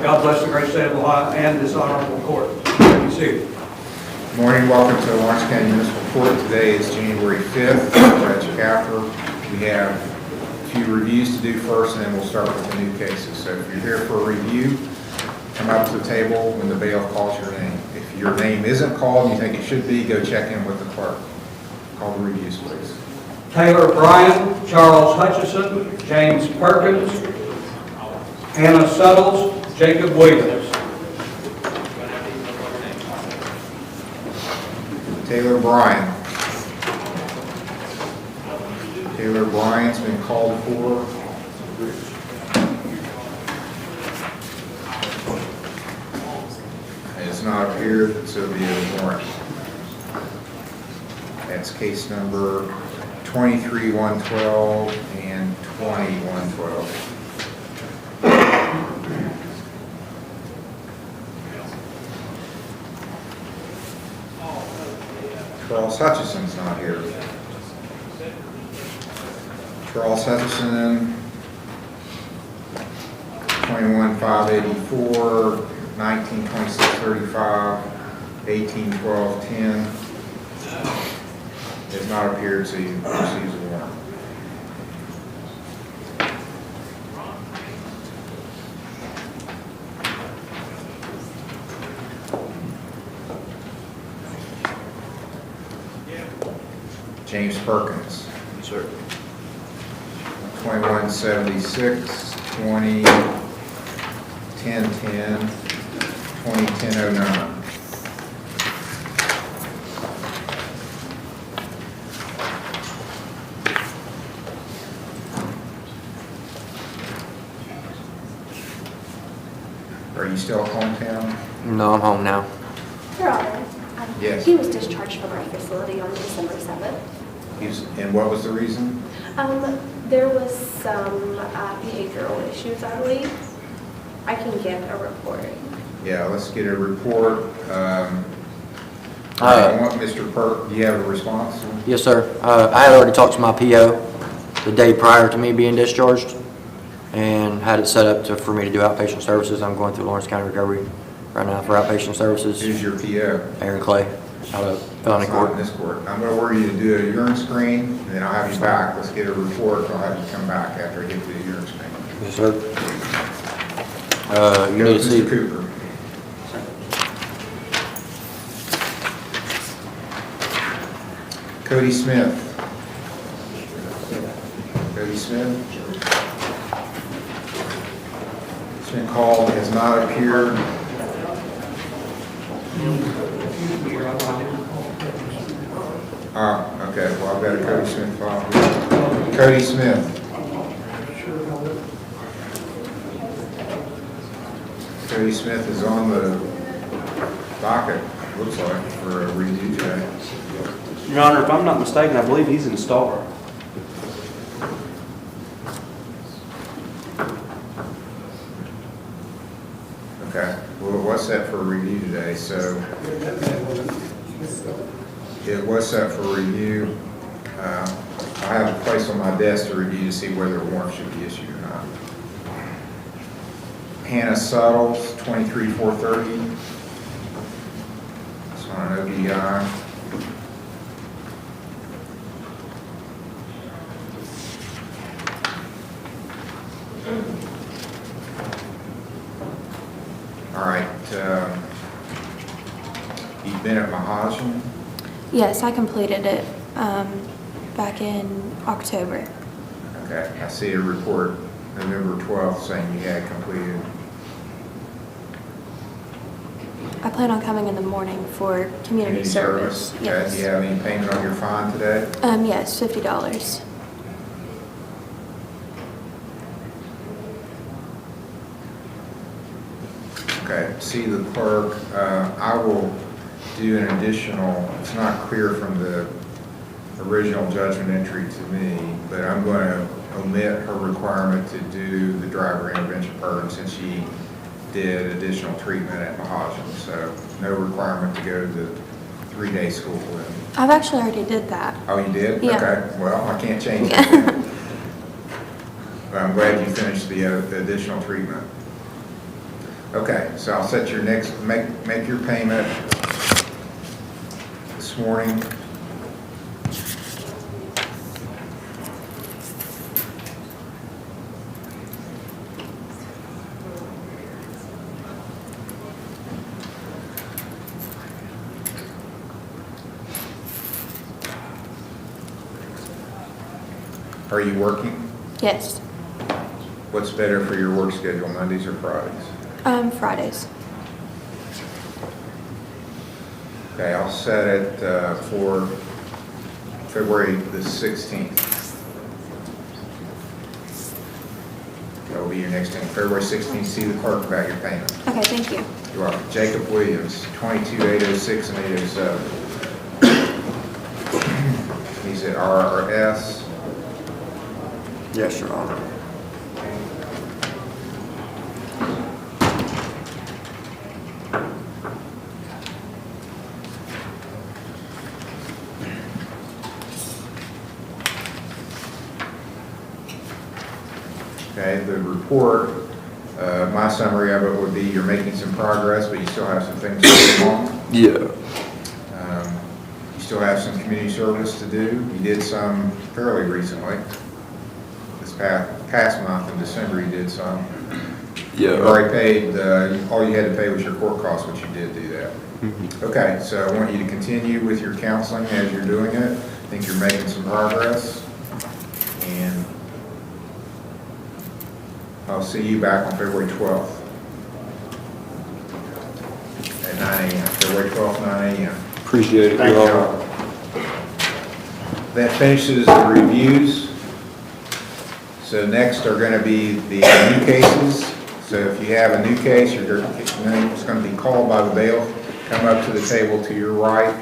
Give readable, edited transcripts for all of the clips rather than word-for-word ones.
God bless the great state of Ohio and this honorable court. Thank you, seated. Good morning. Welcome to the Lawrence County Municipal Court. Today is January 5th. Judge Capper. We have a few reviews to do first, and then we'll start with the new cases. So if you're here for a review, come up to the table when the bailiff calls your name. If your name isn't called and you think it should be, go check in with the clerk. Call the reviews, please. Taylor Bryan, Charles Hutchison, James Perkins, Hannah Suttles, Jacob Williams. Taylor Bryan. Taylor Bryan's been called for. It's not appeared, so it'll be a warrant. That's case number 23-112 and 20-112. Charles Hutchison's not here. Charles Hutchison, 21-584, 19-26-35, 18-12-10. Has not appeared, so he receives a warrant. James Perkins. Yes, sir. 2176, 20, 1010, 201009. Are you still at hometown? No, I'm home now. Your Honor, Yes. he was discharged from our facility on December 7th. And what was the reason? There was some behavioral issues, I believe. I can get a report. Yeah, let's get a report. I want Mr. Perk, do you have a response? Yes, sir. I had already talked to my PO the day prior to me being discharged and had it set up for me to do outpatient services. I'm going through Lawrence County Recovery right now for outpatient services. Who's your PO? Aaron Clay, out of Felony It's not Court. in this court. I'm going to order you to do a urine screen, and then I'll have you back. Let's get a report, I'll have you come back after I get to the urine screen. Yes, sir. You Go need with to see. Mr. Cooper. Cody Smith. Cody Smith. It's been called, has not appeared. Okay, well, I've got a Cody Smith file. Cody Smith. Cody Smith is on the docket, looks like, for a review today. Your Honor, if I'm not mistaken, I believe he's in Star. Okay, well, it was set for review today, so it was set for review. I have a place on my desk to review to see whether a warrant should be issued or not. Hannah Suttles, 23-430. It's on an ODI. All right, you've been at Mahajan? Yes, I completed it back in October. Okay, I see a report November 12th saying you had completed. I plan on coming in the morning for community service. Okay, Yes. do you have any payment on your fine today? Yes, $50. Okay, see the clerk. I will do an additional, it's not clear from the original judgment entry to me, but I'm going to omit her requirement to do the driver intervention program since she did additional treatment at Mahajan. So no requirement to go to the 3-day school. I've actually already did that. Oh, you did? Yeah. Okay, well, I can't change it. But I'm glad you finished the additional treatment. Okay, so I'll set your next, make your payment this morning. Are you working? Yes. What's better for your work schedule, Mondays or Fridays? Fridays. Okay, I'll set it for February the 16th. That will be your next thing. February 16th, see the clerk about your payment. Okay, thank you. You're welcome. Jacob Williams, 22806 and 807. He's at RRS. Yes, Your Honor. Okay, the report, my summary of it would be you're making some progress, but you still have some things to do on. Yeah. You still have some community service to do. You did some fairly recently. This past month in December, you did some. You Yeah. already paid, all you had to pay was your court costs, but you did do that. Okay, so I want you to continue with your counseling as you're doing it. I think you're making some progress. And I'll see you back on February 12th at 9 a.m. February 12th, 9 a.m. Appreciate it, Thank Your you. Honor. That finishes the reviews. So next are going to be the new cases. So if you have a new case, it's going to be called by the bailiff. Come up to the table to your right.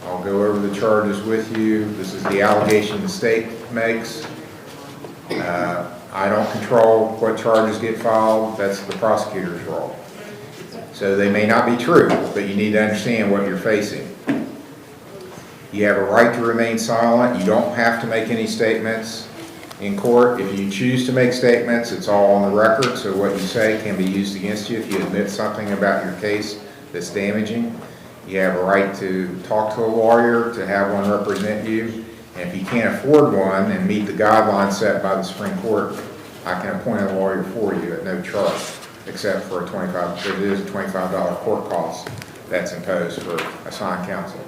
I'll go over the charges with you. This is the allegation the state makes. I don't control what charges get filed. That's the prosecutor's role. So they may not be true, but you need to understand what you're facing. You have a right to remain silent. You don't have to make any statements in court. If you choose to make statements, it's all on the record, so what you say can be used against you if you admit something about your case that's damaging. You have a right to talk to a lawyer, to have one represent you, and if you can't afford one and meet the guidelines set by the Supreme Court, I can appoint a lawyer for you at no charge, except for there is a $25 court cost that's imposed for assigned counsel.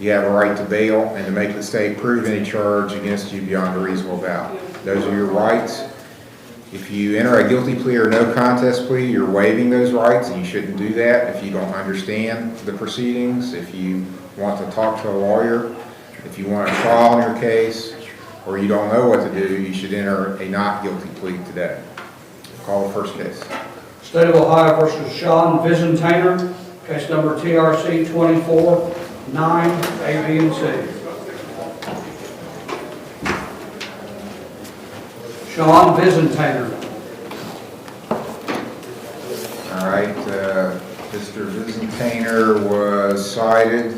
You have a right to bail and to make the state prove any charge against you beyond a reasonable doubt. Those are your rights. If you enter a guilty plea or no contest plea, you're waiving those rights, and you shouldn't do that if you don't understand the proceedings, if you want to talk to a lawyer, if you want a trial on your case, or you don't know what to do, you should enter a not guilty plea today. Call the first case. State of Ohio versus Sean Vizentainer, case number TRC 24-9, A, B, and C. Sean Vizentainer. All right, Mr. Vizentainer was cited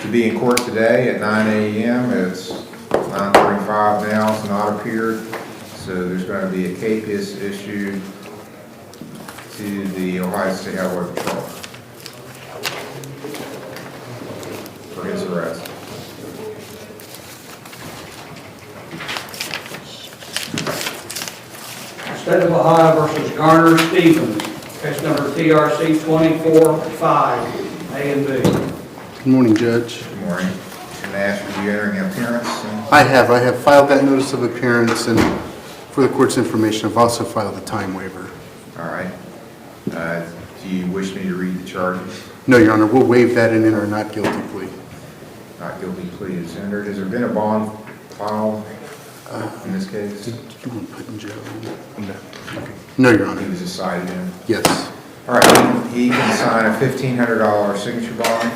to be in court today at 9 a.m. It's 9:35 now, it's not appeared. So there's going to be a capias issued to the Ohio State Highway Patrol for his arrest. State of Ohio versus Garner Stevens, case number TRC 24-5, A and B. Good morning, Judge. Good morning. Can I ask for you entering appearance? I have filed that notice of appearance, and for the court's information, I've also filed a time waiver. All right. Do you wish me to read the charges? No, Your Honor, we'll waive that and enter a not guilty plea. Not guilty plea is entered. Has there been a bond filed in this case? Did you want to put in jail? No. Okay. No, Your He Honor. was decided in. Yes. All right, he can sign a $1,500 signature bond.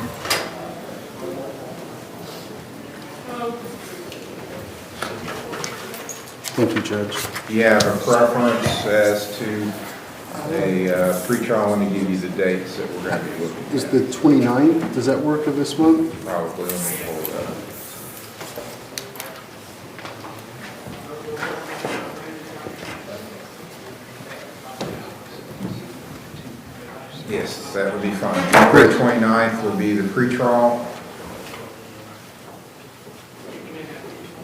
Thank you, Judge. You have a preference as to a pretrial. Let me give you the dates that we're going to be looking Is at. the 29th, does that work of this month? Probably, let me pull it up. Yes, that would be fine. February 29th will be the pretrial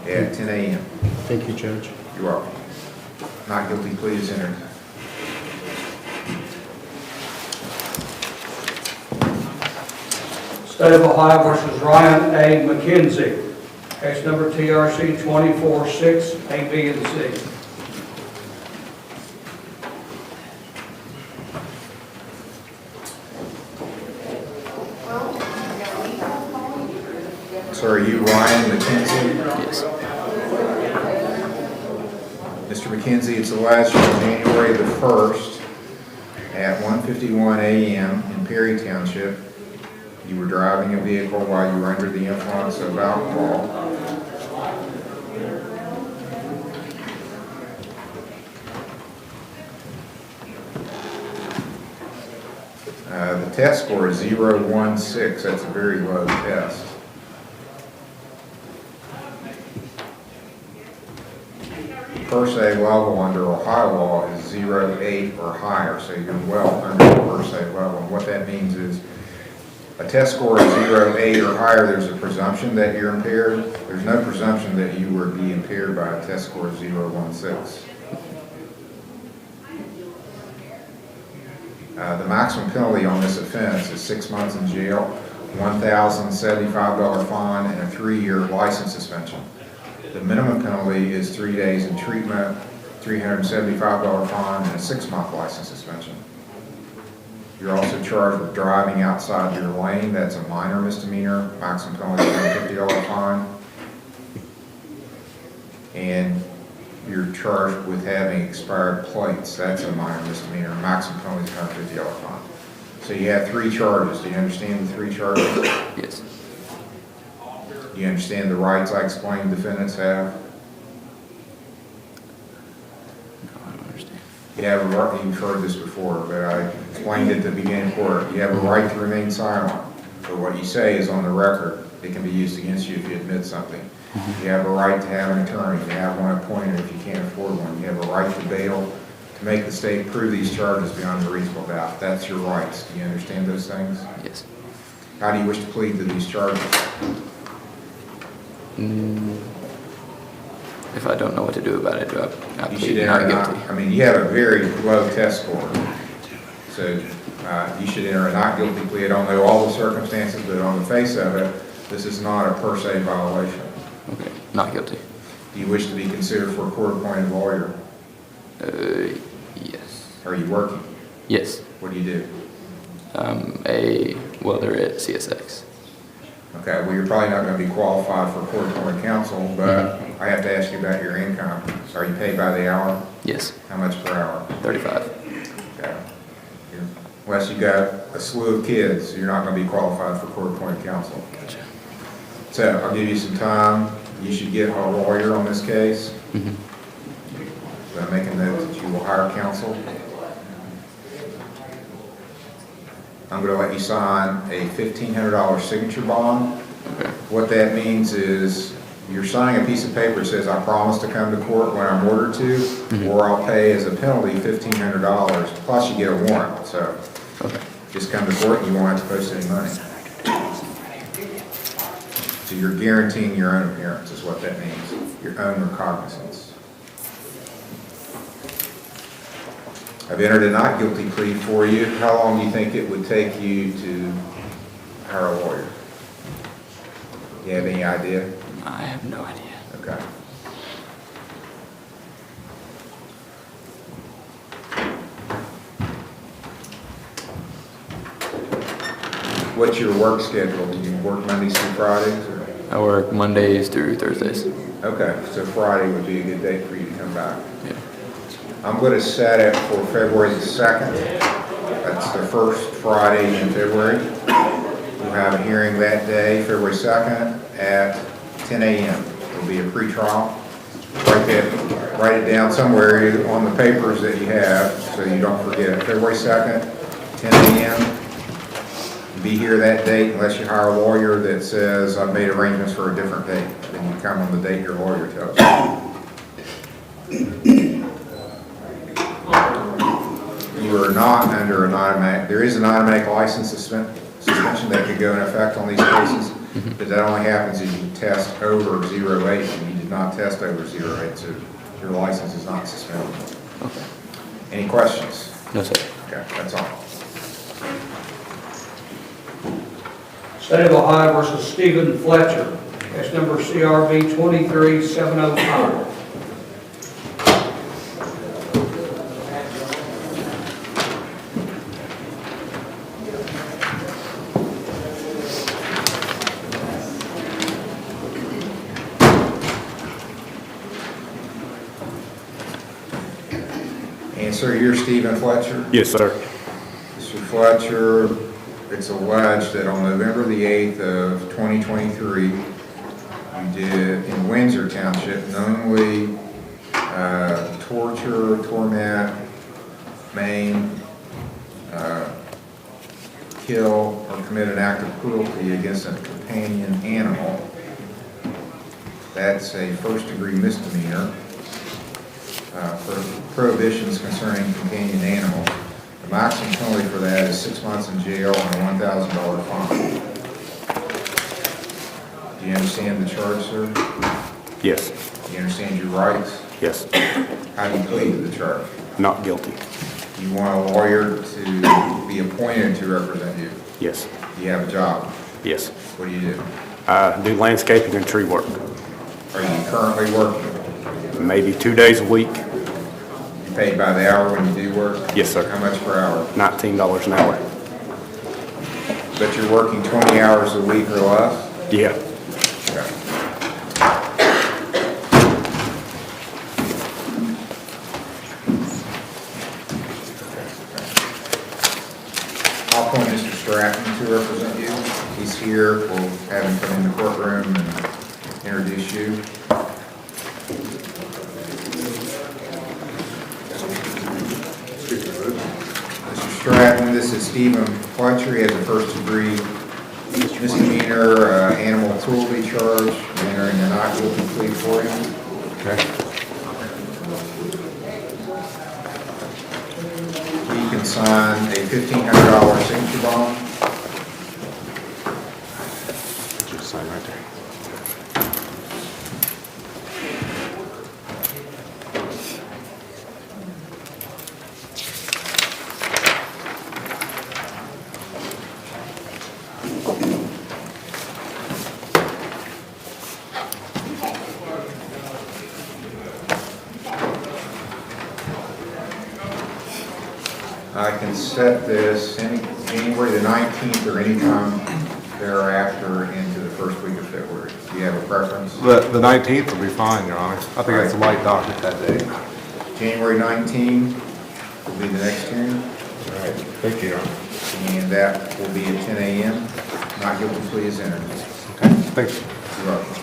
at 10 a.m. Thank you, Judge. You're welcome. Not guilty plea is entered. State of Ohio versus Ryan A. McKenzie. Case number TRC 24-6, A, B, and C. So are you Ryan McKenzie? Yes. Mr. McKenzie, it's alleged on January the 1st at 1:51 a.m. in Perry Township, you were driving a vehicle while you were under the influence of alcohol. The test score is 0.16. That's a very low test. Per se level under Ohio law is 0.8 or higher, so you're well under the per se level. And what that means is a test score of 0.8 or higher, there's a presumption that you're impaired. There's no presumption that you would be impaired by a test score of 0.16. The maximum penalty on this offense is 6 months in jail, $1,075 fine, and a 3-year license suspension. The minimum penalty is 3 days in treatment, $375 fine, and a 6-month license suspension. You're also charged with driving outside your lane. That's a minor misdemeanor. Maximum penalty is $150 fine. And you're charged with having expired plates. That's a minor misdemeanor. Maximum penalty is $150 fine. So you have 3 charges. Do you understand the 3 charges? Yes. Do you understand the rights I explained defendants have? No, I don't understand. You have a right, you've heard this before, but I explained it at the beginning of court. You have a right to remain silent, but what you say is on the record. It can be used against you if you admit something. You have a right to have an attorney, to have one appointed if you can't afford one. You have a right to bail, to make the state prove these charges beyond a reasonable doubt. That's your rights. Do you understand those things? Yes. How do you wish to plead to these charges? If I don't know what to do about it, I You should plead enter not not, guilty. I mean, you have a very low test score. So you should enter a not guilty plea. I don't know all the circumstances, but on the face of it, this is not a per se violation. Okay, not guilty. Do you wish to be considered for a court-appointed lawyer? Yes. Are you working? Yes. What do you do? I'm a welder at CSX. Okay, well, you're probably not going to be qualified for court-appointed counsel, but I have to ask you about your income. Are you paid by the hour? Yes. How much per hour? 35. Okay. Unless you got a slew of kids, you're not going to be qualified for court-appointed counsel. Gotcha. So I'll give you some time. You should get a lawyer on this case. So I'm making note that you will hire counsel. I'm going to let you sign a $1,500 signature bond. Okay. What that means is you're signing a piece of paper that says, I promise to come to court when I'm ordered to, or I'll pay as a penalty $1,500, plus you get a warrant. So just come to court and you won't have to post any money. So you're guaranteeing your own appearance is what that means, your own recognizance. I've entered a not guilty plea for you. How long do you think it would take you to hire a lawyer? Do you have any idea? I have no idea. Okay. What's your work schedule? Do you work Mondays through Fridays? Or? I work Mondays through Thursdays. Okay, so Friday would be a good day for you to come back. Yeah. I'm going to set it for February the 2nd. That's the first Friday in February. We'll have a hearing that day, February 2nd at 10 a.m. It'll be a pretrial. Write it down somewhere on the papers that you have so you don't forget. February 2nd, 10 a.m. Be here that date unless you hire a lawyer that says, I've made arrangements for a different date. Then you come on the date your lawyer tells you. You you are not under an automatic, there is an automatic license suspension that could go in effect on these cases, but that only happens if you test over 0.8, and you did not test over 0.8, so your license is not suspended. Okay. Any questions? No, sir. Okay, that's all. State of Ohio versus Stephen Fletcher, case number CRB 23705. And sir, you're Stephen Fletcher? Yes, sir. Mr. Fletcher, it's alleged that on November the 8th of 2023, you did, in Windsor Township, knowingly torture, torment, maim, kill, or commit an act of cruelty against a companion animal. That's a first-degree misdemeanor. For prohibitions concerning companion animals. The maximum penalty for that is 6 months in jail and a $1,000 fine. Do you understand the charge, sir? Yes. Do you understand your rights? Yes. How do you plead to the charge? Not guilty. You want a lawyer to be appointed to represent you? Yes. Do you have a job? Yes. What do you do? I do landscaping and tree work. Are you currently working? Maybe 2 days a week. You paid by the hour when you do work? Yes, sir. How much per hour? $19 an hour. But you're working 20 hours a week or less? Yeah. Okay. I'll appoint Mr. Stratton to represent you. He's here. We'll have him come in the courtroom and introduce you. Mr. Stratton, this is Stephen Fletcher. He has a first-degree misdemeanor animal cruelty charge. We're entering a not guilty plea for him. Okay. He can sign a $1,500 signature bond. Just sign right there. I can set this January the 19th or any time thereafter into the first week of February. Do you have a preference? The 19th will be fine, Your Honor. I think that's a light docket that day. January 19th will be the next hearing, All right. Thank you, Your Honor. and that will be at 10 a.m. Not guilty plea is entered. Okay, thanks. You're welcome.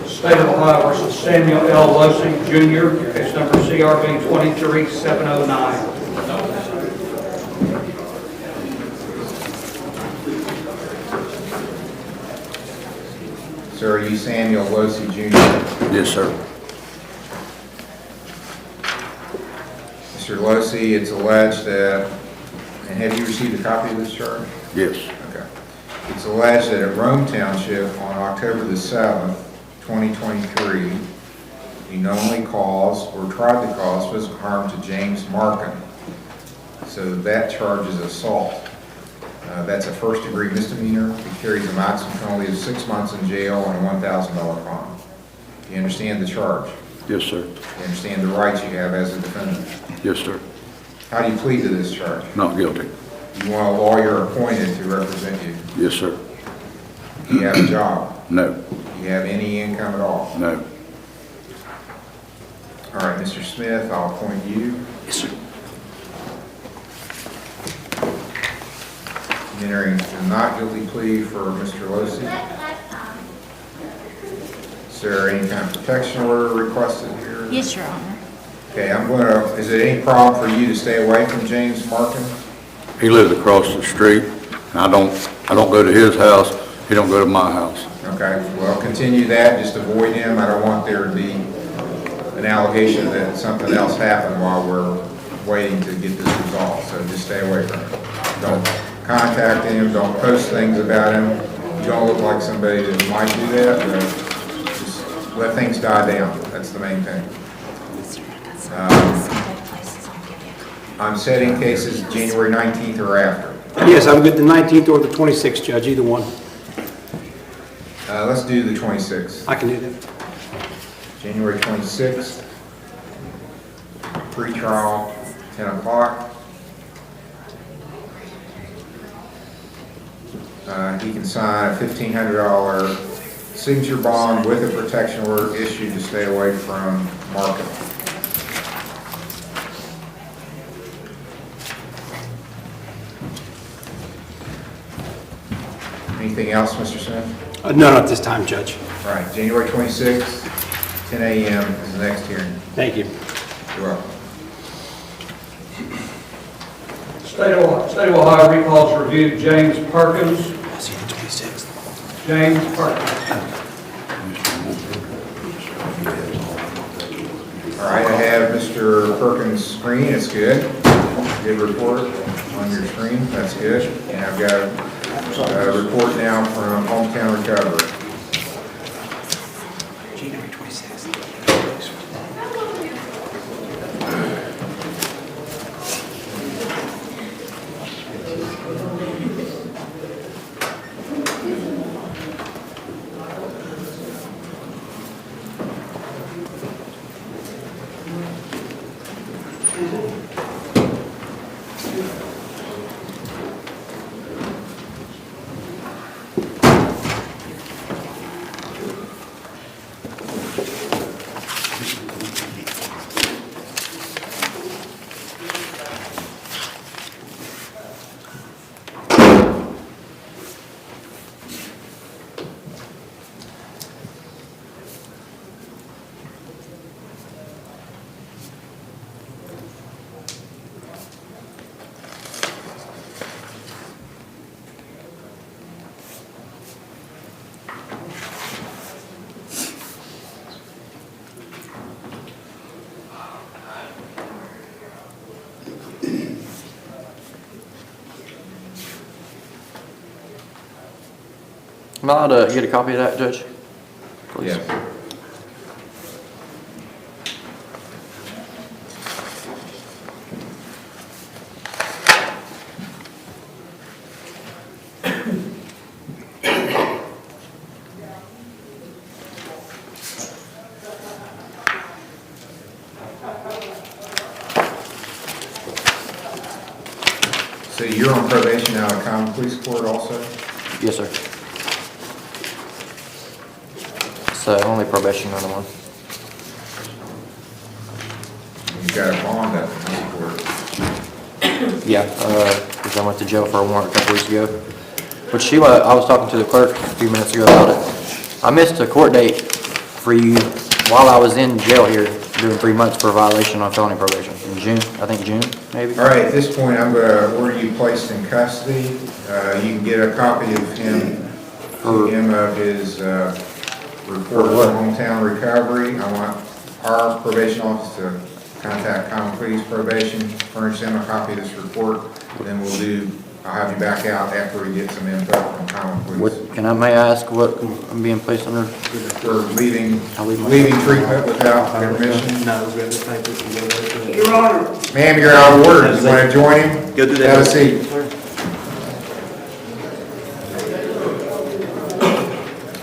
State of Ohio versus Samuel L. Losey Jr., case number CRB 23709. Sir, are you Samuel Losey Jr.? Yes, sir. Mr. Losey, it's alleged that, and have you received a copy of this charge? Yes. Okay. It's alleged that at Rome Township on October the 7th, 2023, you knowingly caused or tried to cause physical harm to James Markin. So that charge is assault. That's a first-degree misdemeanor. It carries a maximum penalty of 6 months in jail and a $1,000 fine. Do you understand the charge? Yes, sir. Do you understand the rights you have as a defendant? Yes, sir. How do you plead to this charge? Not guilty. You want a lawyer appointed to represent you. Yes, sir. Do you have a job? No. Do you have any income at all? No. All right, Mr. Smith, I'll appoint you. Yes, sir. Entering a not guilty plea for Mr. Losey. Is there any kind of protection order requested here? Yes, Your Honor. Okay, is it any problem for you to stay away from James Markin? He lives across the street, and I don't go to his house, he don't go to my house. Okay, well, continue that, just avoid him. I don't want there to be a an allegation that something else happened while we're waiting to get this resolved, so just stay away from it. Don't contact him, don't post things about him. You don't look like somebody that might do that, but just let things die down. That's the main thing. I'm setting cases January 19th or after. Yes, I'm good the 19th or the 26th, Judge, either one. Let's do the 26th. I can do that. January 26th, pre-trial, 10 o'clock. He can sign a $1,500 signature bond with a protection order issued to stay away from market. Anything else, Mr. Smith? No, not this time, Judge. All right, January 26th, 10 a.m. is the next hearing. Thank you. You're welcome. State of Ohio recalls reviewed James Perkins. I'll see you the 26th. James Perkins. All right, I have Mr. Perkins' screen. It's good. Good report on your screen. That's good. And I've got a report now from Hometown Recovery. January 26th. Am I allowed to get a copy of that, Judge? Please. Yes. So you're on probation out of common police court also? Yes, sir. It's only probation, none one. You've got a bond at the police court. Yeah, because I went to jail for a warrant a couple weeks ago. But Sheila, I was talking to the clerk a few minutes ago about it. I missed a court date for you while I was in jail here, doing 3 months for a violation on felony probation. In June, I think June, maybe? All right, at this point, I'm going to order you placed in custody. You can get a copy of him of his report from Hometown Recovery. I want our probation office to contact Common Pleas Probation, furnish them a copy of this report, then I'll have you back out after we get some info from Common Pleas. May I ask what I'm being placed under? For leaving I'll leave my- treatment without permission. No, we have the papers and go there. Your Honor. Ma'am, you're out of order. You want to join him? Go do that. Have a seat.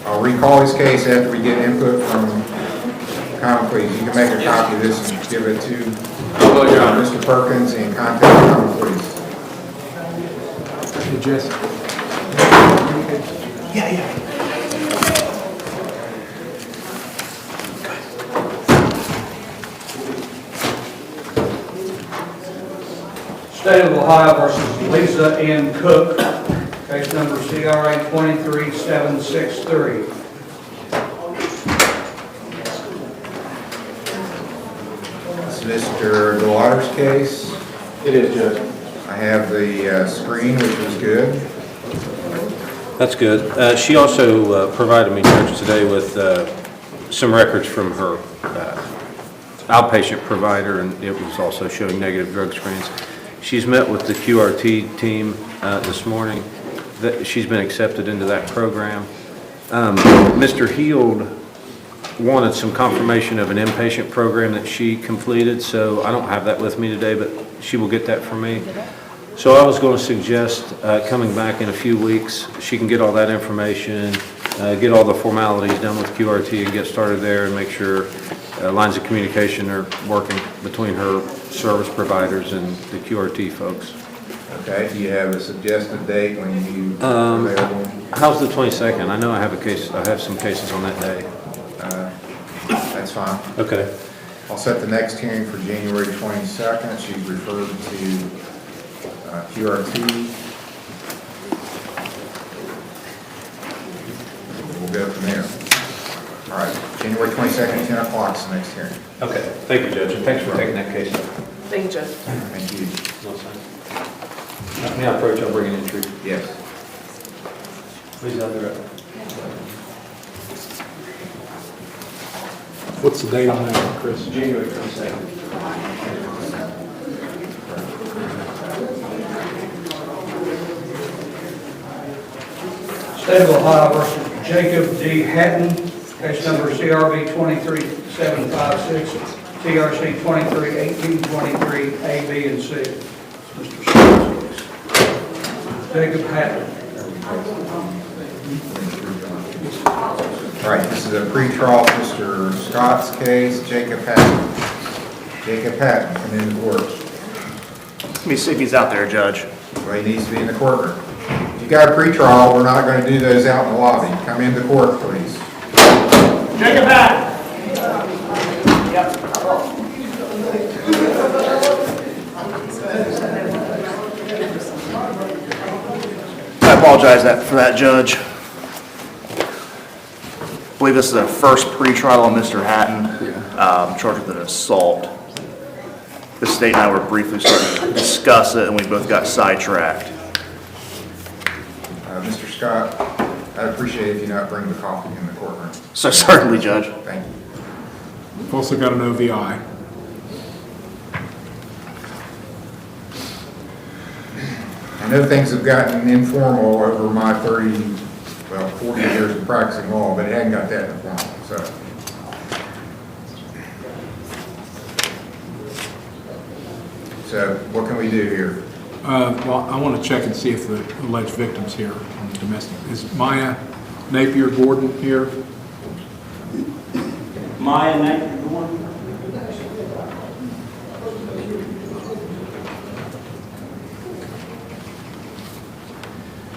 I'll recall his case after we get input from Common Pleas. You can make a copy of this and give it to Mr. Perkins and contact Common Pleas. Hey, Jesse. State of Ohio versus Lisa N. Cook, case number CRA 23763. It's Mr. Delauder's case. It is, Judge. I have the screen, which was good. That's good. She also provided me, Judge, today with some records from her outpatient provider, and it was also showing negative drug screens. She's met with the QRT team this morning. She's been accepted into that program. Mr. Heald wanted some confirmation of an inpatient program that she completed, so I don't have that with me today, but she will get that from me. So I was going to suggest coming back in a few weeks. She can get all that information, get all the formalities done with QRT and get started there and make sure lines of communication are working between her service providers and the QRT folks. Okay, do you have a suggested date when you are available? How's the 22nd? I know I have some cases on that day. That's fine. Okay. I'll set the next hearing for January 22nd. She's referred to QRT. We'll go from there. All right, January 22nd, 10 o'clock is the next hearing. Okay. Thank you, Judge, and thanks for taking that case up. Thank you, Judge. Thank you. No, sir. May I approach? I'll bring an entry. Yes. Please, I'll do it. What's the date on that, Chris? January 22nd. State of Ohio versus Jacob D. Hatton, case number CRB 23756, TRC 2318, 23, A, B, and C. Mr. Scott's case. Jacob Hatton. All right, this is a pretrial Mr. Scott's case, Jacob Patton. Jacob Patton, come into the court. Let me see if he's out there, Judge. Well, he needs to be in the courtroom. If you've got a pretrial, we're not going to do those out in the lobby. Come into court, please. Jacob Patton! I apologize for that, Judge. I believe this is the first pretrial on Mr. Hatton, charged with an assault. The state and I were briefly starting to discuss it, and we both got sidetracked. Mr. Scott, I'd appreciate it if you not bring the coffee in the courtroom. So certainly, Judge. Thank you. We've also got an OVI. I know things have gotten informal over my 40 years of practicing law, but it hadn't got that informal, so. So what can we do here? Well, I want to check and see if the alleged victim's here on the domestic. Is Maya Napier Gordon here? Maya Napier Gordon?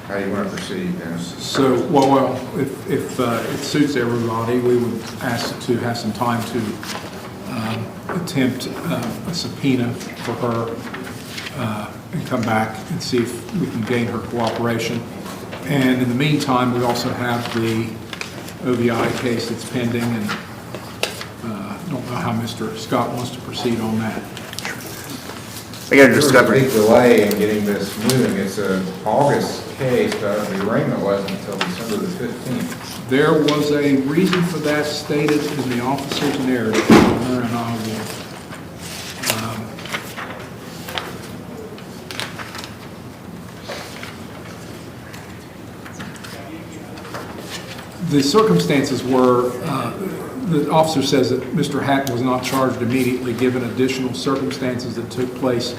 How do you want to proceed, Dennis? So, well, if it suits everybody, we would ask to have some time to attempt a subpoena for her and come back and see if we can gain her cooperation. And in the meantime, we also have the OVI case that's pending, and don't know how Mr. Scott wants to proceed on that. I got a There was a discovery. big delay in getting this moving. It's an August case, but the arraignment wasn't until December the 15th. There was a reason for that stated in the officer's narrative, and I will the circumstances were, the officer says that Mr. Hatton was not charged immediately given additional circumstances that took place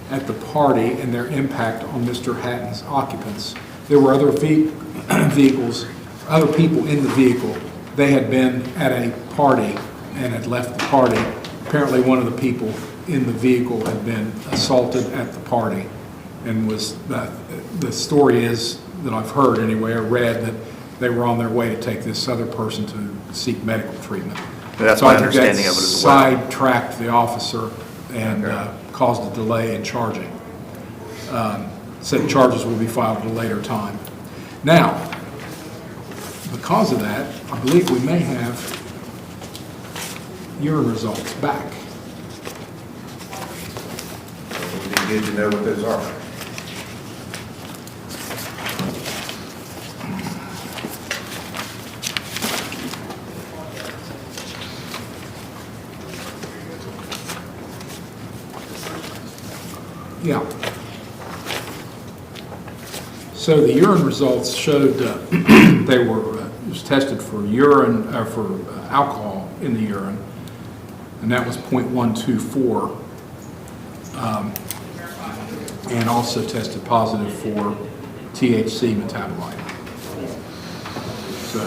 at the party and their impact on Mr. Hatton's occupants. There were other vehicles, other people in the vehicle. They had been at a party and had left the party. Apparently one of the people in the vehicle had been assaulted at the party, and was, the story is, that I've heard anyway, or read, that they were on their way to take this other person to seek medical treatment. That's So my I think that understanding of it as well. sidetracked the officer and caused a delay in charging. Said charges will be filed at a later time. Now, because of that, I believe we may have urine results back. It would be good to know what those are. Yeah. So the urine results showed they were, it was tested for urine, for alcohol in the urine, and that was .124. And also tested positive for THC metabolite. So.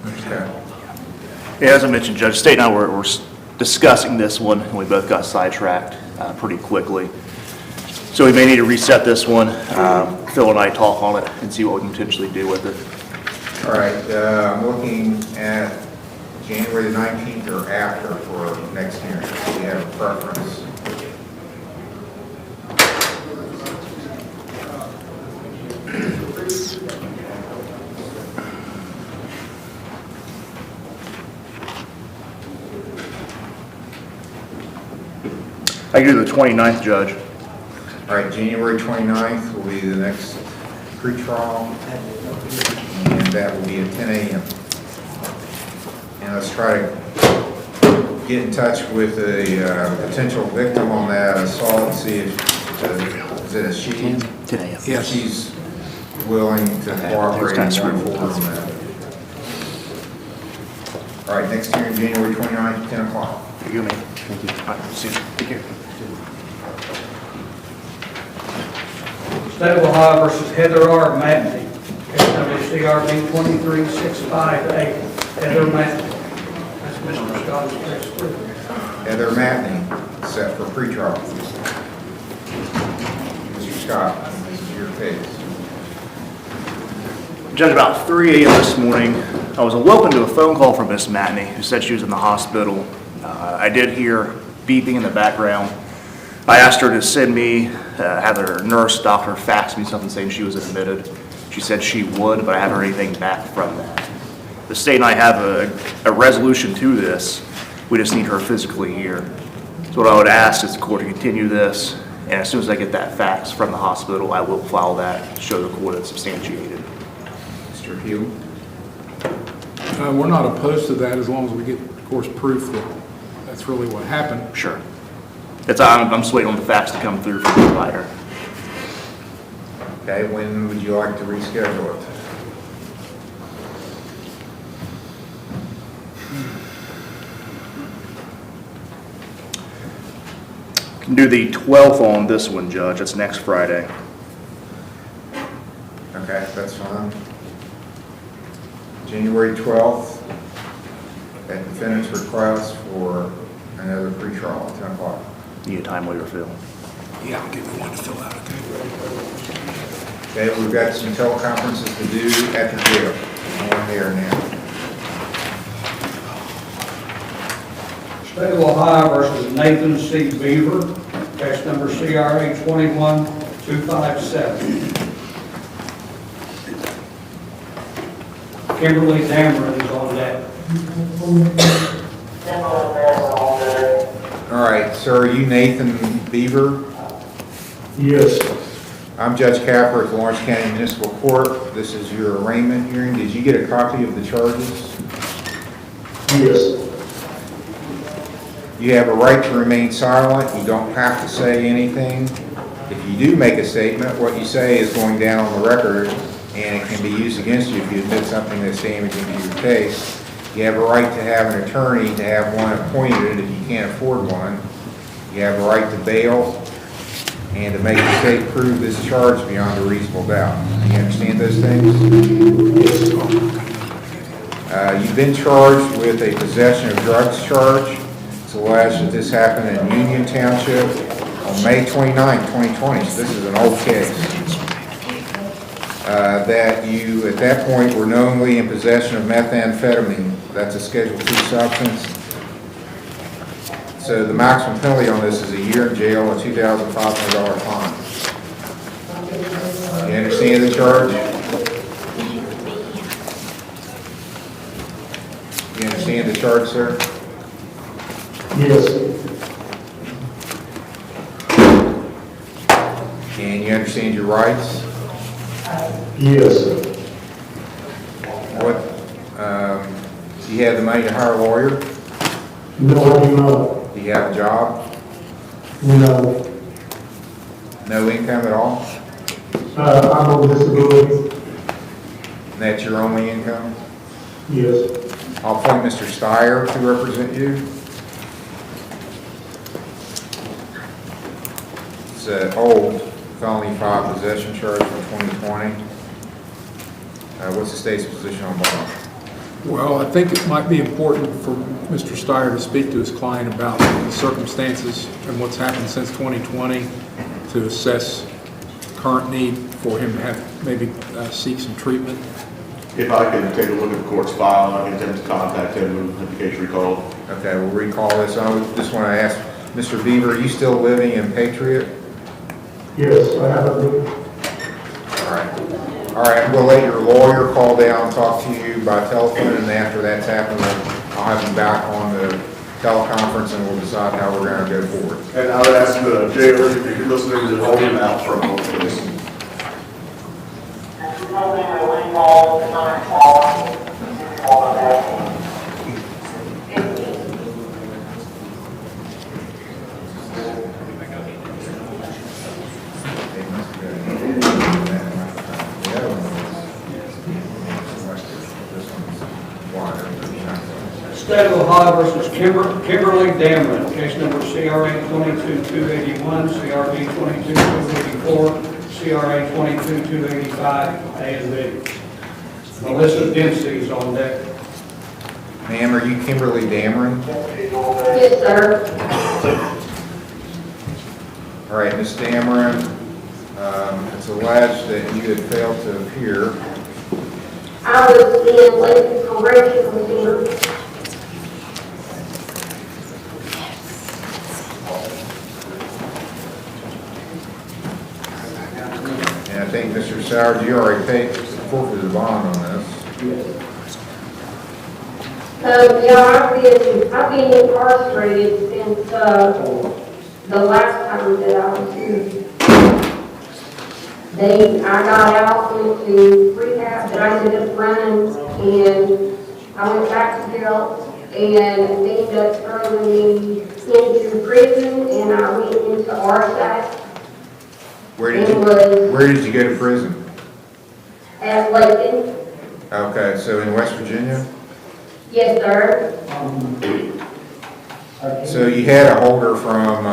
Okay. Yeah, as I mentioned, Judge, State and I were discussing this one, and we both got sidetracked pretty quickly. So we may need to reset this one. Phil and I talk on it and see what we can potentially do with it. All right, I'm looking at January the 19th or after for next hearing. Do you have a preference? I can do the 29th, Judge. All right, January 29th will be the next pretrial, and that will be at 10 a.m. And let's try to get in touch with a potential victim on that assault, see if, is it a she? 10 a.m. Yes. She's willing to cooperate and move forward on that. All right, next hearing, January 29th, 10 o'clock. You and me. Thank you. All right, see you. Take care. State of Ohio versus Heather R. Matney, case number CRB 23658. Heather Matney. That's Mr. Scott's case. Heather Matney, set for pretrial. Mr. Scott, this is your case. Judge, about 3 a.m. this morning, I was awoken to a phone call from Miss Matney, who said she was in the hospital. I did hear beeping in the background. I asked her to send me, have her nurse, doctor fax me something saying she was admitted. She said she would, but I haven't heard anything back from that. The state and I have a resolution to this. We just need her physically here. So what I would ask is the court to continue this, and as soon as I get that fax from the hospital, I will file that, show the court it's substantiated. Mr. Hugh? We're not opposed to that as long as we get, of course, proof that that's really what happened. Sure. I'm just waiting on the fax to come through from the provider. Okay, when would you like to reschedule it? Can do the 12th on this one, Judge. That's next Friday. Okay, that's fine. January 12th, at defendant's request for another pretrial at 10 o'clock. Need a time waiver, Phil. Yeah, I'll give you one to fill out, okay? Okay, we've got some teleconferences to do at the jail. On there now. State of Ohio versus Nathan C. Beaver, case number CRA 21257. Kimberly Dameron is on that. All right, sir, are you Nathan Beaver? Yes. I'm Judge Capper at the Lawrence County Municipal Court. This is your arraignment hearing. Did you get a copy of the charges? Yes. You have a right to remain silent. You don't have to say anything. If you do make a statement, what you say is going down on the record, and it can be used against you if you admit something that's damaging to your case. You have a right to have an attorney, to have one appointed if you can't afford one. You have a right to bail and to make the state prove this charge beyond a reasonable doubt. Do you understand those things? You've been charged with a possession of drugs charge. It's alleged that this happened in Union Township on May 29, 2020. So this is an old case. That you, at that point, were knowingly in possession of methamphetamine. That's a Schedule II substance. So the maximum penalty on this is a year in jail and a $2,500 fine. You understand the charge? You understand the charge, sir? Yes. And you understand your rights? Yes. What, do you have the money to hire a lawyer? No, I do not. Do you have a job? No. No income at all? I'm on disability. And that's your only income? Yes. I'll appoint Mr. Steyer to represent you. It's an old felony 5 possession charge from 2020. What's the state's position on bond? Well, I think it might be important for Mr. Steyer to speak to his client about the circumstances and what's happened since 2020 to assess current need for him to have, maybe seek some treatment. If I can take a look at the court's file, I can attempt to contact him if the case recalled. Okay, we'll recall this. I just want to ask, Mr. Beaver, are you still living in Patriot? Yes, I have a. All right. All right, I'm going to let your lawyer call down, talk to you by telephone, and after that's happened, I'll have you back on the teleconference and we'll decide how we're going to go forward. And I would ask the jailer, if you're listening, to hold him out for a moment, please. State of Ohio versus Kimberly Damron, case number CRA 22-281, CRB 22-284, CRA 22-285, A and B. Melissa Dempsey is on deck. Ma'am, are you Kimberly Damron? Yes, sir. All right, Ms. Damron, it's alleged that you had failed to appear. I was in Lake Correctional Center. And I think, Mr. Sowers, you already paid forfeited bond on this. Yeah, I've been incarcerated since the last time that I was here. I got out into rehab, but I ended up running, and I went back to jail, and they ended up throwing me into prison, and I went into RSAC. Where did you go to prison? At Lakeland. Okay, so in West Virginia? Yes, sir. So you had a holder from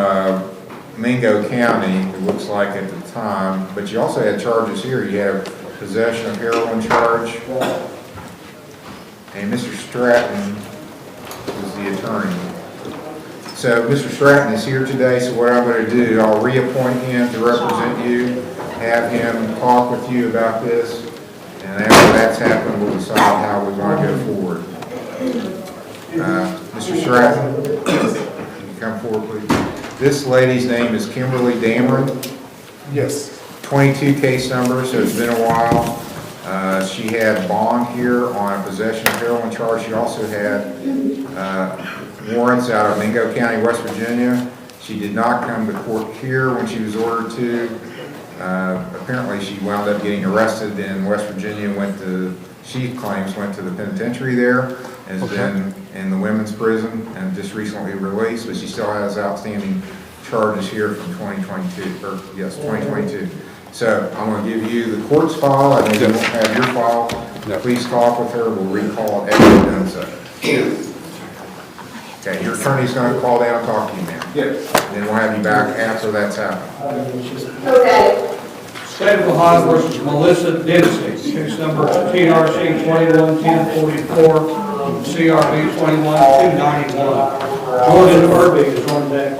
Mingo County, it looks like at the time, but you also had charges here. You had a possession of heroin charge. And Mr. Stratton was the attorney. So Mr. Stratton is here today, so what I'm going to do, I'll reappoint him to represent you, have him talk with you about this, and after that's happened, we'll decide how we're going to go forward. Mr. Stratton, can you come forward, please? This lady's name is Kimberly Damron. Yes. 22 case number, so it's been a while. She had bond here on a possession of heroin charge. She also had warrants out of Mingo County, West Virginia. She did not come to court here when she was ordered to. Apparently she wound up getting arrested in West Virginia, she claims went to the penitentiary there, and has been in the women's prison and just recently released, but she still has outstanding charges here from 2022. So I'm going to give you the court's file. I know you won't have your file. Please talk with her. We'll recall it after you've done so. Okay, your attorney's going to call down and talk to you, ma'am. Yes. And then we'll have you back after that's happened. Okay. State of Ohio versus Melissa Dempsey, case number TRC 21-1044, CRB 21-291. Jordan Irby is on deck.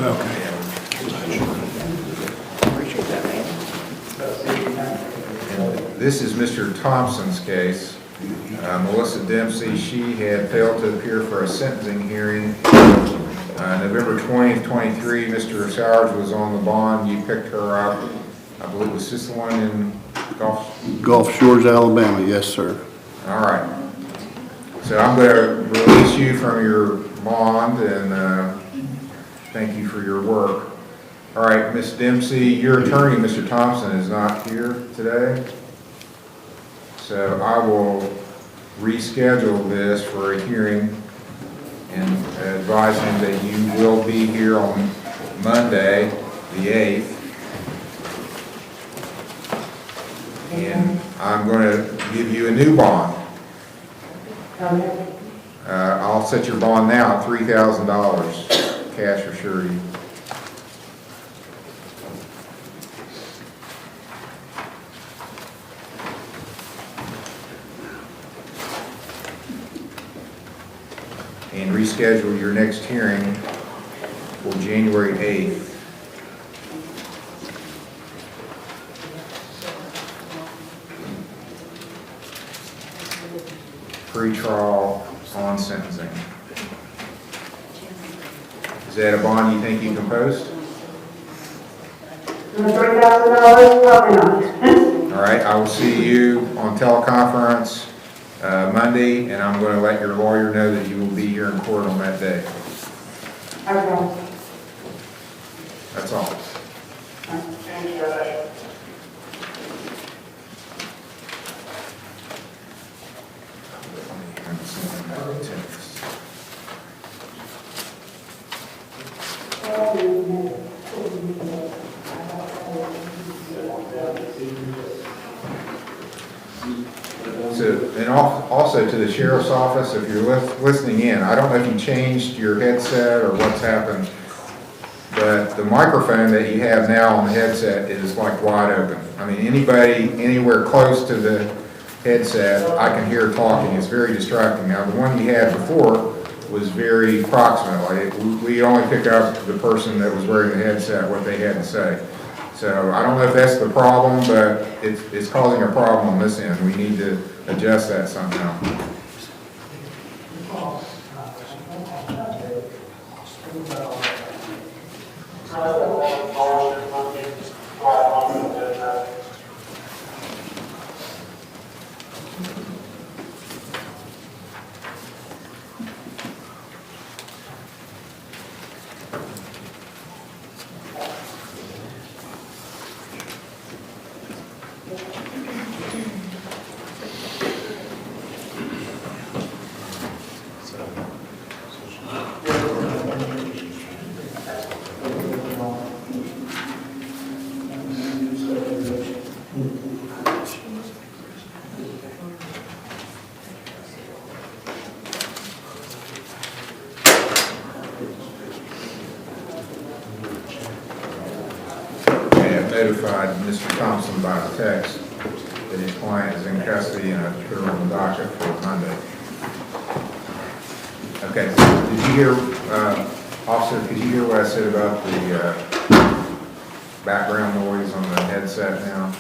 Okay. This is Mr. Thompson's case. Melissa Dempsey, she had failed to appear for a sentencing hearing. November 20th, 23, Mr. Sowers was on the bond. You picked her up. I believe, was this the one in Gulf Shores, Alabama, yes, sir. All right. So I'm going to release you from your bond and thank you for your work. All right, Ms. Dempsey, your attorney, Mr. Thompson, is not here today. So I will reschedule this for a hearing and advise advise him that you will be here on Monday, the 8th. And I'm going to give you a new bond. I'll set your bond now at $3,000, cash or surety. And reschedule your next hearing for January 8th. Pre-trial on sentencing. Is that a bond you think you can post? $3,000, probably not. All right, I will see you on teleconference Monday, and I'm going to let your lawyer know that you will be here in court on that day. Okay. That's all. So, and also to the sheriff's office, if you're listening in, I don't know if you changed your headset or what's happened, but the microphone that you have now on the headset is like wide open. I mean, anybody anywhere close to the headset, I can hear talking. It's very distracting. Now, the one you had before was very proximate. We only pick up the person that was wearing the headset, what they had to say. So I don't know if that's the problem, but it's causing a problem on this end. We need to adjust that somehow. Notified Mr. Thompson by text that his client is in custody and I put her on the docket for Monday. Okay, did you hear, officer, could you hear what I said about the background noise on the headset now?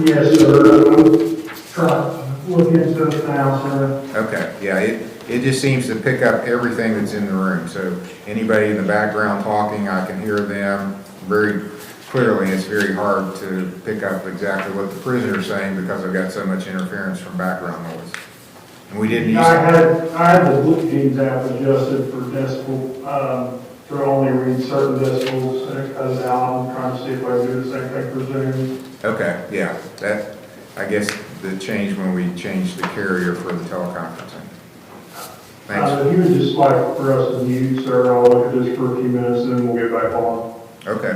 Yes, sir. I'm trying to look into it now, sir. Okay, yeah, it just seems to pick up everything that's in the room. So anybody in the background talking, I can hear them very clearly. It's very hard to pick up exactly what the prisoner's saying because I've got so much interference from background noise. And we didn't use I had the Blue Jeans app adjusted for decibel, to only read certain decibels, and it cuts out. I'm trying to see if I can do the same thing for Zoom. Okay, yeah, that, I guess the change when we changed the carrier for the teleconferencing. Thanks. He would just like for us to mute, sir. I'll look at this for a few minutes and then we'll get back on. Okay.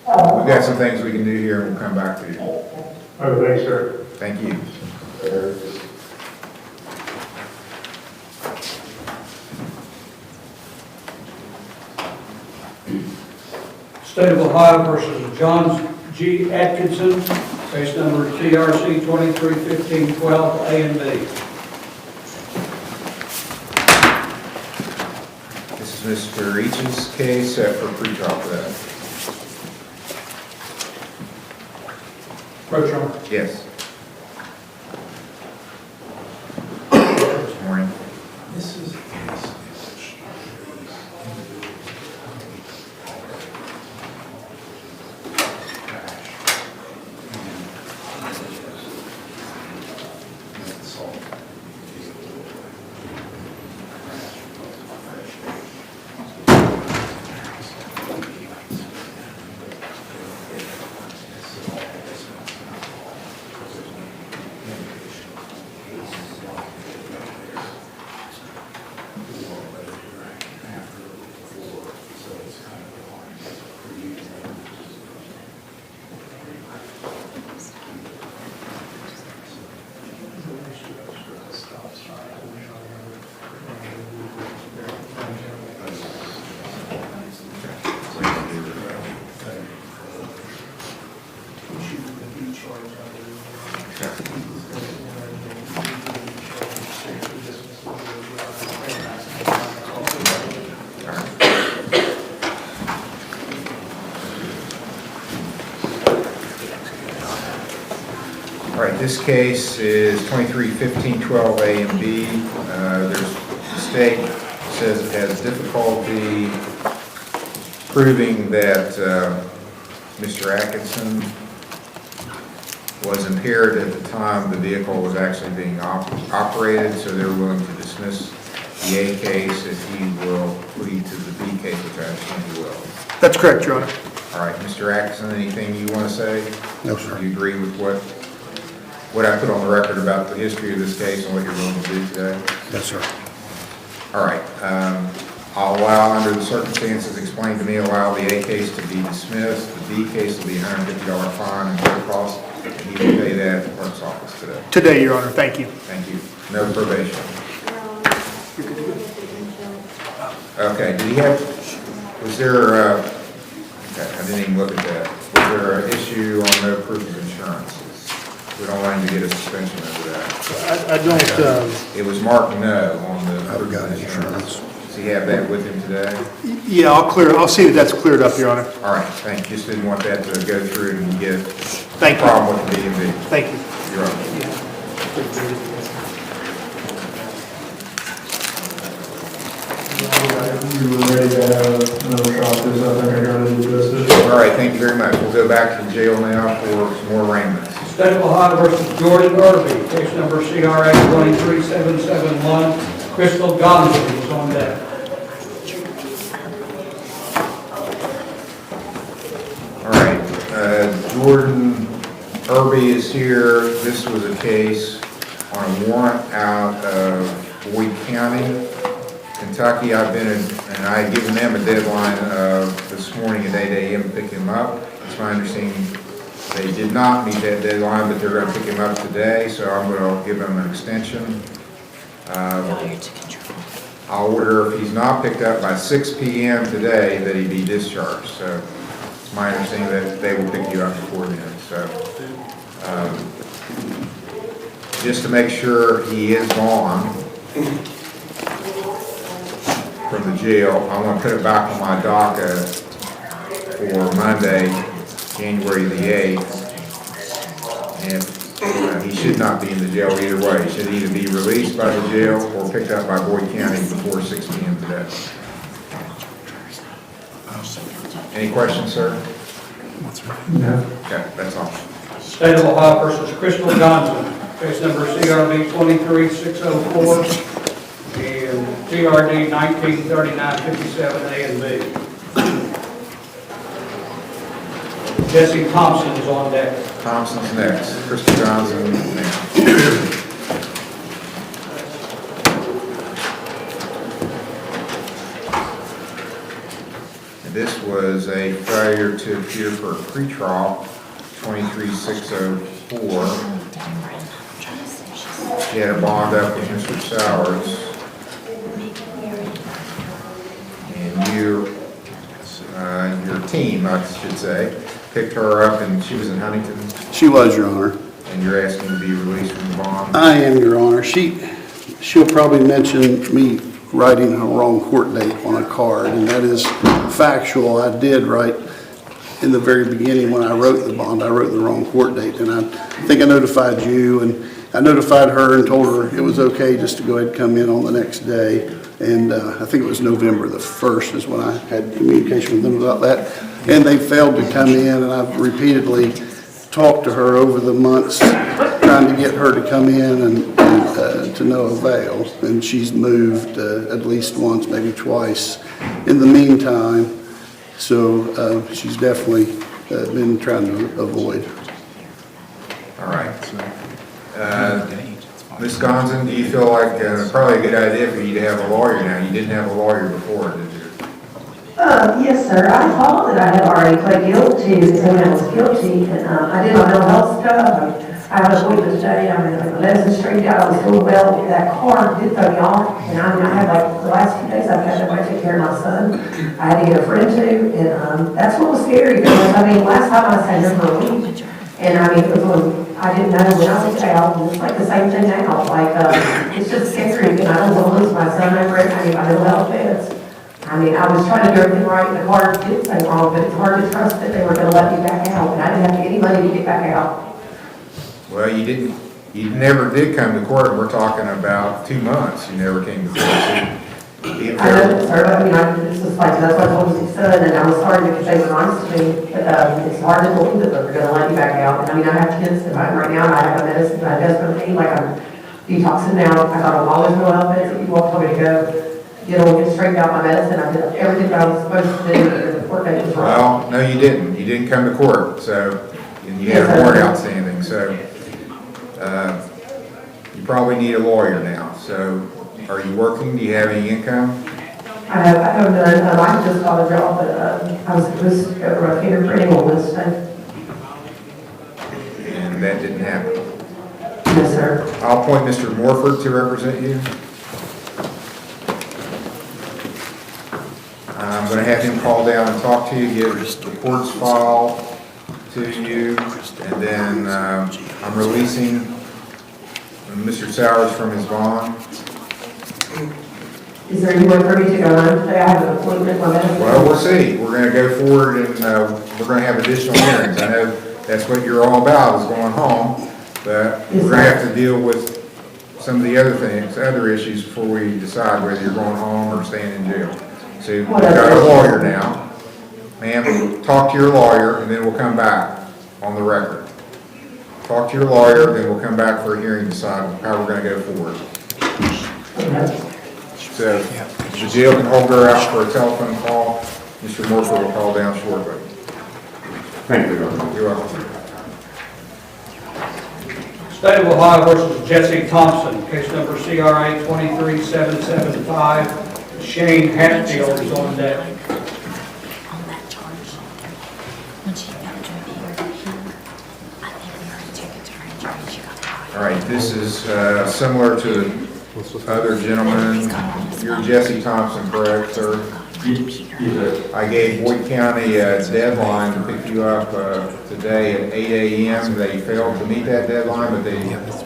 We've got some things we can do here and we'll come back to you. Okay, thanks, sir. Thank you. State of Ohio versus John G. Atkinson, case number TRC 231512, A and B. This is Mr. Each's case set for pretrial today. Approach, Your Honor. Yes. Good morning. This is All right, this case is 23-15-12 A and B. The state says it has difficulty proving that Mr. Atkinson was impaired at the time the vehicle was actually being operated, so they're willing to dismiss the A case if he will plead to the B case, which I understand he will. That's correct, Your Honor. All right, Mr. Atkinson, anything you want to say? No, sir. Do you agree with what I put on the record about the history of this case and what you're willing to do today? Yes, sir. All right, I'll allow, under the circumstances explained to me, allow the A case to be dismissed. The B case will be $150 fine and court costs, and he will pay that at the clerk's office today. Today, Your Honor. Thank you. Thank you. No probation. Okay, did he have, was there, okay, I didn't even look at that. Was there an issue on no proof of insurances? We don't want him to get a suspension over that. I don't, It was marked no on the I've proof got of insurance. insurance. Does he have that with him today? yeah, I'll see that that's cleared up, Your Honor. All right, thank you. Just didn't want that to go through and get a Thank you. problem with the B&B. Thank you. You're welcome. You were ready to have another shot at this, I think I got it adjusted. All right, thank you very much. We'll go back to the jail now for some more arraignments. State of Ohio versus Jordan Irby, case number CRA 23771. Crystal Gonzalez is on deck. All right, Jordan Irby is here. This was a case on a warrant out of Boyd County, Kentucky. I've been in, and I had given them a deadline of this morning at 8 a.m. to pick him up. It's my understanding they did not meet that deadline, but they're going to pick him up today, so I'm going to give him an extension. I'll order, if he's not picked up by 6 p.m. today, that he be discharged. So it's my understanding that they will pick you up before then. So just to make sure he is gone from the jail, I'm going to put it back on my docket for Monday, January the 8th. And he should not be in the jail either way. He should either be released by the jail or picked up by Boyd County before 6 p.m. today. Any questions, sir? No. Okay, that's all. State of Ohio versus Crystal Gonzalez, case number CRB 23604 and TRD 193957 A and B. Jesse Thompson is on deck. Thompson's next. Crystal Johnson next. And this was a failure to appear for a pretrial, 23604. She had a bond up with Mr. Sowers. And your team, I should say, picked her up, and she was in Huntington, She was, Your Honor. and you're asking to be released from the bond. I am, Your Honor. She'll probably mention me writing a wrong court date on a card, and that is factual. I did write in the very beginning when I wrote the bond, I wrote the wrong court date, and I think I notified you, and I notified her and told her it was okay just to go ahead and come in on the next day. And I think it was November the 1st is when I had communication with them about that. And they failed to come in, and I've repeatedly talked to her over the months, trying to get her to come in, and to no avail. And she's moved at least once, maybe twice in the meantime. So she's definitely been trying to avoid. All right. Ms. Gonzon, do you feel like probably a good idea for you to have a lawyer now? You didn't have a lawyer before, did you? Yes, sir. I thought that I had already pled guilty to saying I was guilty, and I did my mental health stuff. I had a appointment today. I mean, the lesson straightened out. I was doing well. That car did throw me off, and I had like the last few days I've had to take care of my son. I had to get a friend too, and that's what was scary because I mean, last time I sat here for a week, and I mean, it was I didn't know when I was out, and it's like the same thing now. Like it's just scary, and I don't want to lose my son over it. I mean, my mental health feds. I mean, I was trying to do everything right, and the car did say wrong, but it's hard to trust that they were going to let me back out, and I didn't have any money to get back out. Well, you never did come to court, and we're talking about 2 months, you never came to court. So, being I fair- know, sir, I mean, it's just like, that's what I told his son, and I was sorry because they were honest to me, but, it's hard to believe that they're gonna let you back out, and I mean, I have kids at home right now, and I have a medicine, I have desperate pain, like I'm detoxing now, I got all those no outfits, if you all told me to go, get straightened out my medicine, I did everything that I was supposed to do, and the court date was wrong. Well, no, you didn't. You didn't come to court, so, and you Yes, had a I warrant did. outstanding, so, you probably need a lawyer now. So, are you working? Do you have any income? I have none, I just got a job, but, I was supposed to go to a fingerprinting on Wednesday. And that didn't happen. Yes, sir. I'll appoint Mr. Morford to represent you. I'm going to have him call down and talk to you, get the reports file to you, and then I'm releasing Mr. Sowers from his bond. Is there any way for me to go home today? I have an appointment, my medicine. Well, we'll see. We're going to go forward and we're going to have additional hearings. I know that's what you're all about, is going home, but we're going to have to deal with some of the other things, other issues before we decide whether you're going home or staying in jail. So we've got a lawyer now. Ma'am, talk to your lawyer and then we'll come back on the record. Talk to your lawyer, then we'll come back for a hearing, decide how we're going to go forward. So the jail can hold her out for a telephone call. Mr. Morford will call down shortly. Thank you, Your Honor. You're welcome. State of Ohio versus Jesse Thompson, case number CRA 23775. Shane Hatfield is on deck. On that charge, when she got to be here, I think we already took it to her injury and she got it. All right, this is similar to other gentlemen. You're Jesse Thompson, correct, sir? I gave Boyd County a deadline to pick you up today at 8 a.m. They failed to meet that deadline, but they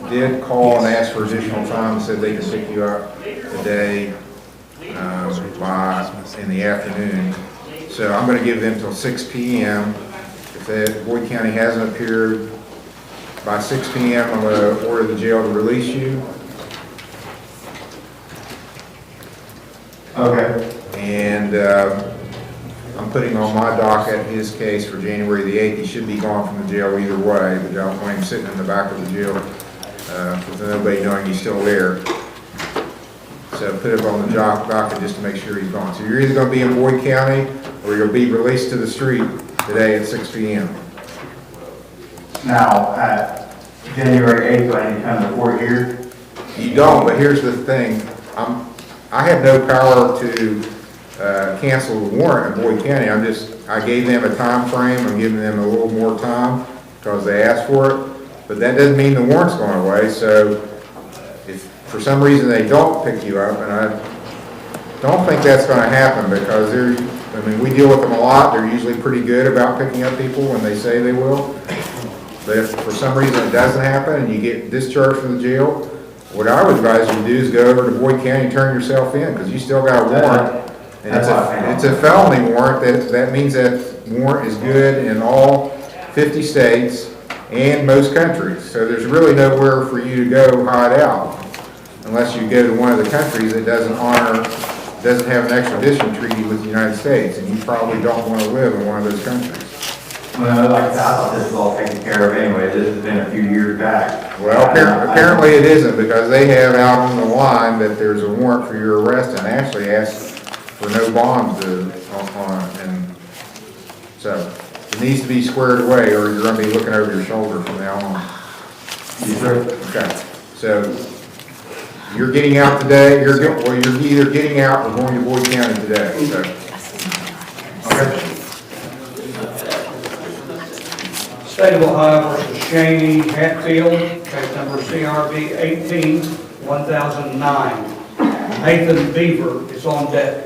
did call and ask for additional time and said they could pick you up today in the afternoon. So I'm going to give them till 6 p.m. If Boyd County hasn't appeared by 6 p.m., I'm going to order the jail to release you. Okay. And I'm putting on my docket his case for January the 8th. He should be gone from the jail either way, but I don't want him sitting in the back of the jail with nobody knowing he's still there. So put it on the docket just to make sure he's gone. So you're either going to be in Boyd County or you'll be released to the street today at 6 p.m. Now, January 8th, do I need to come to court here? You don't, but here's the thing. I have no power to cancel the warrant in Boyd County. I gave them a time frame. I'm giving them a little more time because they asked for it. But that doesn't mean the warrant's going away. So if for some reason they don't pick you up, and I don't think that's going to happen because we deal with them a lot. They're usually pretty good about picking up people when they say they will. But if for some reason it doesn't happen and you get discharged from the jail, what I would advise you to do is go over to Boyd County and turn yourself in because you still got a warrant. And it's a felony warrant. That means that warrant is good in all 50 states and most countries. So there's really nowhere for you to go hide out unless you go to one of the countries that doesn't have an extradition treaty with the United States, and you probably don't want to live in one of those countries. Well, like I thought this was all taken care of anyway. This has been a few years back. Well, apparently it isn't because they have out on the line that there's a warrant for your arrest and actually ask for no bonds on it. And so it needs to be squared away or you're going to be looking over your shoulder from now on. Yes, sir. Okay. So you're getting out today. You're either getting out or going to Boyd County today. So. Okay. State of Ohio versus Shane Hatfield, case number CRB 18-1009. Nathan Beaver is on deck.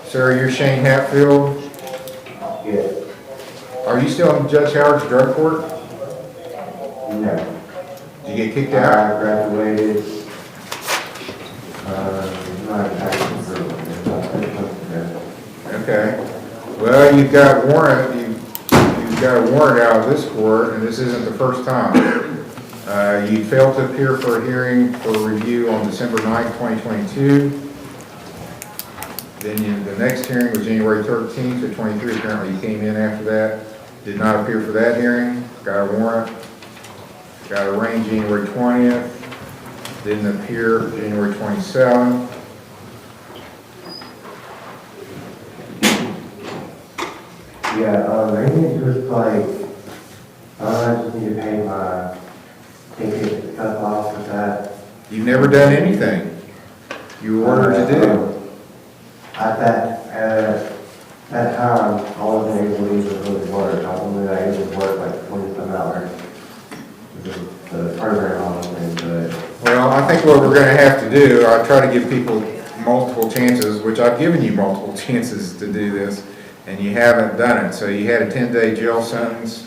Sir, you're Shane Hatfield? Yes. Are you still in Judge Howard's drug court? No. Did you get kicked out? I graduated, not actually for about 6 months ago. Okay. Well, you've got warrant, you've got a warrant out of this court, and this isn't the first time. You failed to appear for a hearing for review on December 9th, 2022. Then the next hearing was January 13th of 23. Apparently you came in after that. Did not appear for that hearing. Got a warrant. Got arraigned January 20th. Didn't appear January 27th. Yeah, arraignment was like, I just need to pay my ticket cut off with that. You've never done anything. You were ordered to do. At that time, I wasn't able to even really work. I only able to work like 20-some hours. The program on it, but. Well, I think what we're going to have to do, I try to give people multiple chances, which I've given you multiple chances to do this, and you haven't done it. So you had a 10-day jail sentence.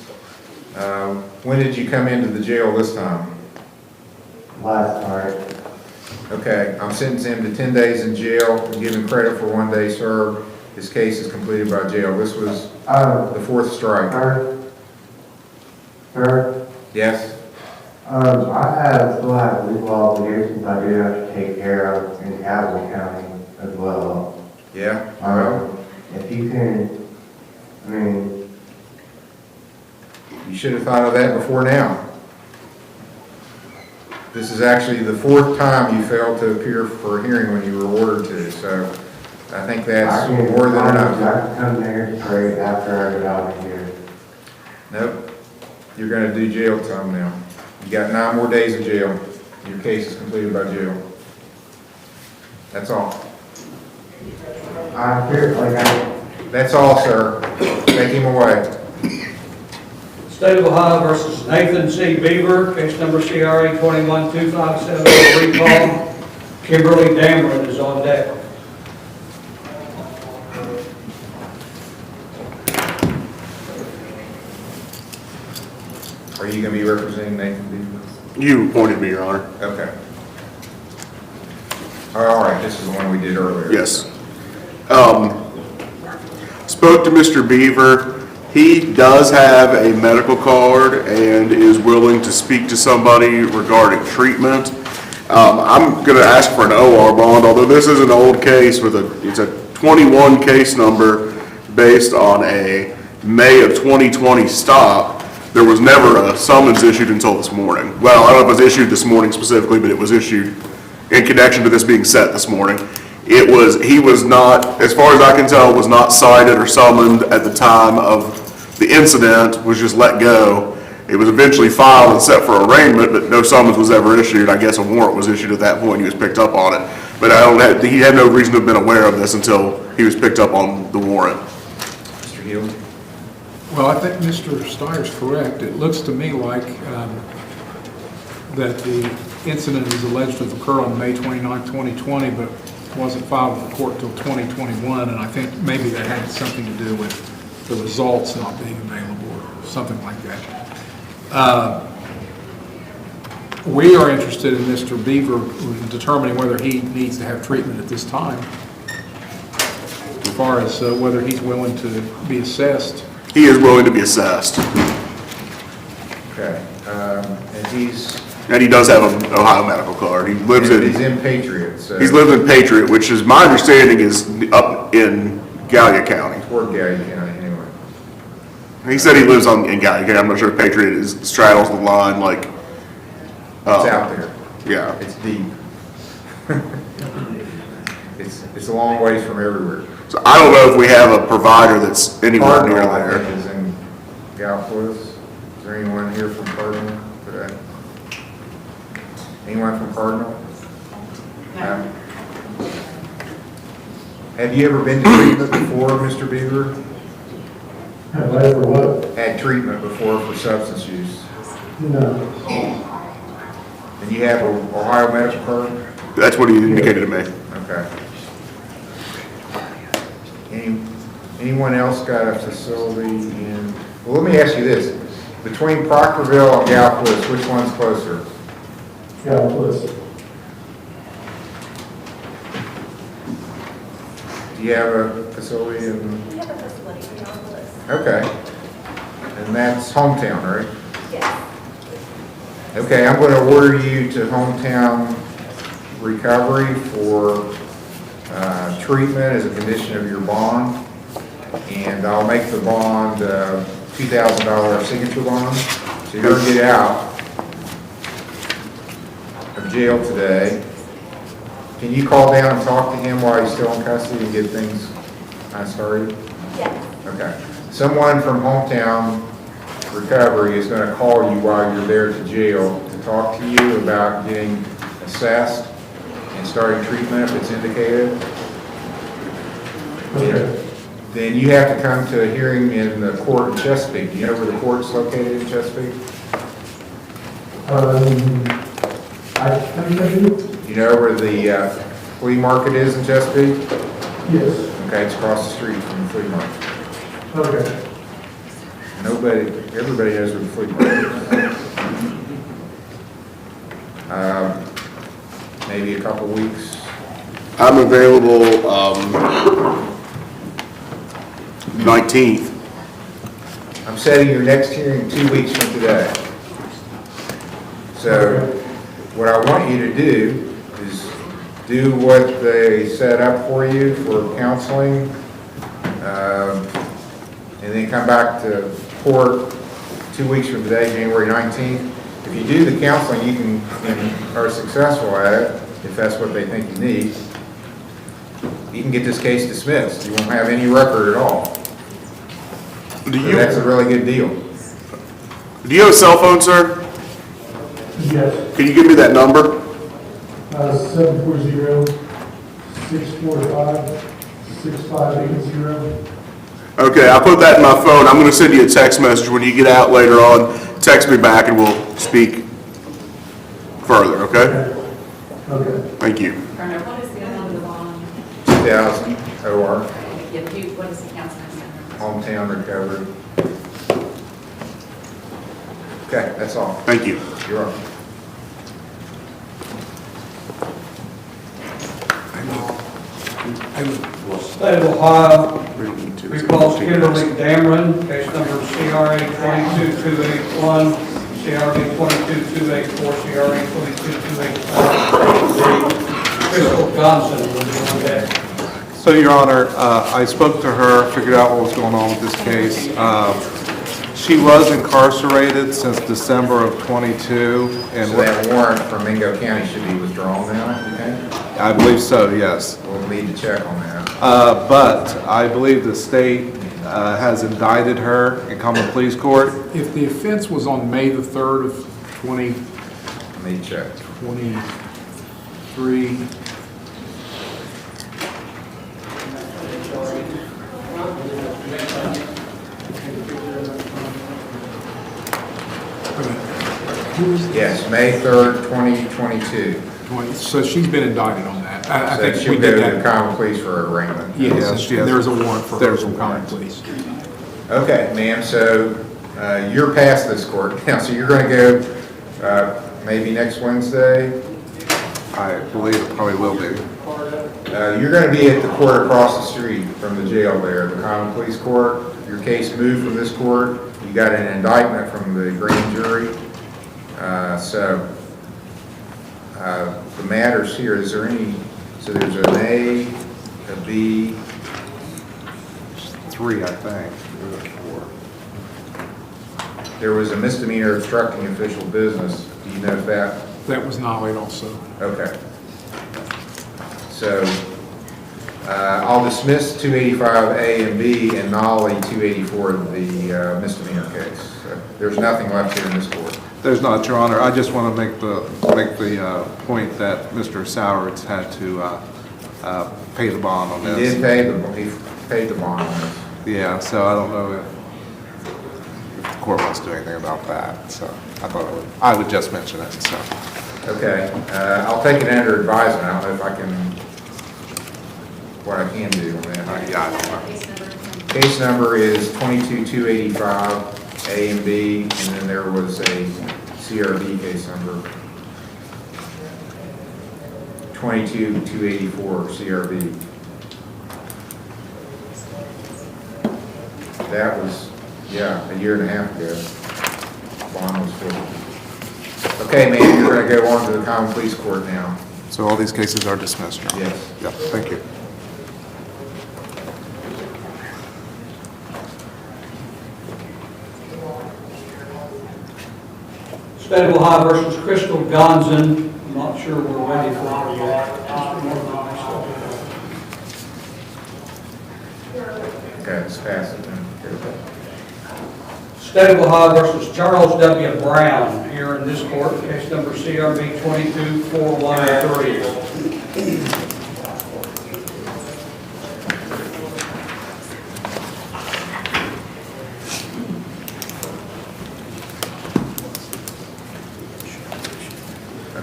When did you come into the jail this time? Last night. Okay, I'm sentencing him to 10 days in jail and giving credit for 1 day served. His case is completed by jail. This was the fourth strike. Sir? Yes? Still have legal obligations I do have to take care of in Cowley County as well. Yeah? If you can, I mean. You should have thought of that before now. This is actually the fourth time you failed to appear for a hearing when you were ordered to, so I think that's more than enough. I can come there straight after I get out of here. Nope. You're going to do jail time now. You got 9 more days of jail. Your case is completed by jail. That's all. That's all, sir. Take him away. State of Ohio versus Nathan C. Beaver, case number CRA 21257, recall. Kimberly Dameron is on deck. Are you going to be representing Nathan Beaver? You appointed me, Your Honor. Okay. All right, this is the one we did earlier. Yes. Spoke to Mr. Beaver. He does have a medical card and is willing to speak to somebody regarding treatment. I'm going to ask for an OR bond, although this is an old case it's a 21 case number based on a May of 2020 stop. There was never a summons issued until this morning. Well, I don't know if it was issued this morning specifically, but it was issued in connection to this being set this morning. He was not, as far as I can tell, was not cited or summoned at the time of the incident, was just let go. It was eventually filed and set for arraignment, but no summons was ever issued. I guess a warrant was issued at that point. He was picked up on it. But he had no reason to have been aware of this until he was picked up on the warrant. Mr. Healy? Well, I think Mr. Steyer's correct. It looks to me like that the incident is alleged to have occurred on May 29, 2020, but wasn't filed with the court until 2021, and I think maybe that had something to do with the results not being available or something like that. We are interested in Mr. Beaver determining whether he needs to have treatment at this time, as far as whether he's willing to be assessed. He is willing to be assessed. Okay. And he does have an Ohio medical card. He's in Patriot. So he's lived in Patriot, which is my understanding is up in Gallia County. Toward Gallia County, anyway. He said he lives in Gallia County. I'm not sure if Patriot straddles the line like. It's out there. Yeah. It's deep. It's a long ways from everywhere. So I don't know if we have a provider that's anywhere near there. Is in Galfois. Is there anyone here from Cardinal today? Anyone from Cardinal? No. Have you ever been to treatment before, Mr. Beaver? Have I ever what? Had treatment before for substance use? No. And you have an Ohio medical card? That's what he indicated to me. Okay. Anyone else got a facility in, well, let me ask you this. Between Proctorville and Galfois, which one's closer? Yeah, please. Do you have a facility in? We have a facility on the list. Okay. And that's hometown, right? Yes. Okay, I'm going to order you to hometown recovery for treatment as a condition of your bond. And I'll make the bond $2,000 signature bond. So you're going to get out of jail today. Can you call down and talk to him while he's still in custody and get things started? Yes. Okay. Someone from hometown recovery is going to call you while you're there to jail to talk to you about getting assessed and starting treatment if it's indicated. Okay. Then you have to come to a hearing in the court in Chesapeake. Do you know where the court's located in Chesapeake? I think I do. You know where the flea market is in Chesapeake? Yes. Okay, it's across the street from the flea market. Okay. Everybody knows where the flea market is. Maybe a couple weeks. I'm available 19th. I'm setting your next hearing 2 weeks from today. So what I want you to do is do what they set up for you for counseling, and then come back to court 2 weeks from today, January 19th. If you do the counseling, you can and are successful at it, if that's what they think you need, you can get this case dismissed. You won't have any record at all. So that's a really good deal. Do you have a cell phone, sir? Yes. Can you give me that number? 740-645-6580. Okay, I'll put that in my phone. I'm going to send you a text message when you get out later on. Text me back and we'll speak further, okay? Okay. Thank you. Colonel, what is the amount of the bond? 2,000 OR, What is the council? hometown recovery. Okay, that's all. Thank you. You're welcome. State of Ohio, recalls Kimberly Dameron, case number CRA 22281, CRA 22284, CRA 22285. Crystal Johnson will be on that. So, Your Honor, I spoke to her, figured out what was going on with this case. She was incarcerated since December of '22, and So that warrant from Mingo County should be withdrawn now, you think? I believe so, yes. We'll need to check on that. But I believe the state has indicted her in common pleas court. If the offense was on May the 3rd of Let me check. 2023, Yes, May 3rd, 2022. so she's been indicted on that. I So think she'll we go did to the that. common pleas for arraignment. Yes, and there's a warrant for her There's a from common warrant. pleas. Okay, ma'am, so you're past this court now, so you're going to go maybe next Wednesday. I believe it probably will be. You're going to be at the court across the street from the jail there, the common pleas court. Your case moved from this court. You got an indictment from the grand jury. The matters here, is there any, so there's an A, a B, 3, I think. there was a misdemeanor obstructing official business. Do you know if that? That was nollied also. Okay. So I'll dismiss 285A and B and nolly 284, the misdemeanor case. So there's nothing left here in this court. There's not, Your Honor. I just want to make the point that Mr. Sowards had to pay the bond on He this. did pay the bond on this. Yeah, so I don't know if the court wants to do anything about that. So I thought I would just mention it. So. Okay, I'll take it under advisement. I don't know if I can, what I can do on that. Yeah, I don't know. Case number is 22285, A and B, and then there was a CRB case number. 22-284 CRB. That was, yeah, a year and a half ago. Bond was filled. Okay, ma'am, you're going to go on to the common police court now. So all these cases are dismissed, Your Honor? Yes. Yeah, thank you. State of Ohio versus Crystal Gonzin. I'm not sure we're ready for her yet. Mr. Norton, Okay, let's pass it then. State of Ohio versus Charles W. Brown, here in this court, case number CRB 22-4103.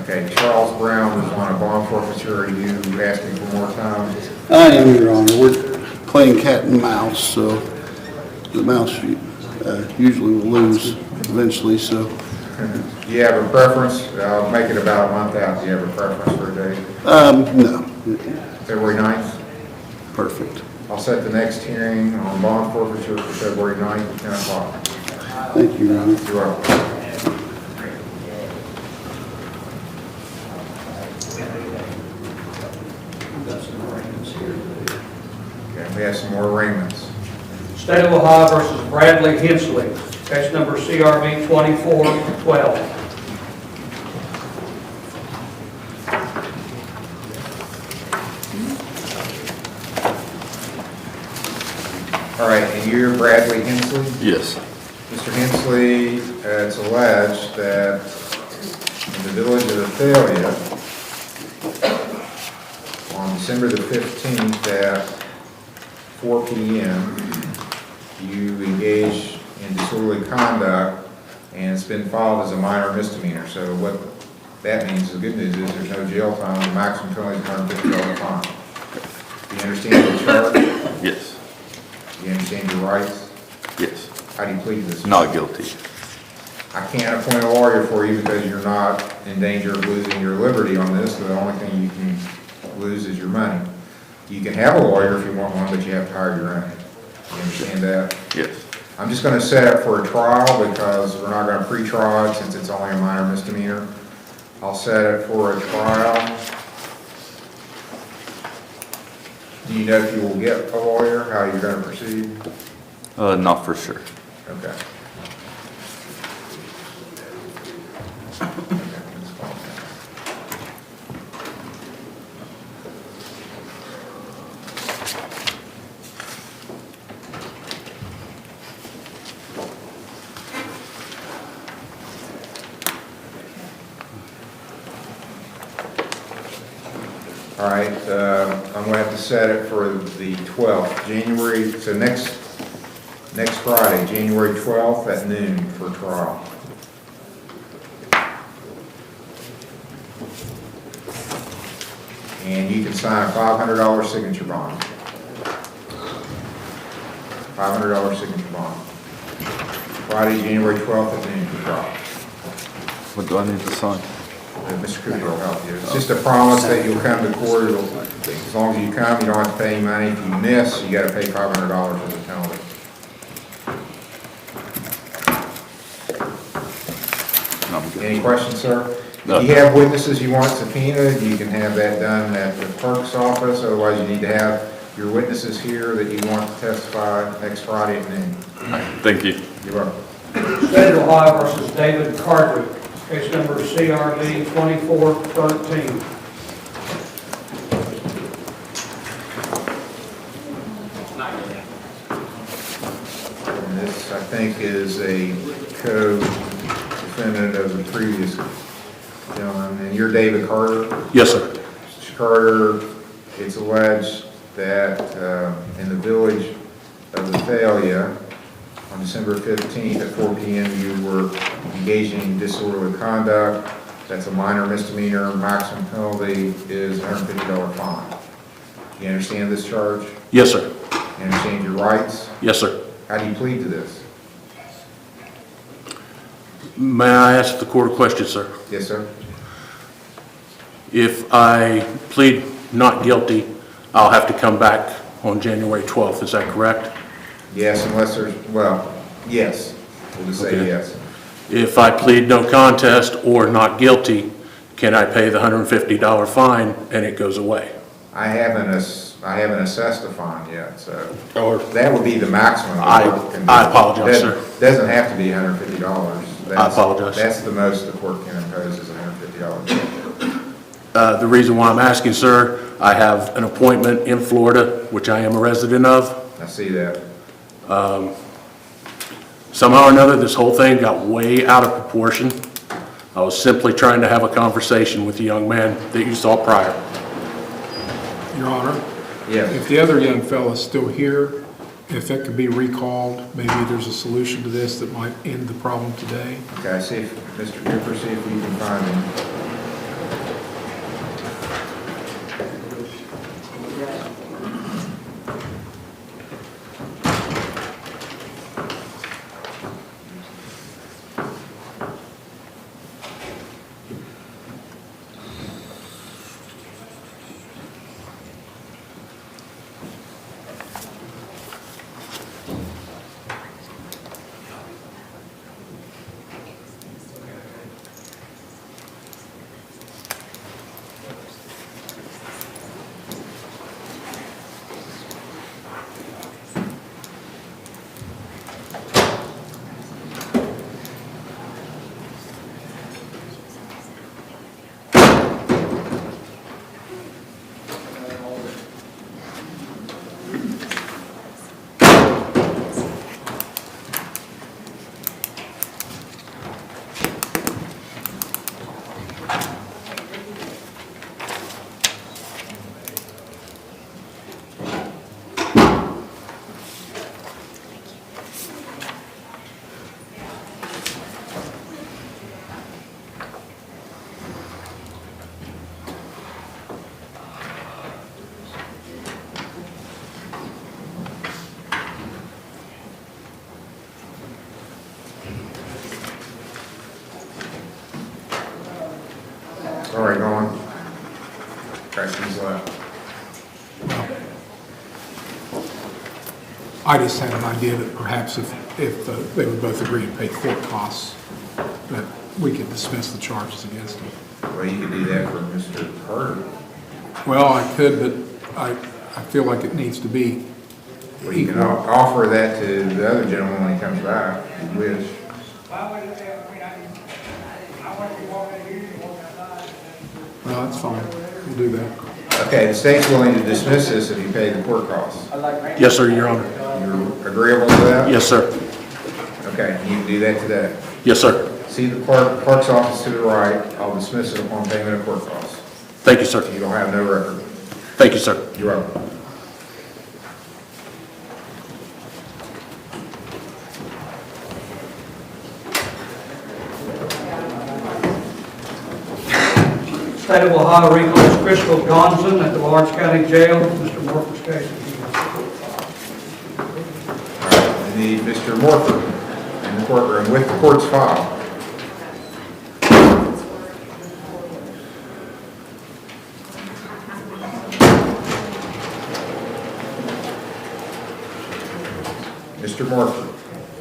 Okay, Charles Brown is on a bond forfeiture. Are you asking for more time? I am, Your Honor. We're playing cat and mouse, so the mouse usually will lose eventually, so. Do you have a preference? I'll make it about a month out. Do you have a preference for a date? No. February 9th? Perfect. I'll set the next hearing on bond forfeiture for February 9th at 10 o'clock. Thank you, Your Honor. You're welcome. Okay, we have some more arraignments. State of Ohio versus Bradley Hensley, case number CRB 2412. All right, and you're Bradley Hensley? Yes. Mr. Hensley, it's alleged that in the village of Athalia, on December the 15th at 4 p.m., you engaged in disorderly conduct, and it's been filed as a minor misdemeanor. So what that means, the good news is there's no jail time, the maximum penalty is $150 fine. Do you understand the charge? Yes. Do you understand your rights? Yes. How do you plead to this? Not guilty. I can't appoint a lawyer for you because you're not in danger of losing your liberty on this. The only thing you can lose is your money. You can have a lawyer if you want one, but you have to hire your own. You understand that? Yes. I'm just going to set up for a trial because we're not going to pre-trial it since it's only a minor misdemeanor. I'll set it for a trial. Do you know if you will get a lawyer, how you're going to proceed? Not for sure. Okay. All right, I'm going to have to set it for the 12th, January, so next Friday, January 12th at noon for trial. And you can sign a $500 signature bond. $500 signature bond. Friday, January 12th at noon for trial. What do I need to sign? Mr. Cooper will help you. It's just a promise that you'll come to court. As long as you come, you don't have to pay any money. If you miss, you got to pay $500 as a penalty. Any questions, sir? No. If you have witnesses you want subpoenaed, you can have that done at the clerk's office. Otherwise, you need to have your witnesses here that you want to testify next Friday at noon. Thank you. You're welcome. State of Ohio versus David Carter, case number CRB 2413. And this, I think, is a co-defendant of the previous gentleman. And you're David Carter? Yes, sir. Mr. Carter, it's alleged that in the village of Athalia, on December 15th at 4 p.m., you were engaging in disorderly conduct. That's a minor misdemeanor. Maximum penalty is a $150 fine. You understand this charge? Yes, sir. You understand your rights? Yes, sir. How do you plead to this? May I ask the court a question, sir? Yes, sir. If I plead not guilty, I'll have to come back on January 12th, is that correct? Yes, unless there's, well, yes, we'll just say Okay. yes. If I plead no contest or not guilty, can I pay the $150 fine and it goes away? I haven't assessed a fine yet, so Or that would be the maximum. I apologize, sir. Doesn't have to be $150. I apologize. That's the most the court can impose is $150. The reason why I'm asking, sir, I have an appointment in Florida, which I am a resident of. I see that. Somehow or another, this whole thing got way out of proportion. I was simply trying to have a conversation with the young man that you saw prior. Your Honor? Yes. If the other young fella's still here, if it could be recalled, maybe there's a solution to this that might end the problem today. Okay, see if, Mr. Cooper, see if we can find him. All right, go on. Questions left. I just had an idea that perhaps if they would both agree to pay court costs, that we could dismiss the charges against them. Well, you could do that for Mr. Carter. Well, I could, but I feel like it needs to be Well, you can offer that to the other gentleman when he comes back, if you wish. Well, that's fine. We'll do that. Okay, the state's willing to dismiss this if you pay the court costs. Yes, sir, Your Honor. You're agreeable to that? Yes, sir. Okay, you can do that today. Yes, sir. See the clerk's office to the right. I'll dismiss it upon payment of court costs. Thank you, sir. You don't have no record. Thank you, sir. You're welcome. State of Ohio recalls Crystal Gonson at the Lawrence County Jail. Mr. Morford's case. All right, we need Mr. Morford in the courtroom with the court's file. Mr. Morford,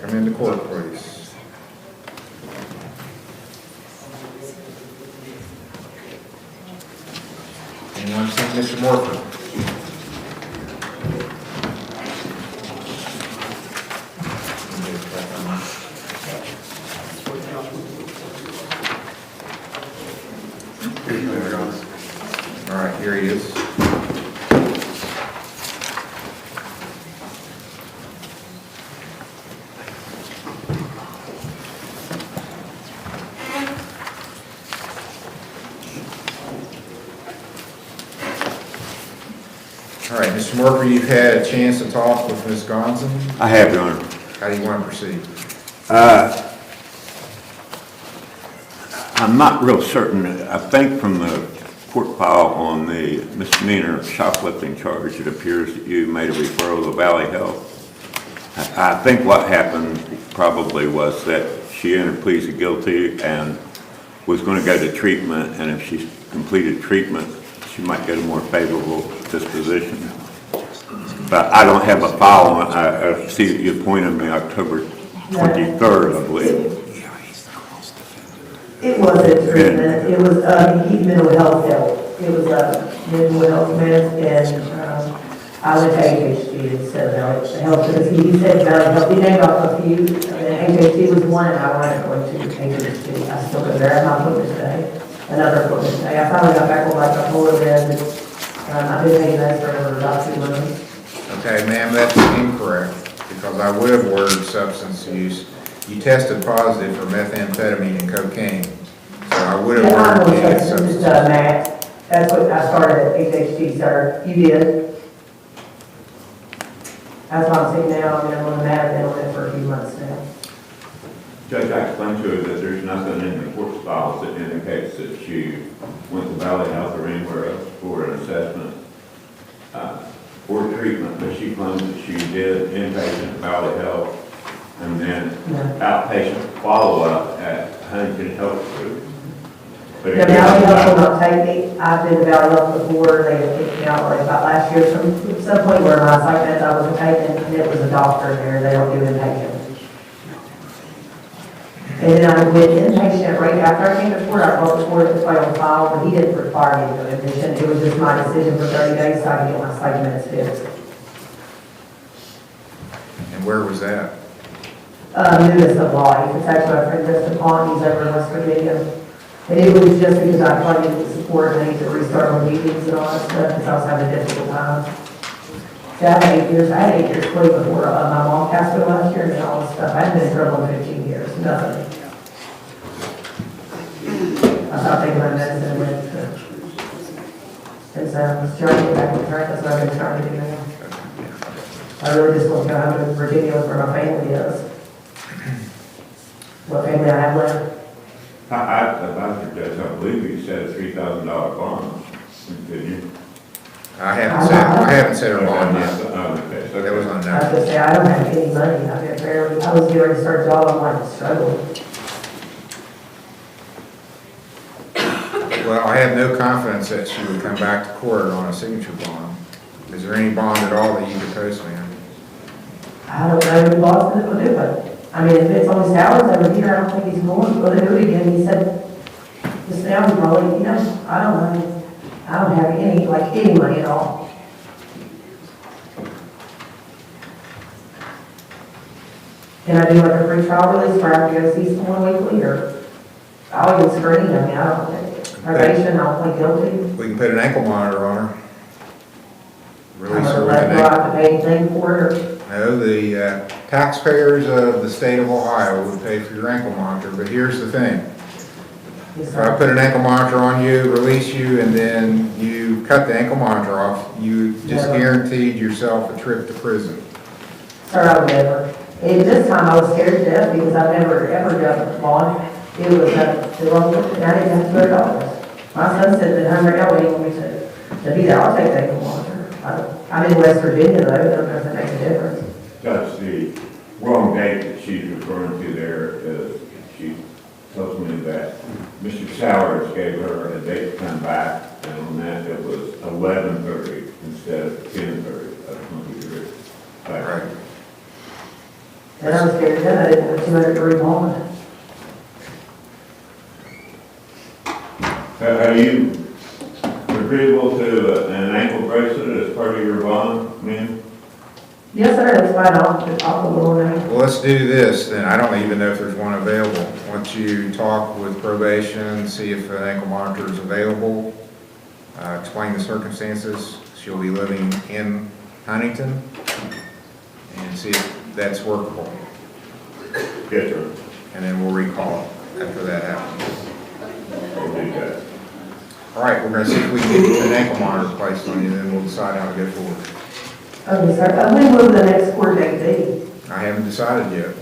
come into court, please. Anyone see Mr. Morford? All right, here he is. All right, Mr. Morford, you've had a chance to talk with Ms. Gonson. I have, Your Honor. How do you want to proceed? I'm not real certain. I think from the court file on the misdemeanor shoplifting charge, it appears that you made a referral to Valley Health. I think what happened probably was that she entered pleas of guilty and was going to go to treatment, and if she completed treatment, she might get a more favorable disposition. But I don't have a file on, I see that you appointed me October 23rd, I believe. It wasn't treatment, it was, mental health help. It was, mental health meds, and, I went to ADHD instead of health, because he said health, he named off a few, and ADHD was one, and I wanted going to ADHD. I still go there, I have my appointment today, another appointment today. I finally got back on like a whole event, I've been taking that for about 2 months. Okay, ma'am, that's incorrect, because I would have ordered substance use. You tested positive for methamphetamine and cocaine, so I would have And I'm ordered going any to substance. Matt, that's what I started at ADHD, sir. You did. That's what I'm saying now, I'm on the Matt, I've been on it for a few months now. Judge, I explained to her that there's nothing in the court's files that indicates that she went to Valley Health or anywhere else for an assessment or treatment, but she claims that she did inpatient Valley Health and then outpatient follow-up at Huntington Health Group. The Valley Health will not take me. I've been to Valley Health before, they had kicked me out like about last year, some point where my psych meds I wasn't taking, and it was a doctor there, they don't do inpatient. And then I went inpatient right after I came to court, I brought the court this way on file, but he didn't require me to go admission, it was just my decision for 30 days so I could get my psych meds fixed. And where was that? Newest of life, it's actually my friend Justin Pond, he's over in West Virginia. And it was just because I tried to get the support and I need to restart my meetings and all that stuff, because I was having a difficult time. See, I had 8 years clean before my mom passed away last year and all this stuff. I hadn't been in trouble in 15 years, nothing. I stopped taking my medicine and went to, and so I was trying to get back on track, that's what I've been trying to do now. I really just want to go home to Virginia where my family is. What family I have left. I believe you said a $3,000 bond, did you? I haven't set a bond yet. Okay, so That was on I was that. gonna say, I don't have any money, I got barely, I was getting ready to start a job, I'm like struggling. Well, I have no confidence that she would come back to court on a signature bond. Is there any bond at all that you could post, ma'am? I don't know who Boston will do, but, I mean, if it's only salaries over here, I don't think he's going to do it again. He said, just now, he probably, you know, I don't know. I don't have any money at all. Can I do like a free trial release where I have to go see someone weekly, or I'll even screen, I mean, I don't think, probation, I'll plead guilty. We can put an ankle monitor on her. Release her Do with I an have ankle. to pay anything for it, or? No, the taxpayers of the state of Ohio would pay for your ankle monitor, but here's the thing. If I put an ankle monitor on you, release you, and then you cut the ankle monitor off, you just guaranteed yourself a trip to prison. Sir, I would never. And this time I was scared to death because I've never, ever done a bond. It was, the wrong, and I didn't have $200. My son said that $100, he wanted me to be there, I'll take the ankle monitor. I'm in West Virginia though, I don't know if that makes a difference. Judge, the wrong date that she's referring to there is, she tells me that Mr. Sowers gave her a date to come back, and on that it was 11/30 instead of 10/30 of 23. Right. And I was scared to death, I didn't have 200 to rebond. Are you agreeable to an ankle bracelet as part of your bond, ma'am? Yes, sir, that's fine, I'll put one on. Well, let's do this, then. I don't even know if there's one available. Once you talk with probation, see if an ankle monitor is available, explain the circumstances. She'll be living in Huntington, and see if that's workable. Yes, sir. And then we'll recall it after that happens. We'll do that. All right, we're gonna see if we can get an ankle monitor placed on you, then we'll decide how to go forward. Okay, sir, when will the next court date be? I haven't decided yet.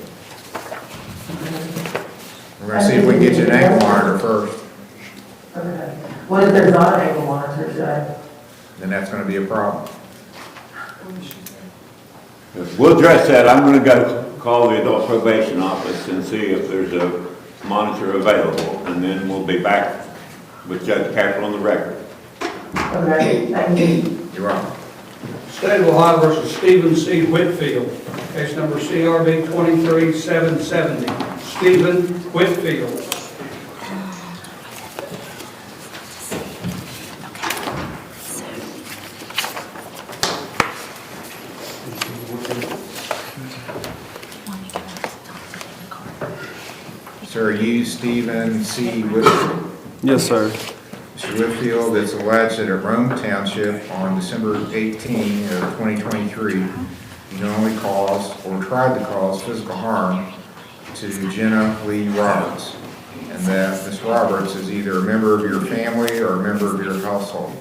We're gonna see if we can get you an ankle monitor first, Okay. What if there's not an ankle monitor, sir? then that's gonna be a problem. We'll address that. I'm going to go call the adult probation office and see if there's a monitor available, and then we'll be back with Judge Capel on the record. Okay, thank you. You're welcome. State of Ohio versus Stephen C. Whitfield, case number CRB 23770. Stephen Whitfield. Sir, are you Stephen C. Whitfield? Yes, sir. Mr. Whitfield, it's alleged that at Rome Township on December 18 of 2023, you knowingly caused or tried to cause physical harm to Jenna Lee Roberts, and that Ms. Roberts is either a member of your family or a member of your household.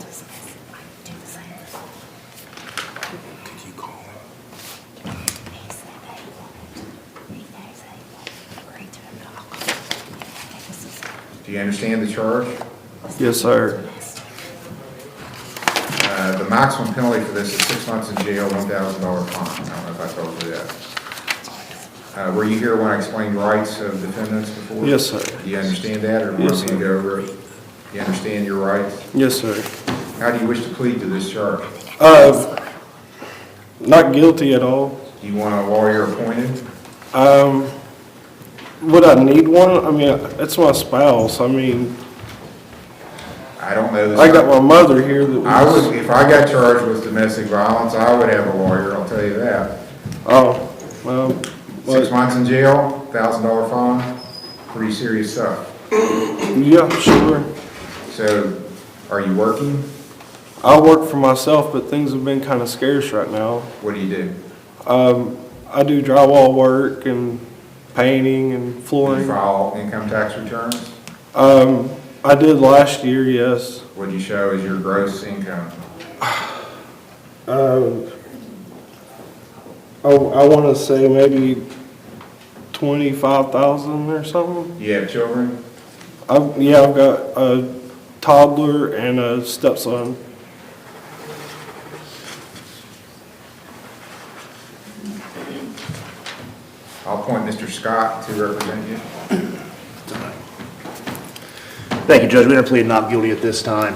Do you understand the charge? Yes, sir. The maximum penalty for this is 6 months in jail, $1,000 fine. I don't know if I told you that. Were you here when I explained rights of defendants before? Yes, sir. Do you understand that, or do you Yes, want me to go over it? Do you understand your rights? Yes, sir. How do you wish to plead to this charge? Not guilty at all. Do you want a lawyer appointed? Would I need one? I mean, it's my spouse. I mean, I don't know. I got my mother here that I was... would, if I got charged with domestic violence, I would have a lawyer, I'll tell you that. Oh, well... 6 months in jail, $1,000 fine, pretty serious stuff. Yeah, sure. So, are you working? I work for myself, but things have been kind of scarce right now. What do you do? I do drywall work and painting and Do you flooring. file income tax returns? I did last year, yes. What do you show as your gross income? I want to say maybe 25,000 or something. You have children? Yeah, I've got a toddler and a stepson. I'll appoint Mr. Scott to represent you. Thank you, Judge. We're going to plead not guilty at this time.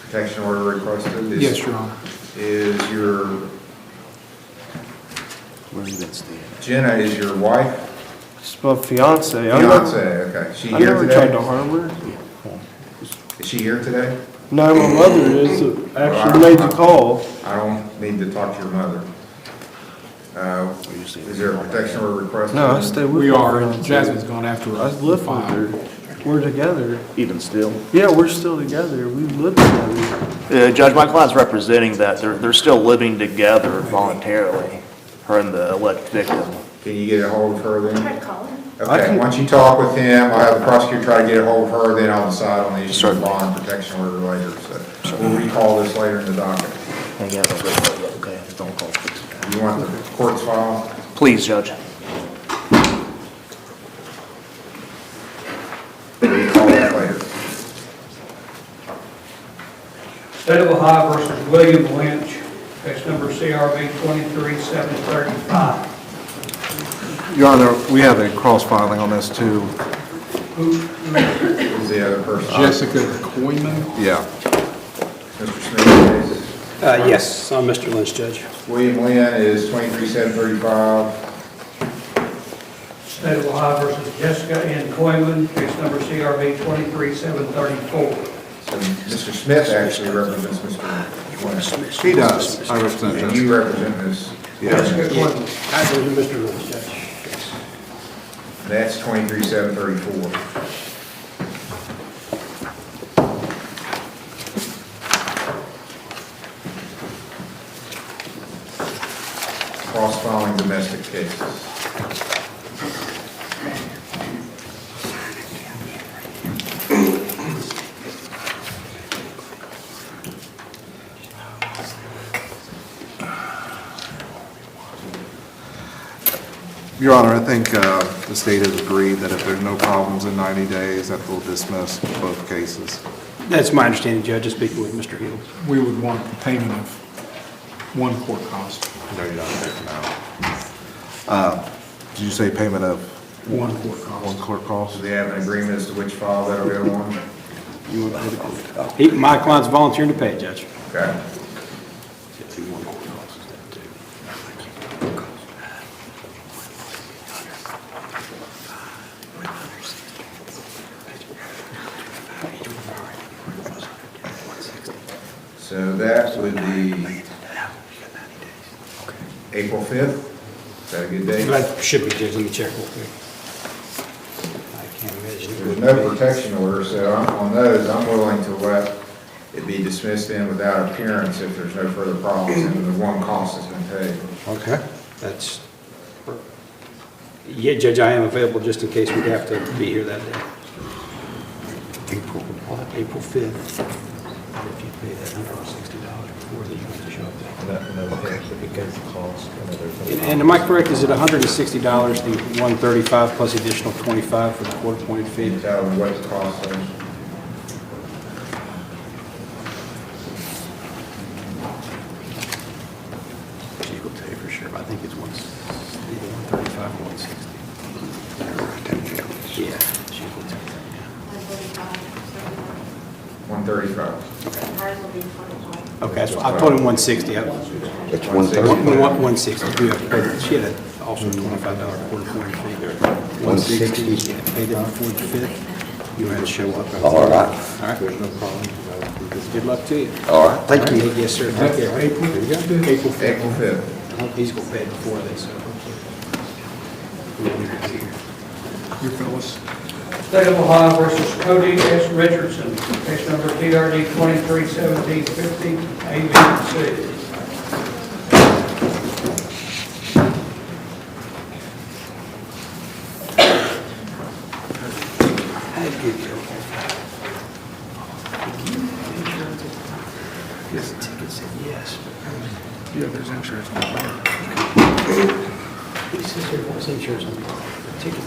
Protection order requested. Yes, Your Honor. Is your, Where have you been staying? Jenna is your wife? It's my fiance. Fiance, okay. Is she I here never today? tried to harm her. Is she here today? No, my mother is, actually made the call. I don't need to talk to your mother. Is there a protection order requested? No, I stay with We my are, fiance. Jasmine's gone after I us. live with her. We're together. Even still? Yeah, we're still together. We live together. Judge, my client's representing that they're still living together voluntarily, her and the alleged victim. Can you get a hold of her then? Tried calling. Okay, once you talk with him, I'll have the prosecutor try to get a hold of her, then I'll decide on the issue of bond protection order later. So we'll recall this later in the docket. Okay, don't call. You want the court's file? Please, Judge. We'll call that later. State of Ohio versus William Lynch, case number CRB 23735. Your Honor, we have a cross-filing on this too. Who's the other person? Jessica Coyman. Yeah. Mr. Smith, Yes, I'm Mr. Lynch, Judge. William Lynn is 23735. State of Ohio versus Jessica N. Coyman, case number CRB 23734. So Mr. Smith actually represents Mr. Lynn. He does. I represent And this. you represent this. Jessica Coyman. I believe Mr. Lynch, Judge. That's 23734. Cross-filing domestic cases. Your Honor, I think the state has agreed that if there's no problems in 90 days, that we'll dismiss both cases. That's my understanding, Judge, just speaking with Mr. Hill. We would want the payment of one court cost. No, you're not taking out. Did you say payment of? One court cost. One court cost. Do they have an agreement as to which file that'll go on? You want to pay the court? My client's volunteering to pay, Judge. Okay. So that would be April 5th? Is that a good date? That should be, Judge, let me check real quick. I can't imagine. There's no protection order, so on those, I'm willing to let it be dismissed in without appearance if there's no further problems and the one cost has been paid. Okay. That's, yeah, Judge, I am available just in case we have to be here that day. April 5th. If you pay that $160 before, then you have to show up there. And am I correct, is it $160, the $135 plus additional $25 for the court-appointed fee? Can you tell me what the cost is? She will tell you for sure, but I think it's either 135 or 160. Yeah, she will tell you. 135. Okay, so I told him 160. It's 130. 160. We have to pay that. She had also a $25 court-appointed fee there. 160. Yeah, paid it before the 5th. You had to show up. All right. All right. There's no problem. Good luck to you. All right, thank you. Yes, sir. Take care. April 5th. April 5th. April 5th. I hope he's going to pay it before this. So Your fellas. State of Ohio versus Cody S. Richardson, case number TRD 231750, A, B, and C. His ticket said yes. Yeah, there's insurance on the car. He says there was insurance on the ticket.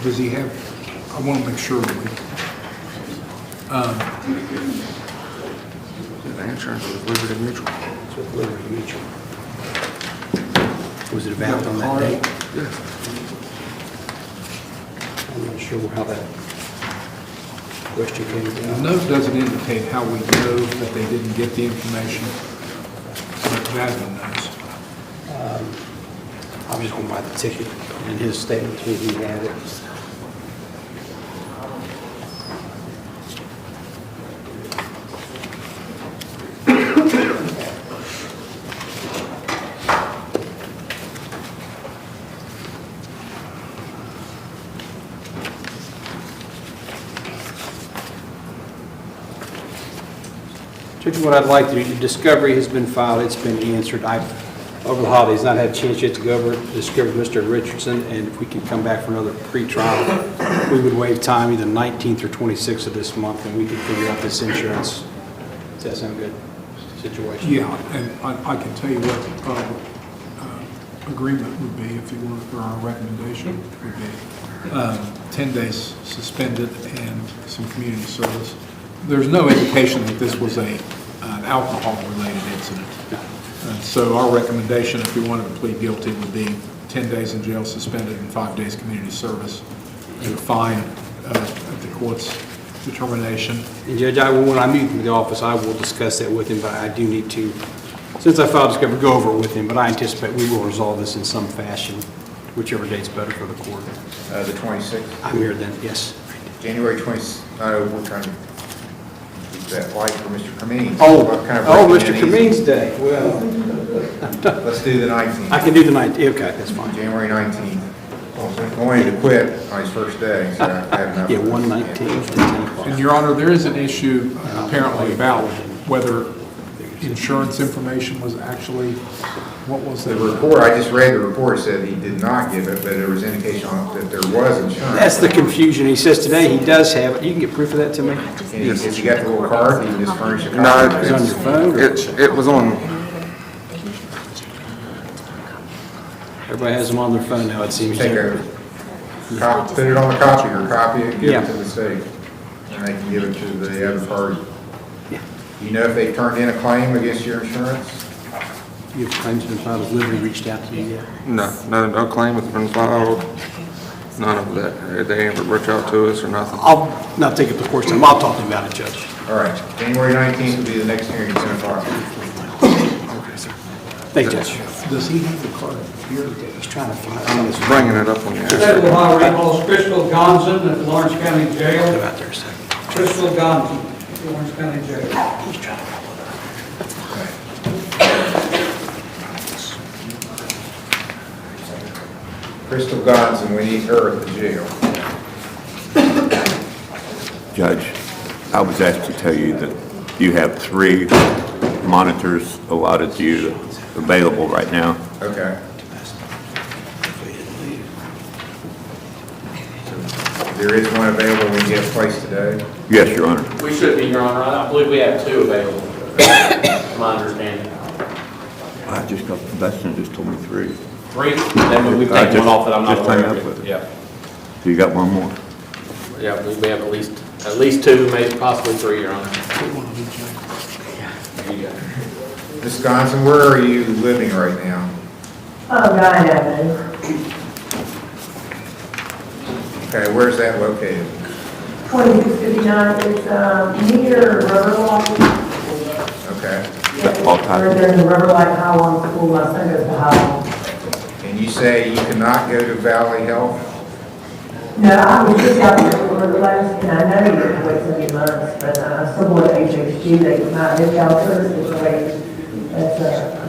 Does he have, I want to make sure that The insurance was Liberty Mutual. It's with Liberty Mutual. Was it valid on that date? Yes. I'm not sure how that question came the about. note doesn't indicate how we know that they didn't get the information, but Jasmine knows. I was just going by the ticket and his statement to me, he had it. Judge, what I'd like to do, the discovery has been filed, it's been answered. Over the holidays, not had a chance yet to go over the discovery with Mr. Richardson, and if we could come back for another pre-trial, we would waive time either 19th or 26th of this month, and we could figure out this insurance. Does that sound good? Situation? Yeah, and I can tell you what agreement would be, if you were, or our recommendation would be. 10 days suspended and some community service. There's no indication that this was an alcohol-related incident. And so our recommendation, if we wanted to plead guilty, would be 10 days in jail suspended and 5 days community service, and a fine at the court's determination. And Judge, when I meet with the office, I will discuss that with him, but I do need to, since I filed discovery, go over it with him, but I anticipate we will resolve this in some fashion, whichever date's better for the court. The 26th? I'm here then, yes. January 20th, we're trying to keep that light for Mr. Kameen. Mr. Kameen's day, well. Let's do the 19th. I can do the 19th, okay, that's fine. January 19th. I wanted to quit on his first day, so I have enough. Yeah, 119 to 10 o'clock. And Your Honor, there is an issue apparently about whether insurance information was actually, what was The that? report, I just read the report, said he did not give it, but there was indication on it that there was insurance. That's the confusion. He says today he does have it. You can get proof of that to me? If you got the little card, you can just furnish a copy. No, It's on your phone? or- it was on, Everybody has them on their phone now, it seems. Take a put it on the copy or copy it, give Yeah. it to the state, and they can give it to the other party. Yeah. You know if they turned in a claim against your insurance? Your claim's been filed, has Liberty reached out to you yet? No claim has been filed. None of that. They haven't reached out to us or nothing. I'll not take up the court's time, I'll talk to him about it, Judge. All right, January 19th will be the next hearing at 10 o'clock. Thank you, Judge. Does he have the card here? He's trying to find. I'm just bringing it up on the State of Ohio recalls Crystal Gonzon at Lawrence County Jail. Out there a second. Crystal Gonzon, Lawrence County Jail. He's trying to follow it up. Crystal Gonzon, we need her at the jail. Judge, I was asked to tell you that you have 3 monitors allotted to you available right now. Okay. There is one available when you get placed today? Yes, Your Honor. We should be, Your Honor. I believe we have 2 available, my understanding. I just got, Dustin just told me 3. 3, then we've taken one off that I'm not Just hang aware up of. with it. Yeah, So you got one more? yeah, we have at least 2, maybe possibly 3, Your Honor. There you go. Ms. Gonzon, where are you living right now? Oh, God, Avenue. Okay, where's that located? 2659, it's near Riverwalk. Okay. All type Or of- there's a Riverwalk High Lawn School, my son goes to High Lawn. And you say you cannot go to Valley Health? No, I was just out there for the last, and I know you have to wait so many months, but someone at HHG, they might have counselors, it's the way, that's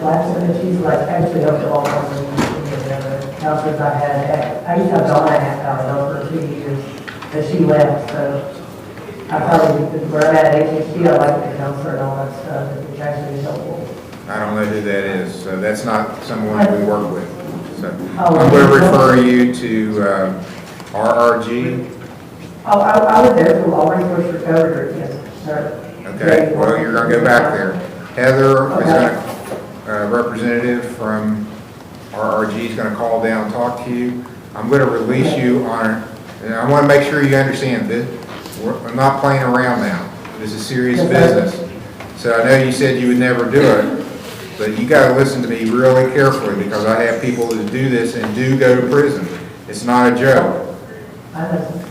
last one, and she's like, actually helped a lot of the counselors I had. I used to have Donna at Valley Health for 2 years, but she left, so I probably, where I'm at HHG, I like the counselor and all that stuff, it's actually helpful. I don't know who that is, so that's not someone we work with. So Oh, I'm going to refer you to RRG. Oh, I was there for already first recovery, yes, sir. Okay, well, you're going to go back there. Heather is going to, representative from RRG is going to call down and talk to you. I'm going to release you on, and I want to make sure you understand this. I'm not playing around now. This is serious business. So I know you said you would never do it, but you got to listen to me really carefully because I have people that do this and do go to prison. It's not a joke. I listen.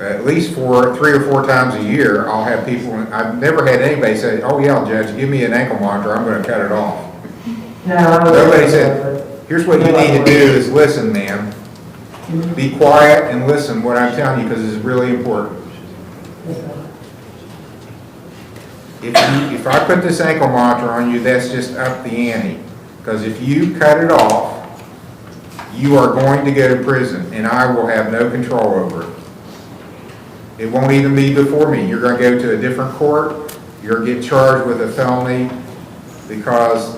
At least for 3 or 4 times a year, I'll have people, I've never had anybody say, oh yeah, Judge, give me an ankle monitor, I'm going to cut it off. No, I was. Nobody said, here's what you need to do is listen, ma'am. Be quiet and listen what I'm telling you because it's really important. If I put this ankle monitor on you, that's just up the ante. Because if you cut it off, you are going to go to prison and I will have no control over it. It won't even be before me. You're going to go to a different court. You're going to get charged with a felony because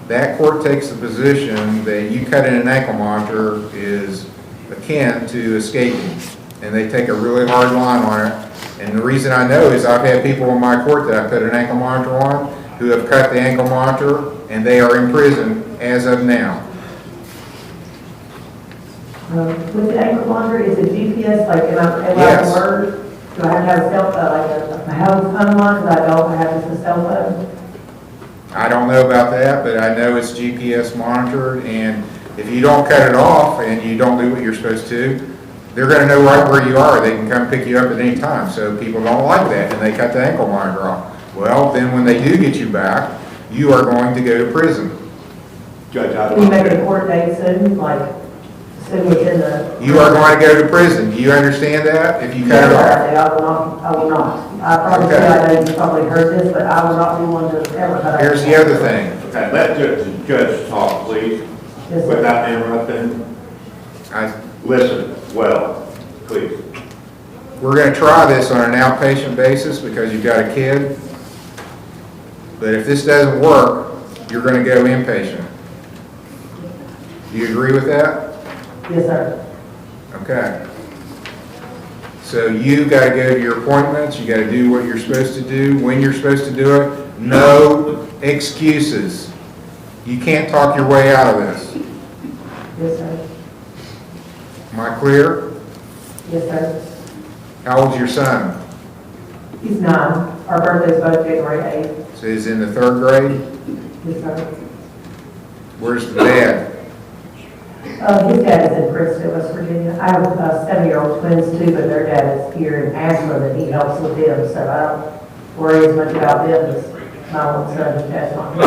that court takes the position that you cutting an ankle monitor is akin to escaping. And they take a really hard line on it. And the reason I know is I've had people in my court that I put an ankle monitor on who have cut the ankle monitor and they are in prison as of now. With the ankle monitor, is it GPS, like, am I allowed Yes. to work? Do I have to have a cell phone, like a house phone line, because I don't have just a cell phone? I don't know about that, but I know it's GPS monitored, and if you don't cut it off and you don't do what you're supposed to, they're going to know right where you are. They can come pick you up at any time. So people don't like that, and they cut the ankle monitor off. Well, then when they do get you back, you are going to go to prison. Judge, Can you make a court date soon, like, soon within the? You are going to go to prison. Do you understand that? If you cut it off? I will not, I will not. I probably, Okay. I know you probably heard this, but I will not be one to ever cut out. Here's the other thing. Okay, let the judge talk, please, Yes, sir. without interrupting. Listen well, please. We're going to try this on an outpatient basis because you've got a kid. But if this doesn't work, you're going to go inpatient. Do you agree with that? Yes, sir. Okay. So you got to go to your appointments, you got to do what you're supposed to do, when you're supposed to do it. No excuses. You can't talk your way out of this. Yes, sir. Am I clear? Yes, sir. How old's your son? He's 9, or Our birthday's both January 8th. So he's in the 3rd grade? Yes, sir. Where's the dad? His dad is in Princeton, West Virginia. I have 7-year-old twins too, but their dad is here in Ashland and he helps with them, so I don't worry as much about them as my own son who passed on.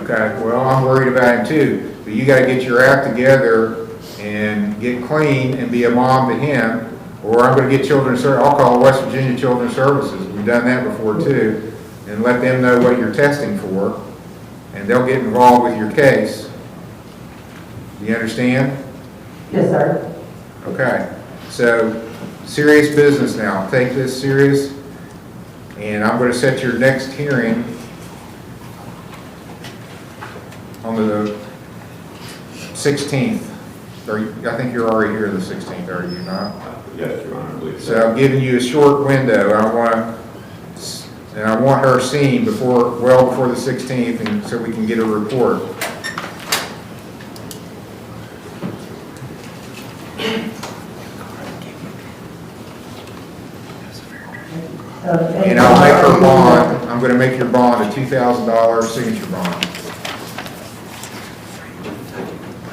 Okay, well, I'm worried about him too, but you gotta get your act together and get clean and be a mom to him, or I'm gonna get Children's I'll call West Virginia Children's Services, we've done that before too, and let them know what you're testing for, and they'll get involved with your case. You understand? Yes, sir. Okay, so serious business now, take this serious, and I'm gonna set your next hearing on the 16th. I think you're already here the 16th, are you not? Yes, Your Honor, I believe so. So I'm giving you a short window. And I want her seen well before the 16th, and so we can get a report. And I'll make her bond, I'm going to make your bond a $2,000 signature bond.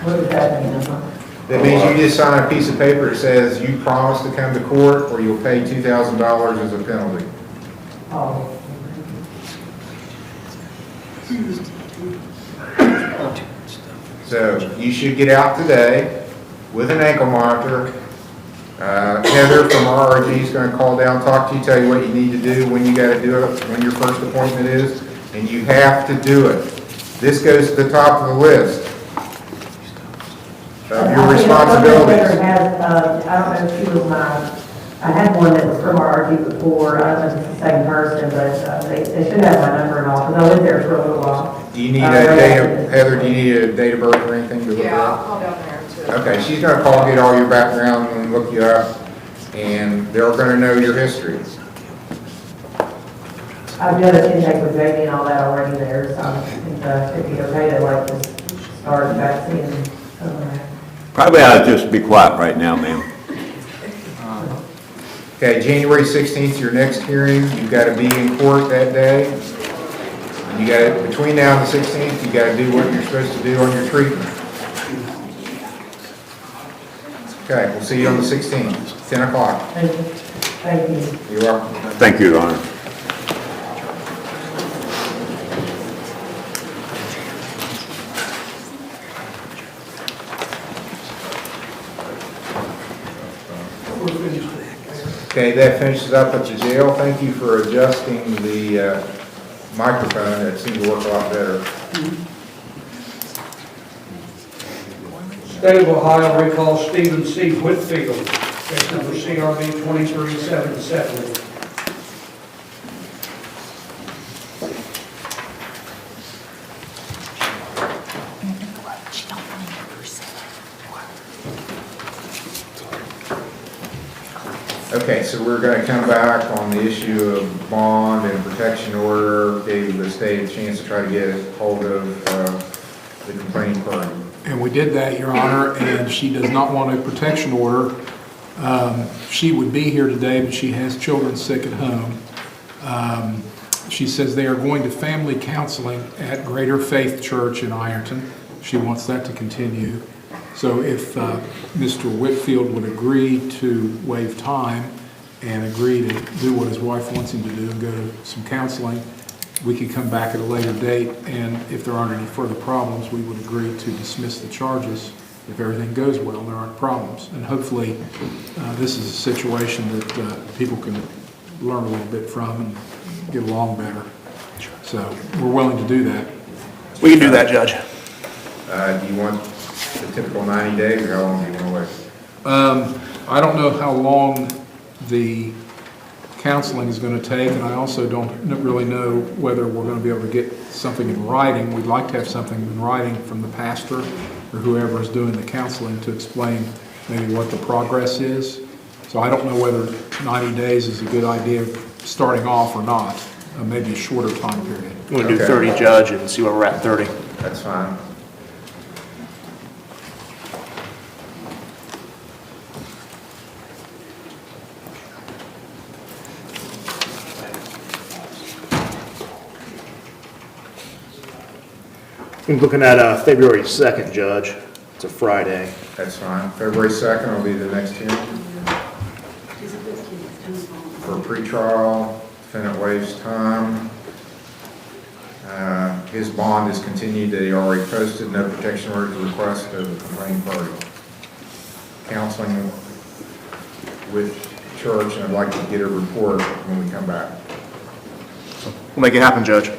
What does that mean? That means you just sign a piece of paper that says you promise to come to court or you'll pay $2,000 as a penalty. Oh. So you should get out today with an ankle monitor. Heather from RRG is going to call down, talk to you, tell you what you need to do, when you got to do it, when your first appointment is, and you have to do it. This goes to the top of the list of your responsibilities. I don't know if she was I had one that was from RRG before, I don't know if it's the same person, but they should have my number and all, because I lived there for a little while. Do you need a date of, Heather, do you need a date of birth or anything to look at? Yeah, I'll call down there too. Okay, she's going to call, get all your background and look you up, and they're going to know your history. I've done an intake with Jamie and all that already there, so I think it'd be okay to like just start vaccine somewhere. Probably ought to just be quiet right now, ma'am. Okay, January 16th, your next hearing, you've got to be in court that day. And you got to, between now and the 16th, you got to do what you're supposed to do on your treatment. Okay, we'll see you on the 16th, 10 o'clock. Thank you. Thank you. You're welcome. Thank you, Your Honor. Okay, that finishes up at the jail. Thank you for adjusting the microphone. It seemed to work a lot better. State of Ohio recalls Stephen C. Whitfield, case number CRB 2377. Okay, so we're going to come back on the issue of bond and protection order. Gave the state a chance to try to get a hold of the complaining party. And we did that, Your Honor, and she does not want a protection order. She would be here today, but she has children sick at home. She says they are going to family counseling at Greater Faith Church in Ironton. She wants that to continue. So if Mr. Whitfield would agree to waive time and agree to do what his wife wants him to do and go to some counseling, we could come back at a later date, and if there aren't any further problems, we would agree to dismiss the charges if everything goes well and there aren't problems. And hopefully, this is a situation that people can learn a little bit from and get along better. So we're willing to do that. We can do that, Judge. Do you want the typical 90 days, or how long do you want to wait? I don't know how long the counseling is going to take, and I also don't really know whether we're going to be able to get something in writing. We'd like to have something in writing from the pastor or whoever is doing the counseling to explain maybe what the progress is. So I don't know whether 90 days is a good idea of starting off or not, maybe a shorter time period. You want to do 30, Judge, and see where we're at 30? That's fine. I'm looking at February 2nd, Judge. It's a Friday. That's fine. February 2nd will be the next hearing. For pretrial, defendant waives time. His bond is continued that he already posted, no protection order to request of the complaining party. Counseling with church, and I'd like to get a report when we come back. We'll make it happen, Judge.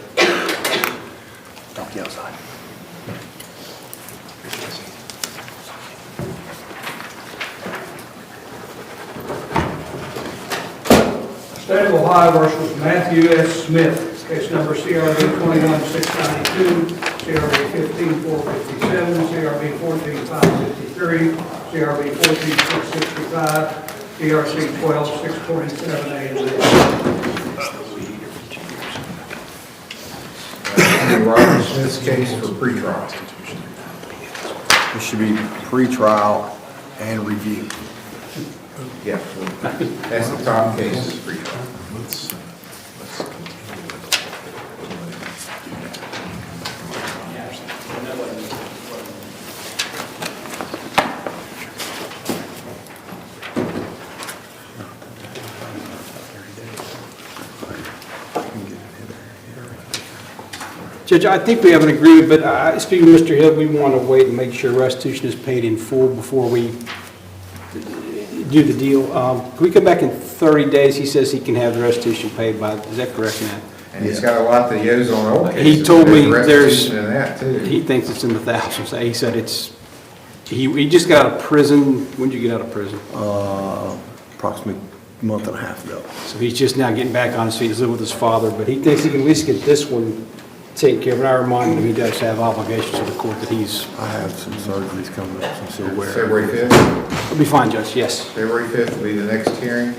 Talk you outside. State of Ohio versus Matthew S. Smith, case number CRB 21692, CRB 15457, CRB 14553, CRB 14665, DRC 12627A and B. Robert Smith's case for pretrial. It should be pre-trial and review. Yeah, that's the top case is pretrial. Judge, I think we have an agreement, but speaking of Mr. Hill, we want to wait and make sure restitution is paid in full before we do the deal. Can we come back in 30 days? He says he can have the restitution paid by, is that correct, Matt? And he's got a lot that he owes on old cases. He told me There's restitution in that, too. he thinks it's in the thousands. He said he just got out of prison. When did you get out of prison? Approximately a month and a half ago. So he's just now getting back on his feet. He's living with his father, but he thinks he can at least get this one taken care of. And I remind him he does have obligations to the court that he's... I have some surgeries coming up, so I'm still aware. February 5th? He'll be fine, Judge, yes. February 5th will be the next hearing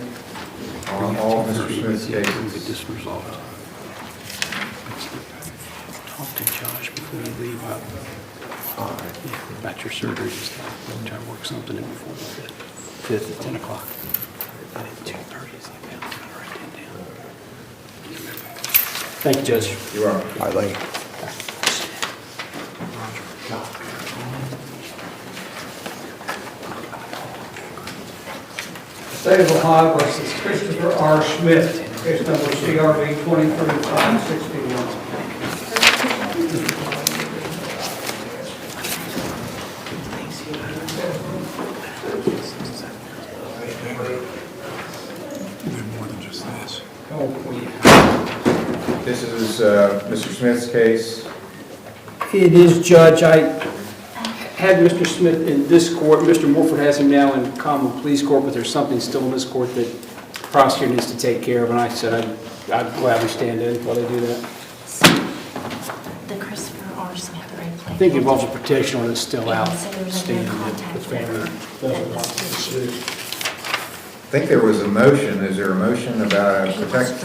on all of Mr. Smith's Get cases. this resolved. Talk to Josh before you leave out. All right. Yeah, about your surgery and stuff. We'll try to work something in before the 5th at 10 o'clock. And at 2:30 is the event. I'm gonna write that down. Thank you, Judge. You're welcome. All right, thank you. State of Ohio versus Christopher R. Smith, case number CRB 23561. This is Mr. Smith's case. It is, Judge. I had Mr. Smith in this court. Mr. Morford has him now in common police court, but there's something still in this court that the prosecutor needs to take care of, and I said I'd gladly stand in while they do that. The Christopher R. Smith replay. I think it involves a protection order that's still out. So there's a Standing no that contact the family doesn't want to pursue. I think there was a motion. Is there a motion about a protection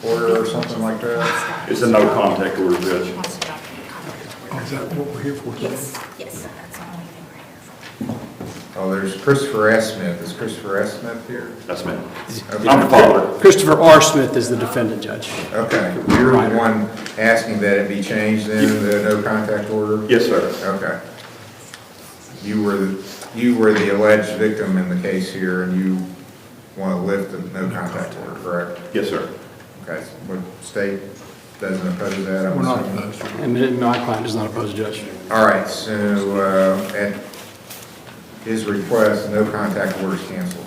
order or something like that? It's a no contact order, Judge. Oh, is that what we're here for today? Yes, that's the only thing we're here for. Oh, there's Christopher S. Smith. Is Christopher S. Smith here? That's me. Okay. I'm the father. Christopher R. Smith is the defendant, Judge. Okay. You're the one asking that it be changed then, the no contact order? Yes, sir. Okay. You were the alleged victim in the case here, and you want to lift the no contact order, correct? Yes, sir. Okay. What state doesn't oppose that? I'm We're not assuming? Oh, opposed. And my client does not oppose the judge. All right, so at his request, no contact order is canceled.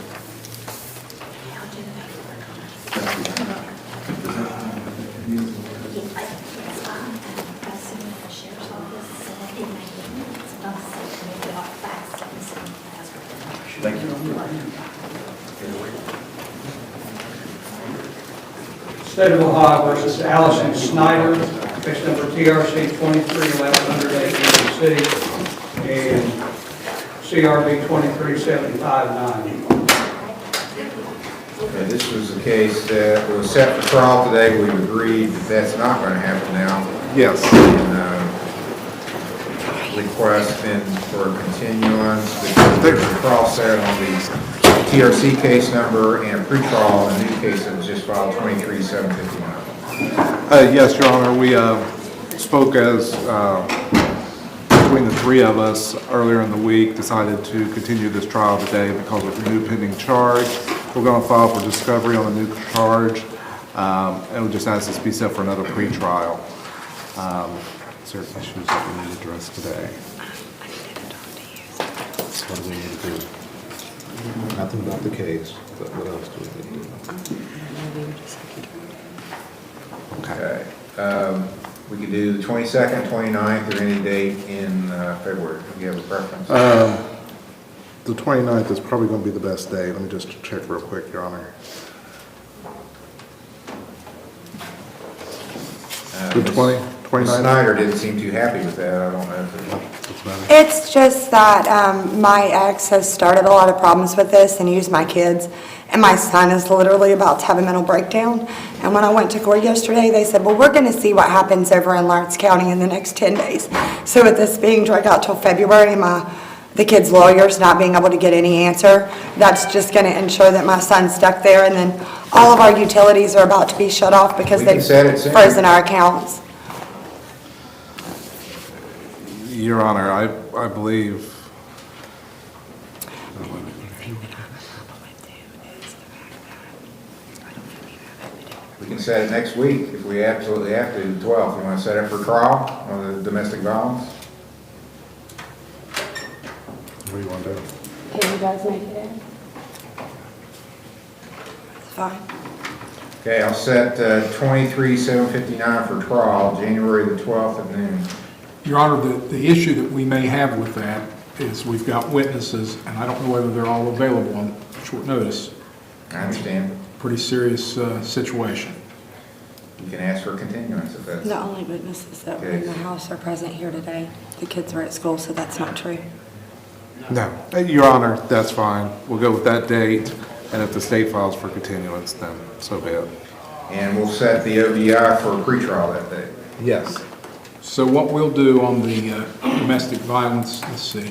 Thank you. State of Ohio versus Allison Snyder, case number TRC 231100 ABC and CRB 23759. Okay, this was a case that was set for trial today. We've agreed that that's not going to happen now. Yes. And request then for a continuance. There's a trial set on the TRC case number and pre-trial, a new case that was just filed, 23759. Yes, Your Honor, spoke as, between the three of us earlier in the week, decided to continue this trial today because of the new pending charge. We're going to file for discovery on the new charge, and we just ask this be set for another pre-trial. Is there issues that we need to address today? What do we need to do? Nothing about the case, but what else do we need to do? Okay. We could do the 22nd, 29th, or any date in February. Do you have a preference? The 29th is probably going to be the best day. Let me just check real quick, Your Honor. The 29th? Snyder didn't seem too happy with that. I don't know if It's just that my ex has started a lot of problems with this and used my kids. And my son is literally about to have a mental breakdown. And when I went to court yesterday, they said, well, we're going to see what happens over in Lawrence County in the next 10 days. So with this being dragged out till February, the kid's lawyer's not being able to get any answer, that's just going to ensure that my son's stuck there. And then all of our utilities are about to be shut off because they've frozen our accounts. Your Honor, I believe. we can set it next week if we absolutely have to, the 12th. You want to set it for trial on the domestic violence? What do you want to do? Can you guys make it in? It's fine. Okay, I'll set 23/759 for trial, January the 12th at noon. Your Honor, the issue that we may have with that is we've got witnesses, and I don't know whether they're all available on short notice. I understand. Pretty serious situation. You can ask for a continuance if that's... The only witnesses that were in the house are present here today. The kids were at school, so that's not true. No, Your Honor, that's fine. We'll go with that date, and if the state files for continuance, then so be it. And we'll set the OBI for a pretrial that day. Yes. So what we'll do on the domestic violence, let's see.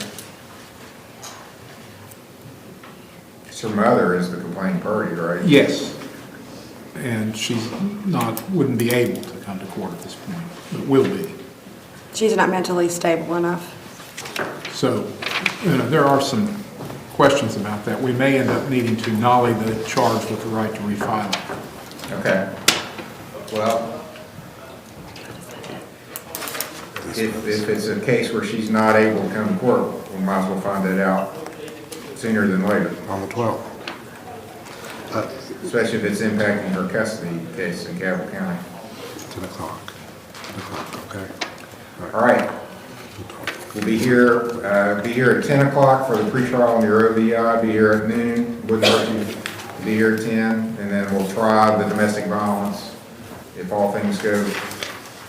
So her mother is the complaining party, right? Yes. And she's wouldn't be able to come to court at this point, but will be. She's not mentally stable enough. So, there are some questions about that. We may end up needing to nolly the charge with the right to refile it. Okay. Well, if it's a case where she's not able to come to court, we might as well find that out sooner than later. On the 12th. Especially if it's impacting her custody case in Cabell County. 10 o'clock. Okay. All right. We'll be here at 10 o'clock for the pretrial on your OBI, be here at noon, wouldn't hurt you to be here at 10, and then we'll try the domestic violence, if all things go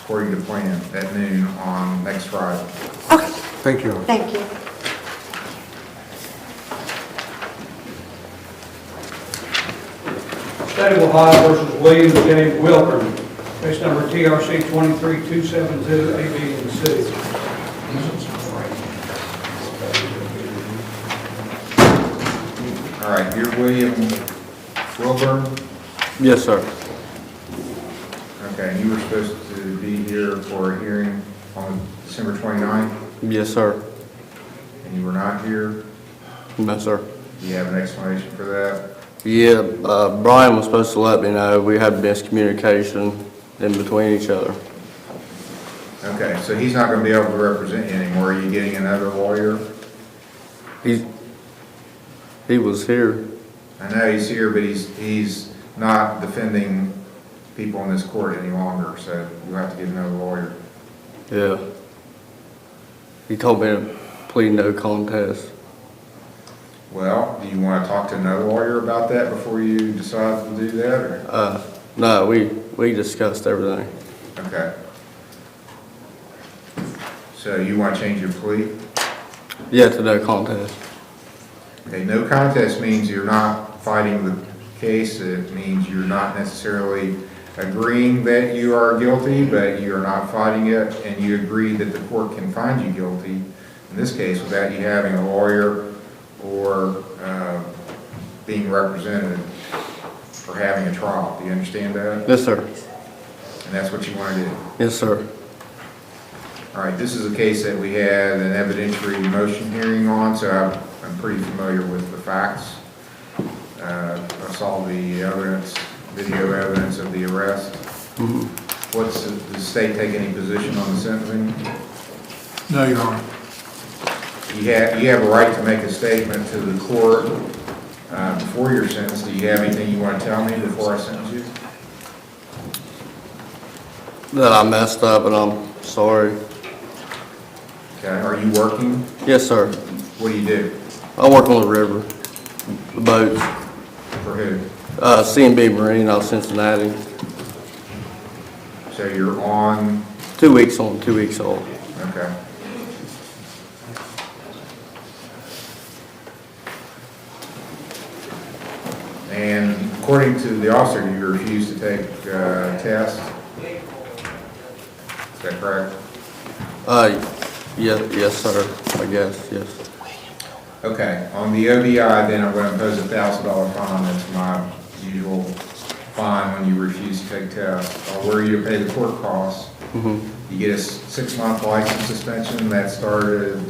according to plan, at noon on next Friday. Okay. Thank you. Thank you. State of Ohio versus William J. Wilker, case number TRC 23270, A, B, and C. All right, you're William Wilburn? Yes, sir. Okay, and you were supposed to be here for a hearing on December 29th, Yes, sir. and you were not here? No, sir. Do you have an explanation for that? Yeah, Brian was supposed to let me know. We had miscommunication in between each other. Okay, so he's not going to be able to represent you anymore. Are you getting another lawyer? He was here. I know he's here, but he's not defending people in this court any longer, so you'll have to get another lawyer. Yeah. He told me to plead no contest. Well, do you want to talk to another lawyer about that before you decide to do that, or? No, we discussed everything. Okay. So you want to change your plea? Yeah, to no contest. Okay, no contest means you're not fighting the case. It means you're not necessarily agreeing that you are guilty, but you're not fighting it, and you agree that the court can find you guilty, in this case, without you having a lawyer or being represented or having a trial. Do you understand that? Yes, sir. And that's what you want to do? Yes, sir. All right, this is a case that we had an evidentiary motion hearing on, so I'm pretty familiar with the facts. I saw the evidence, video evidence of the arrest. Does the state take any position on the sentencing? No, Your Honor. You have a right to make a statement to the court before your sentence. Do you have anything you want to tell me before I sentence you? That I messed up and I'm sorry. Okay, are you working? Yes, sir. What do you do? I work on the river, the boats. For who? C&B Marine out of Cincinnati. So you're on? 2 weeks on, 2 weeks off. Okay. And according to the officer, you refused to take a test? Is that correct? Yes, sir, I guess, yes. Okay, on the OBI, then I'm going to impose a $1,000 fine. That's my usual fine when you refuse to take tests. I'll order you to pay the court costs. You get a 6-month license suspension that started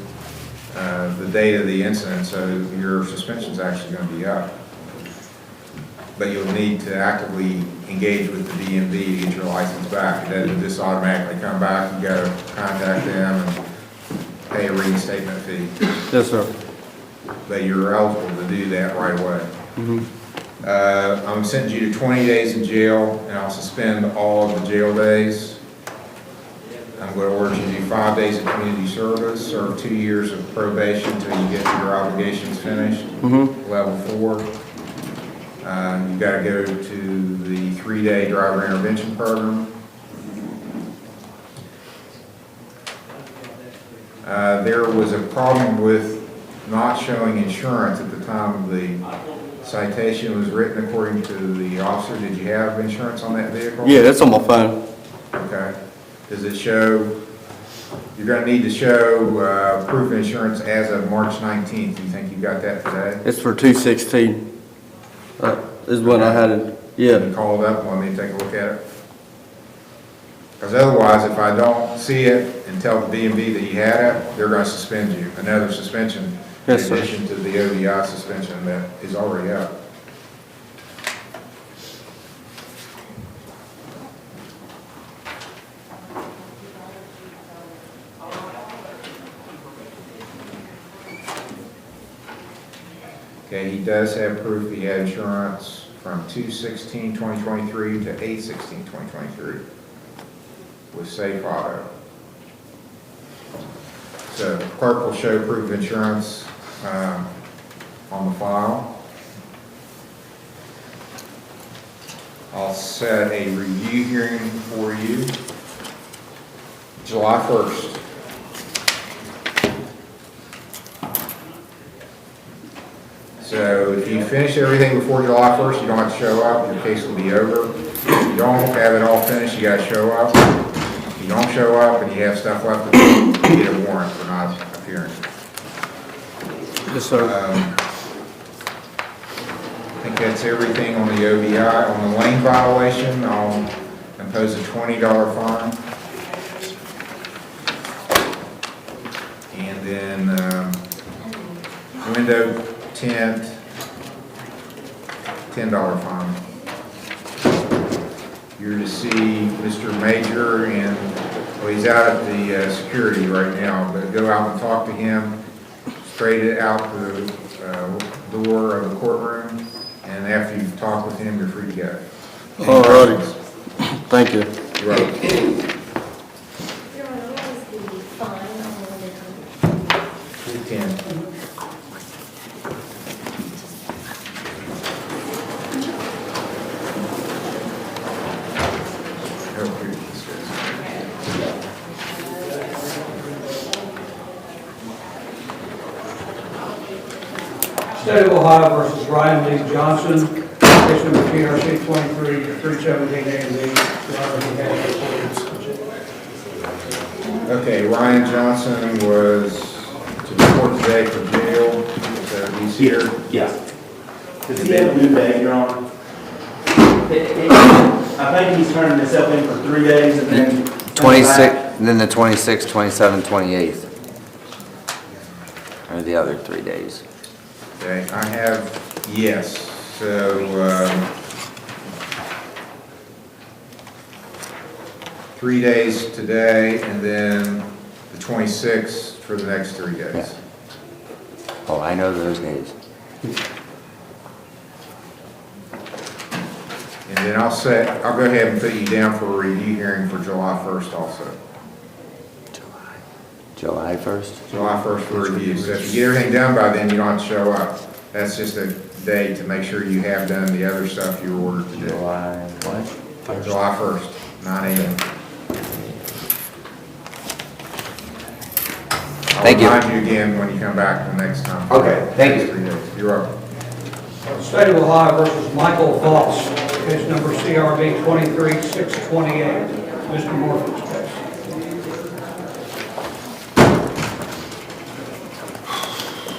the date of the incident, so your suspension's actually going to be up. But you'll need to actively engage with the DMV to get your license back. It doesn't just automatically come back. You got to contact them and pay a reinstatement fee. Yes, sir. But you're eligible to do that right away. I'm sentencing you to 20 days in jail, and I'll suspend all of the jail days. I'm going to order you to do 5 days of community service, serve 2 years of probation until you get your obligations finished, level 4. You've got to go to the 3-day driver intervention program. There was a problem with not showing insurance at the time the citation was written, according to the officer. Did you have insurance on that vehicle? Yeah, that's on my phone. Okay. Does it show, you're going to need to show proof of insurance as of March 19th. Do you think you got that today? It's for 216. Is when I had it, yeah. You called up and want me to take a look at it? Because otherwise, if I don't see it and tell the DMV that you had it, they're going to suspend you. Another suspension. Yes, in sir. addition to the OBI suspension that is already up. Okay, he does have proof he had insurance from 2/16/2023 to 8/16/2023 with Safe Auto. So clerk will show proof of insurance on the file. I'll set a review hearing for you July 1st. So if you finish everything before July 1st, you don't have to show up, your case will be over. If you don't have it all finished, you gotta show up. If you don't show up and you have stuff left to do, you get a warrant for not appearing. Yes, sir. I think that's everything on the OBI. On the lane violation, I'll impose a $20 fine. And then window tint, $10 fine. You're to see Mr. Major, and well, he's out at the security right now, but go out and talk to him, straight out the door of the courtroom, and after you've talked with him, you're free to go. All righty. Thank you. You're welcome. State of Ohio versus Ryan Lee Johnson, case number TRC 23-317 A and B. Your Honor, we have it. Okay, Ryan Johnson was to report today from jail, so he's here. Yeah. Does he have a new day, Your Honor? I think he's turning himself in for 3 days and then 26. And then the 26th, 27th, 28th are the other 3 days. Okay, I have, yes, so, 3 days today, and then the 26th for the next 3 days. Oh, I know those days. And then I'll go ahead and put you down for a review hearing for July 1st also. July 1st? July 1st for review. So if you get everything done by then, you don't have to show up. That's just a day to make sure you have done the other stuff you were ordered to do. July what? July 1st, 9 a.m. Thank you. I'll remind you again when you come back the next time. Okay, thank you. 3 days. You're welcome. State of Ohio versus Michael Voss, case number CRB 23628. Mr. Morphy's case.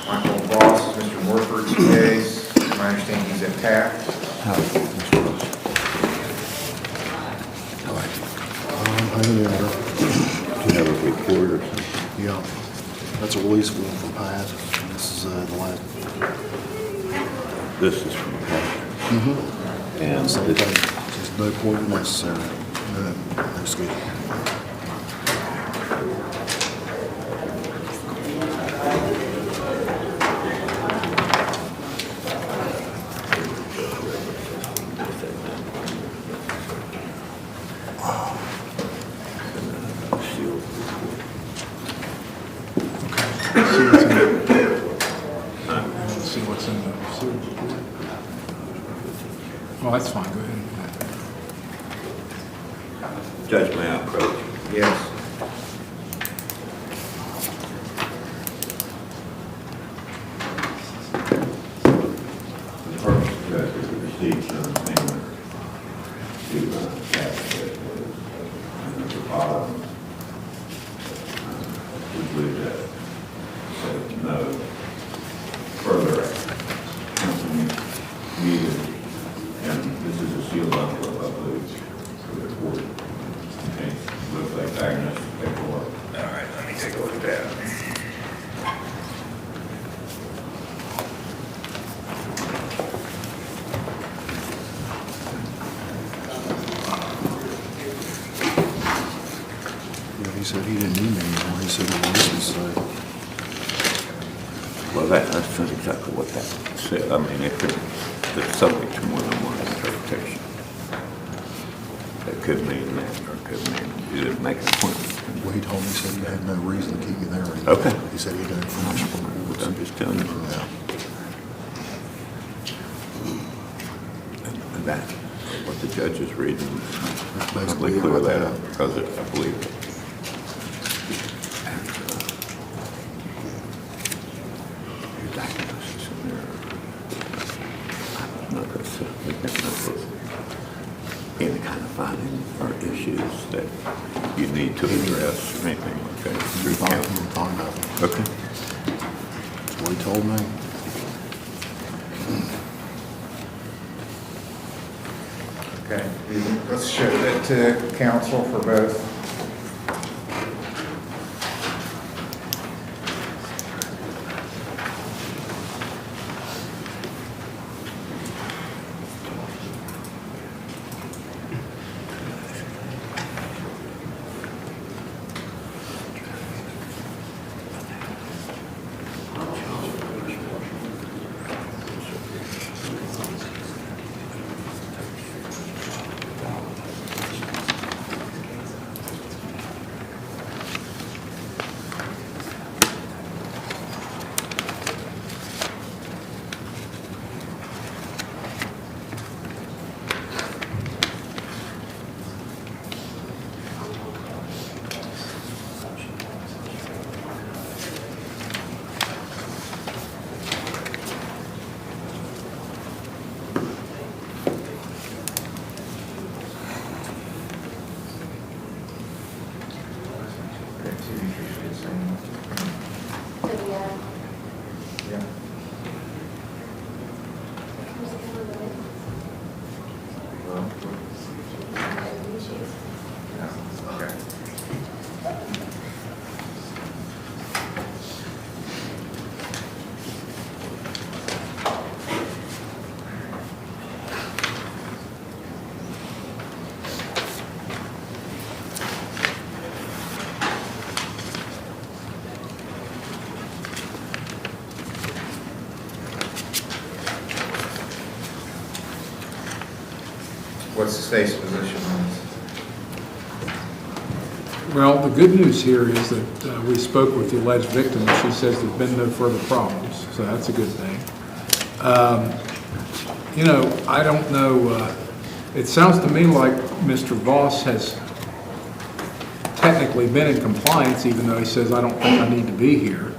Michael Voss, Mr. Morford's case. I understand he's attacked. Do you have a report or something? Yeah, that's a release form from Pat. This is the last. This is from Pat. And so there's no point necessary. No schedule. See what's in the sewer. Oh, that's fine, go ahead. Judge, may I approach? Yes. The first judge is the receipt of the payment to tax that was at the bottom. We believe that said no further action needed, and this is a sealed envelope, I believe, for the court. Okay, looks like Agnes paperwork. All right, let me take a look at that. Yeah, he said he didn't email anymore. He said he wants to say. Well, that's not exactly what that said. I mean, it's subject to more than one interpretation. It could mean that, or it could mean you didn't make an appointment. Well, he told me, he said he had no reason to keep me there anymore. Okay. He said he had information from the courts. I'm just telling you. Yeah. And that's what the judge is reading. That's Probably basically clear what that that up, because I believe it. Your diagnosis in there. We can notice any kind of finding or issues that you need to address, or anything like that. Through counsel. Okay. That's what he told me. Okay, let's show that to counsel for both. What's the state's position on this? Well, the good news here is that we spoke with the alleged victim, and she says there's been no further problems, so that's a good thing. You know, I don't know, it sounds to me like Mr. Voss has technically been in compliance, even though he says, I don't think I need to be here.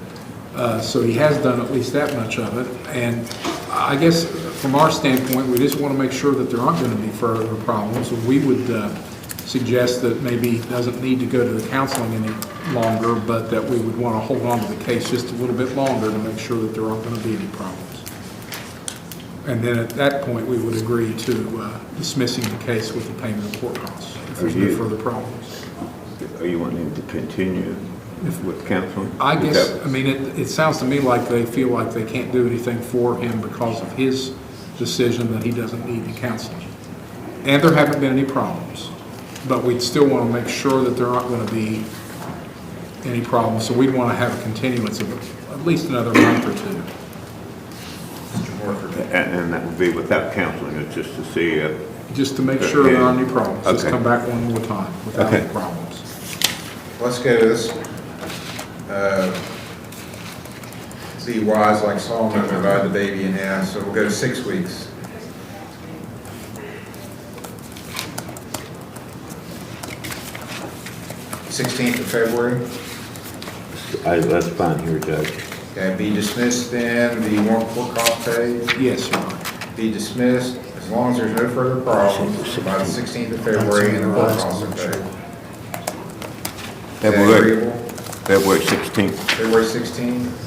So he has done at least that much of it, and I guess from our standpoint, we just want to make sure that there aren't going to be further problems. We would suggest that maybe he doesn't need to go to the counseling any longer, but that we would want to hold on to the case just a little bit longer to make sure that there aren't going to be any problems. And then at that point, we would agree to dismissing the case with the payment of court costs if there's no further problems. Are you wanting to continue with counseling? I guess, I mean, it sounds to me like they feel like they can't do anything for him because of his decision that he doesn't need the counseling. And there haven't been any problems, but we'd still want to make sure that there aren't going to be any problems. So we'd want to have a continuance of at least another month or two. And that would be without counseling, it's just to see if... Just to make sure there aren't any problems. Just Okay. come back one more time without Okay. any problems. Let's go to this. Be wise like Solomon, divide the baby in half, so we'll go to 6 weeks. Sixteenth of February. That's fine here, Judge. Okay, be dismissed then, the warrant court cost paid. Yes, Your Honor. Be dismissed as long as there's no further problems by the 16th of February and the court costs are paid. Is that agreeable? February 16th. February 16th.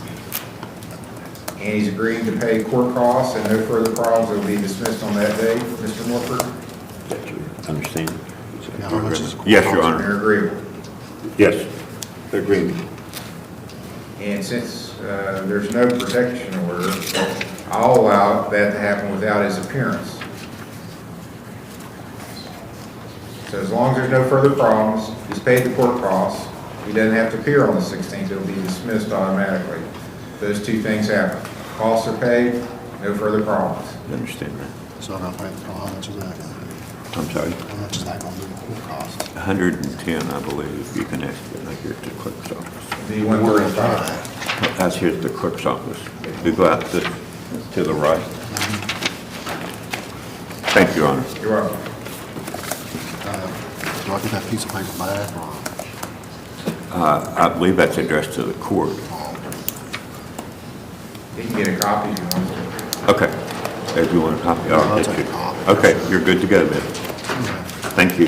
And he's agreeing to pay court costs and no further problems will be dismissed on that day. Mr. Morford? Understand? Yeah, how much is Yes, Your You're Honor. agreeable. Yes. Agreed. And since there's no protection order, I'll allow that to happen without his appearance. So as long as there's no further problems, he's paid the court costs, he doesn't have to appear on the 16th, it'll be dismissed automatically. Those two things happen. Costs are paid, no further problems. I understand that. So I'm not paying, how much is that gonna be? I'm sorry? How much is that gonna be the court cost? 110, I believe. You can ask it right here at the clerk's office. The 135. That's here at the clerk's office. You go out to the right. Thank you, Your Honor. You're welcome. Do I get that piece of paper back? I believe that's addressed to the court. You can get a copy if you want to. Okay. If you want a copy, I'll I'll take get a you. copy. Okay, you're good to go then. Thank you.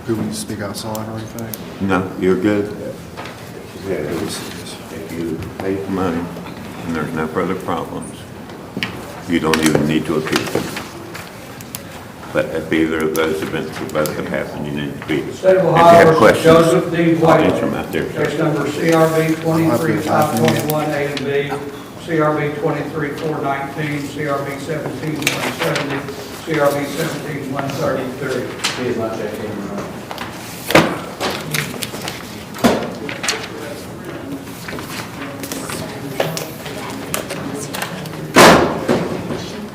Do we need to speak outside or anything? No, you're good. If you pay the money and there's no further problems, you don't even need to appeal. But if either of those events or both have happened, you need to be. State of If you Ohio have versus questions, Joseph D. I'll answer them White. out there. Case number CRB 23-521 A and B, CRB 23-419, CRB 17-170, CRB 17-133. Here's my check in.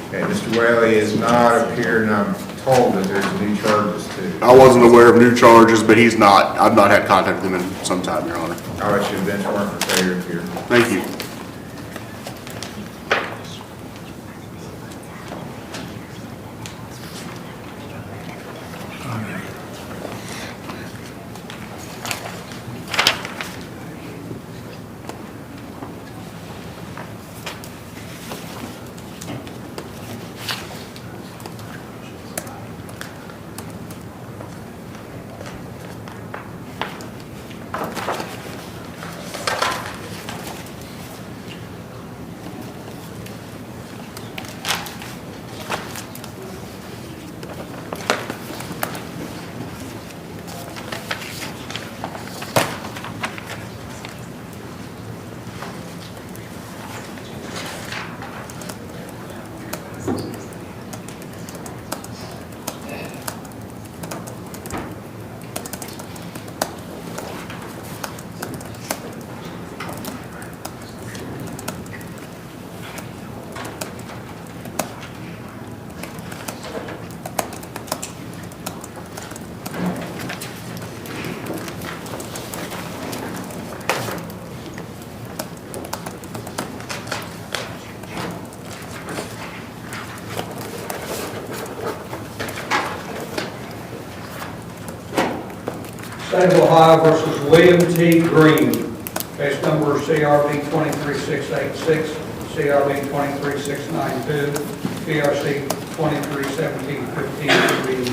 Okay, Mr. Whaley has not appeared, and I'm told that there's new charges too. I wasn't aware of new charges, but he's not. I've not had contact with him in some time, Your Honor. I'll let you bench warrant for failure here. Thank you. State of Ohio versus William T. Green, case number CRB 23686, CRB 23692, PRC 231715,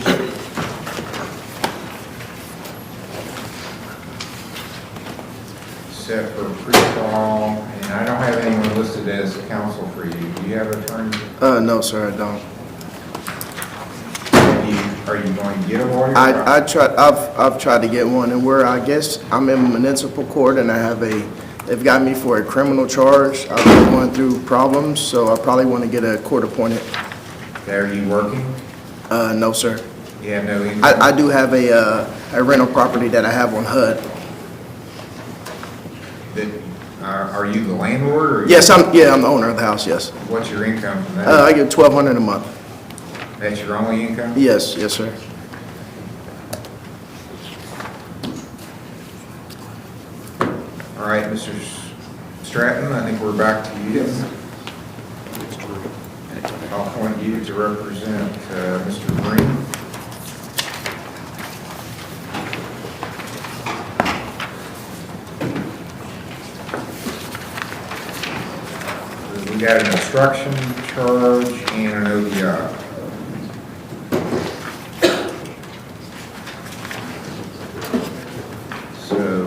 Set for pre-trial, and I don't have anyone listed as counsel for you. Do you have an attorney? No, sir, I don't. Are you going to get a lawyer? I've tried to get one, and I guess I'm in municipal court, and they've got me for a criminal charge. I've been going through problems, so I probably want to get a court appointed. Are you working? No, sir. You have no income? I do have a rental property that I have on HUD. Are you the landlord? Or Yes, I'm the owner of the house, yes. What's your income from that? I get $1,200 a month. That's your only income? Yes, sir. All right, Mr. Stratton, I think we're back to you. Yes. I'll appoint you to represent Mr. Green. We got an obstruction charge and an OVI. So,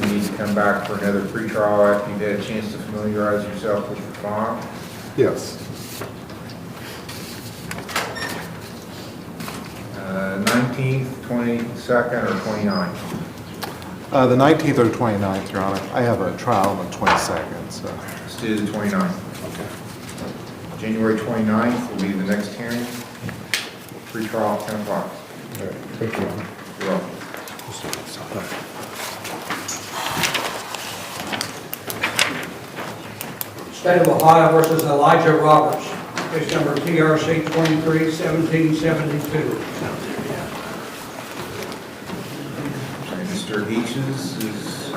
you need to come back for another pretrial after you've had a chance to familiarize yourself with the file. Yes. 19th, 22nd, or 29th? The 19th or 29th, Your Honor. I have a trial on the 22nd, so. Let's do the 29th. Okay. January 29th will be the next hearing. Pretrial at 10 o'clock. All right. Thank you, Your Honor. You're welcome. State of Ohio versus Elijah Roberts, case number TRC 231772. Mr. Eaches is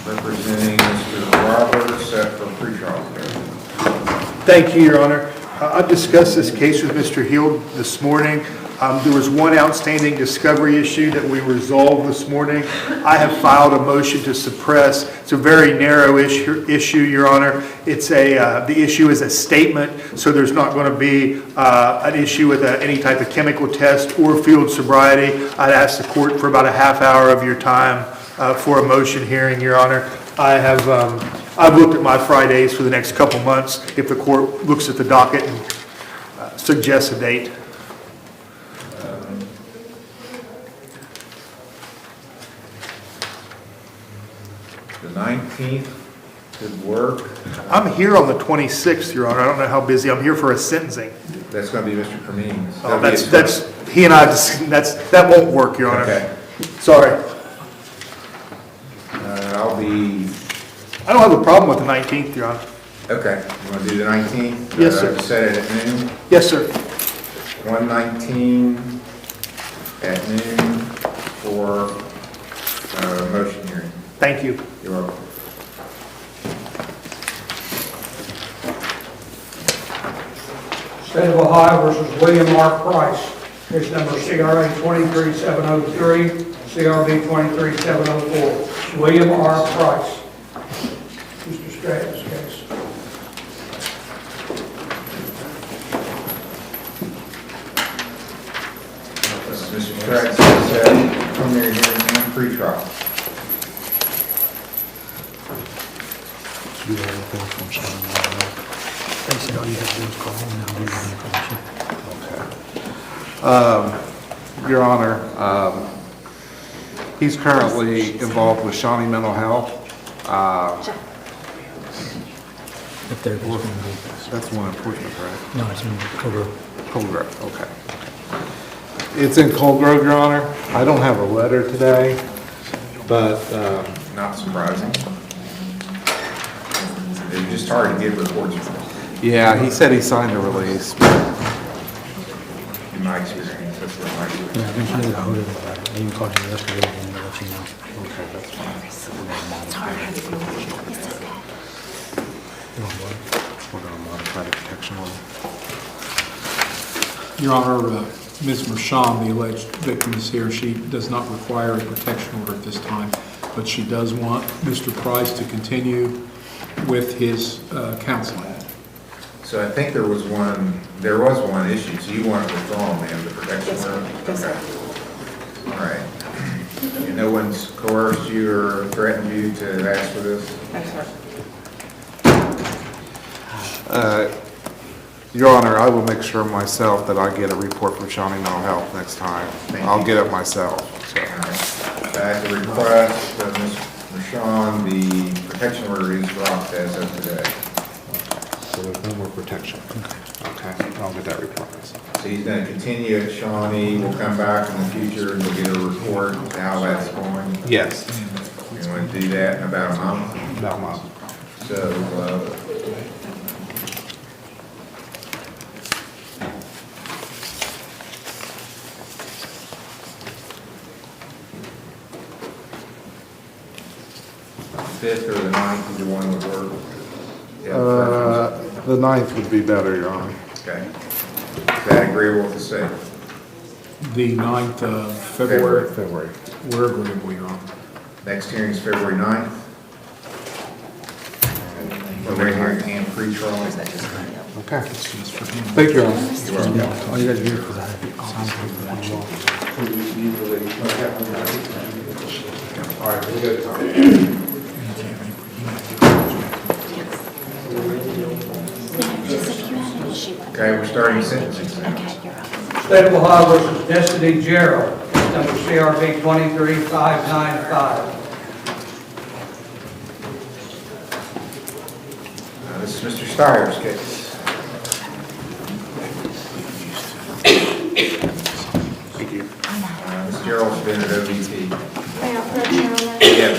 representing Mr. Roberts, set for pretrial. Thank you, Your Honor. I discussed this case with Mr. Hill this morning. There was one outstanding discovery issue that we resolved this morning. I have filed a motion to suppress. It's a very narrow issue, Your Honor. It's the issue is a statement, so there's not going to be an issue with any type of chemical test or field sobriety. I'd ask the court for about a half hour of your time for a motion hearing, Your Honor. I've looked at my Fridays for the next couple months if the court looks at the docket and suggests a date. The 19th could work. I'm here on the 26th, Your Honor. I don't know how busy. I'm here for a sentencing. That's going to be Mr. Cremines. Oh, he and I, that won't work, Your Honor. Okay. Sorry. I don't have a problem with the 19th, Your Honor. Okay. You want to do the 19th? Yes, sir. Set it at noon? Yes, sir. 119 at noon for motion hearing. Thank you. You're welcome. State of Ohio versus William R. Price, case number CRA 23703, CRB 23704. William R. Price. Mr. Stratton's case. Mr. Stratton said preliminary hearing and pretrial. You have anything from Shannon? They said all you have to do is call them and I'll give you the information. Your Honor, he's currently involved with Shawnee Mental Health. If they're going to be. That's one enforcement, right? No, it's in Colgrove. Colgrove, okay. It's in Colgrove, Your Honor. I don't have a letter today, but Not surprising. It's just hard to get reports from. yeah, he said he signed the release. In my experience, that's what my experience. Yeah, eventually they'll hold it. I even called you yesterday and they'll let you know. Okay, that's fine. You want what? We're gonna modify the protection order. Your Honor, Ms. Mershon, the alleged victim, is here. She does not require a protection order at this time, but she does want Mr. Price to continue with his counseling. So I think there was one issue, so you want to withdraw, ma'am, the protection order? Yes, sir. All right. And no one's coerced you or threatened you to ask for this? Your Honor, I will make sure myself that I get a report from Shawnee Mental Health next time. I'll get it myself. So. At the request of Ms. Mershon, the protection order is dropped as of today. So there's no more protection. Okay, I'll get that report. So he's going to continue at Shawnee. We'll come back in the future and we'll get a report of how that's going. Yes. We want to do that in about a month. About a month. So, 5th or the 9th, either one would work. The 9th would be better, Your Honor. Okay. Is that agreeable with the state? The 9th of February. February. We're agreeable, Your Honor. Next hearing is February 9th. We're hearing and pre-trial. Okay. Thank you, Your Honor. You're welcome. All you gotta do is all right, we got time. Okay, we're starting sentencing. State of Ohio versus Destiny Gerald, case number CRB 23595. This is Mr. Steyer's case. Thank you. Ms. Gerald's been at OVP. May I approach, Your Honor? Yes.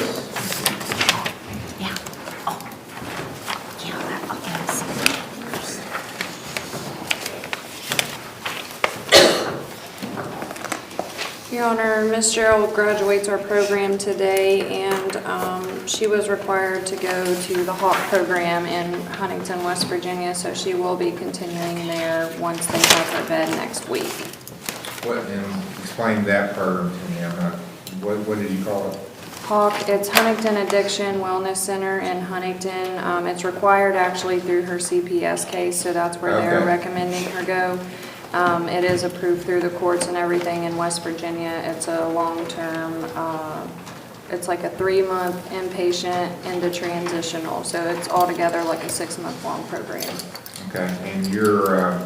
Yeah. Oh. Yeah, I'll get us. Your Honor, Ms. Gerald graduates our program today, and she was required to go to the HAWK program in Huntington, West Virginia, so she will be continuing there once they have her bed next week. What, and explain that part to me. I'm not, what did you call it? HAWK, it's Huntington Addiction Wellness Center in Huntington. It's required actually through her CPS case, so that's where they're Okay. recommending her go. It is approved through the courts and everything in West Virginia. It's a long-term, it's like a 3-month inpatient into transitional, so it's altogether like a 6-month-long program. Okay, and your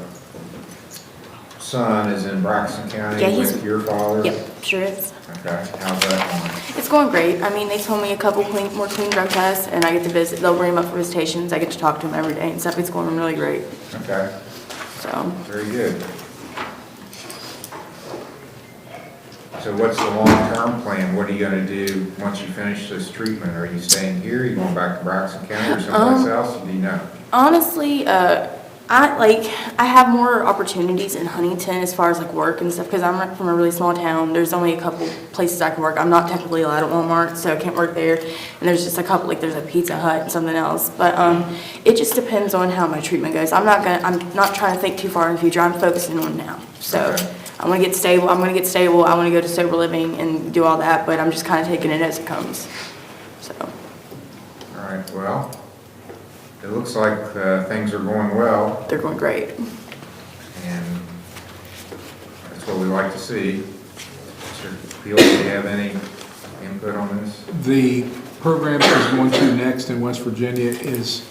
son is in Braxton County with your father? Yep, sure is. Okay, how's that going? It's going great. I mean, they told me a couple more clean drug tests, and I get to visit. They'll bring him up for visitations. I get to talk to him every day and stuff. It's going really great. Okay. So. Very good. So what's the long-term plan? What are you going to do once you finish this treatment? Are you staying here? Are you going back to Braxton County or someplace else? Do you know? Honestly, I have more opportunities in Huntington as far as like work and stuff because I'm from a really small town. There's only a couple places I can work. I'm not technically allowed at Walmart, so I can't work there. And there's just a couple, like there's a Pizza Hut and something else. But it just depends on how my treatment goes. I'm not trying to think too far in the future. I'm focusing on now. So okay. I want to get stable. I want to go to sober living and do all that. But I'm just kind of taking it as it comes. So. All right. Well. It looks like things are going well. They're going great. And that's what we like to see. Mr. Peel, do you have any input on this? The program she's going to next in West Virginia is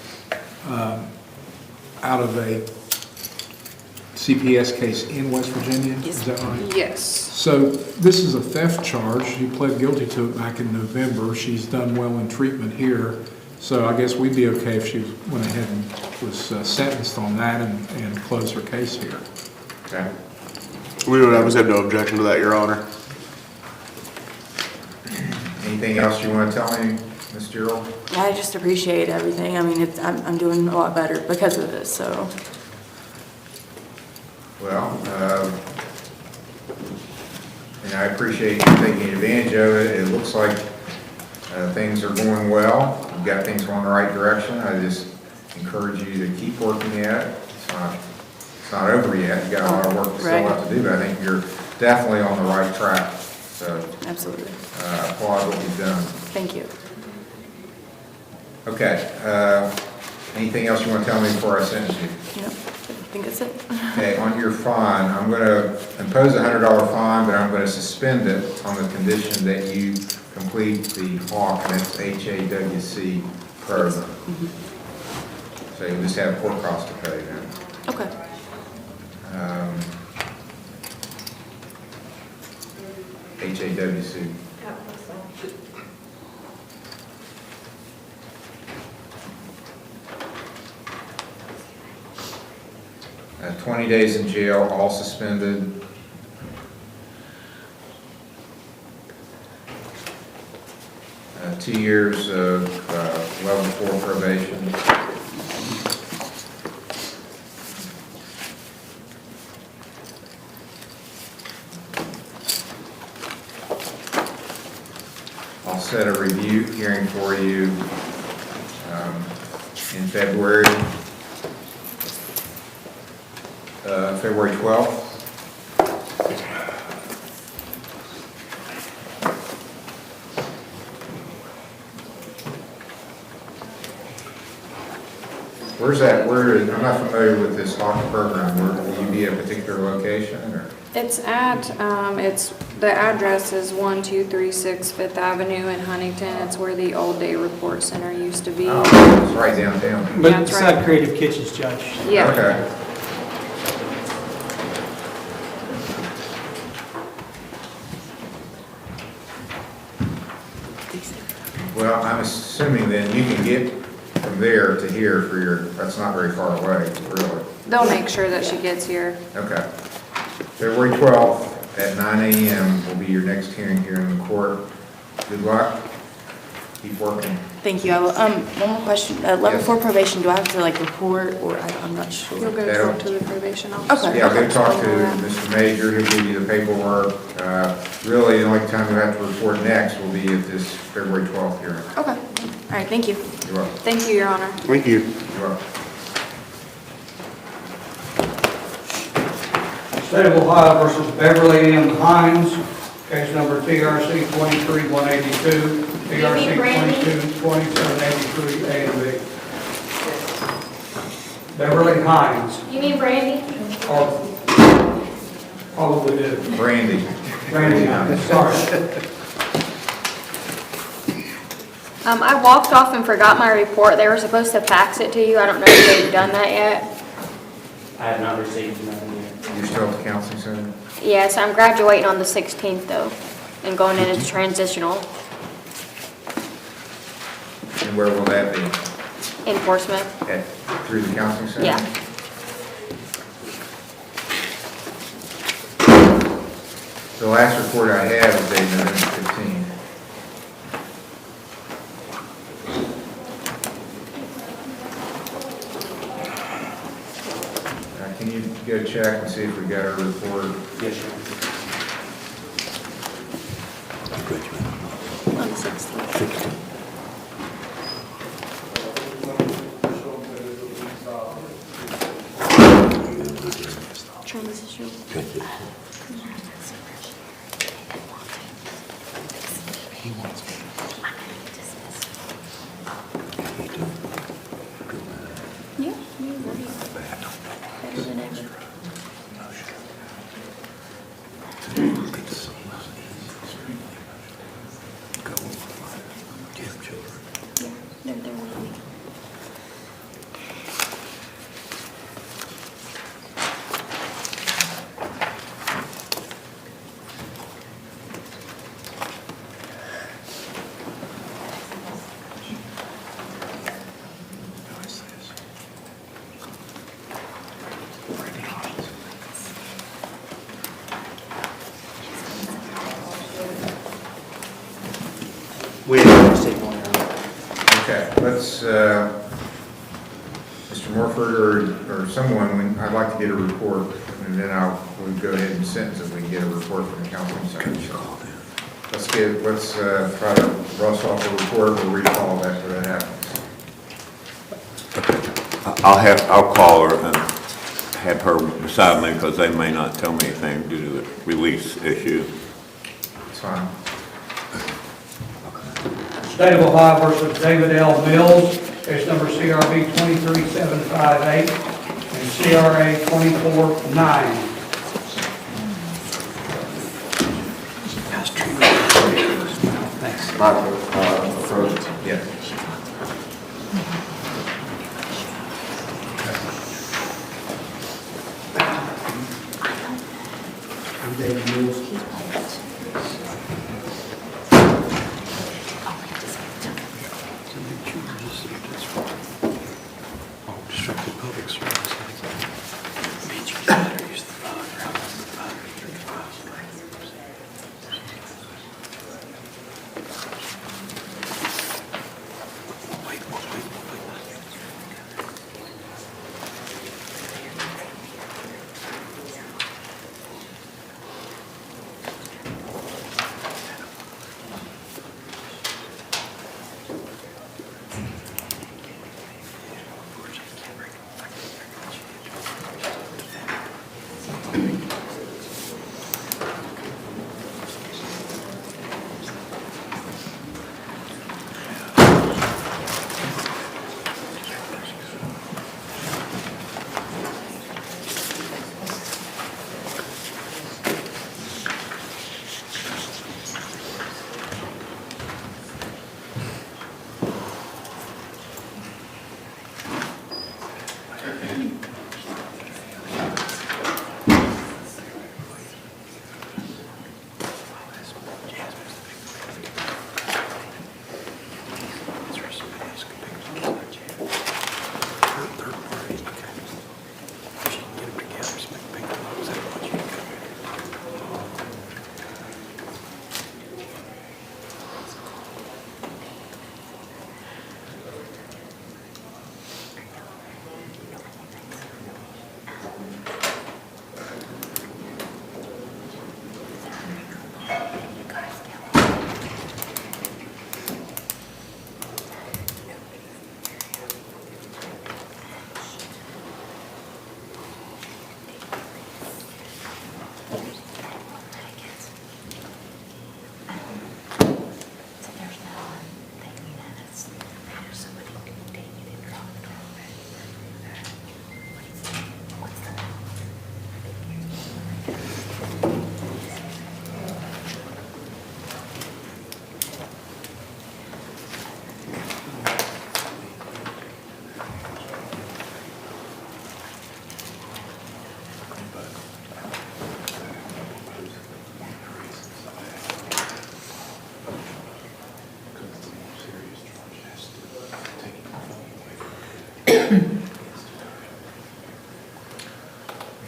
out of a CPS case in West Virginia, is that right? Yes. So this is a theft charge. She pled guilty to it back in November. She's done well in treatment here. So I guess we'd be okay if she went ahead and was sentenced on that and closed her case here. Okay. We would have no objection to that, Your Honor. Anything else you want to tell me, Ms. Gerald? I just appreciate everything. I mean, I'm doing a lot better because of this, so. Well, and I appreciate you taking advantage of it. It looks like things are going well. You've got things going the right direction. I just encourage you to keep working at it. It's not it's not over yet, you got a lot of work still Right. have to do, but I think you're definitely on the right track. So Absolutely. applaud what you've done. Thank you. Okay, anything else you want to tell me before I sentence you? No, I think that's it. Okay, on your fine, I'm going to impose a $100 fine, but I'm going to suspend it on the condition that you complete the HAWC, and it's HAWC program. So you just have court costs to pay then. Okay. HAWC. 20 days in jail, all suspended. Uh, 2 years of level 4 probation. I'll set a review hearing for you in February. February 12th. Where's that? I'm not familiar with this HAWC program. Will you be at a particular location or? It's at, the address is 1236 Fifth Avenue in Huntington. It's where the old day report center used to be. Oh, it's right downtown. But That's beside right. Creative Kitchens, Judge. Yeah. Okay. Well, I'm assuming then you can get from there to here for that's not very far away, really. They'll make sure that she gets here. Okay. February 12th at 9 a.m. will be your next hearing here in the court. Good luck. Keep working. Thank you. One more question. Level Yes. 4 probation, do I have to like report or I'm not sure? You'll go talk to the probation officer. Okay. Yeah, go talk to Mr. Major, he'll give you the paperwork. Really, the only time you'll have to report next will be at this February 12th hearing. Okay. All right, thank you. You're welcome. Thank you, Your Honor. Thank you. You're welcome. State of Ohio versus Beverly M. Hines, case number TRC 23-182, TRC 22-2783, A and B. Beverly Hines, You mean Brandy? or probably do. Brandy. Brandy Hines, sorry. I walked off and forgot my report. They were supposed to fax it to you. I don't know if they've done that yet. I have not received nothing yet. You're still at the counseling center? Yes, I'm graduating on the 16th though, and going into transitional And where will that be? enforcement. Through the counseling center? Yeah. The last report I have is dated November 15. Can you go check and see if we got our report? Yes, sir. On the 16th. Transitional. Yeah. Better than ever. Yeah, they're with me. We have not received one. Okay, let's, Mr. Morford or someone, I'd like to get a report, and then we'll go ahead and sentence if we can get a report from the counseling center. So let's try to rush off the report, we'll recall after that happens. I'll call her and have her beside me because they may not tell me anything due to the release issue. It's fine. State of Ohio versus David L. Mills, case number CRB 23758 and CRA 249. Thanks. Michael, approach. Yes. I'm David Mills. Obstructed public service.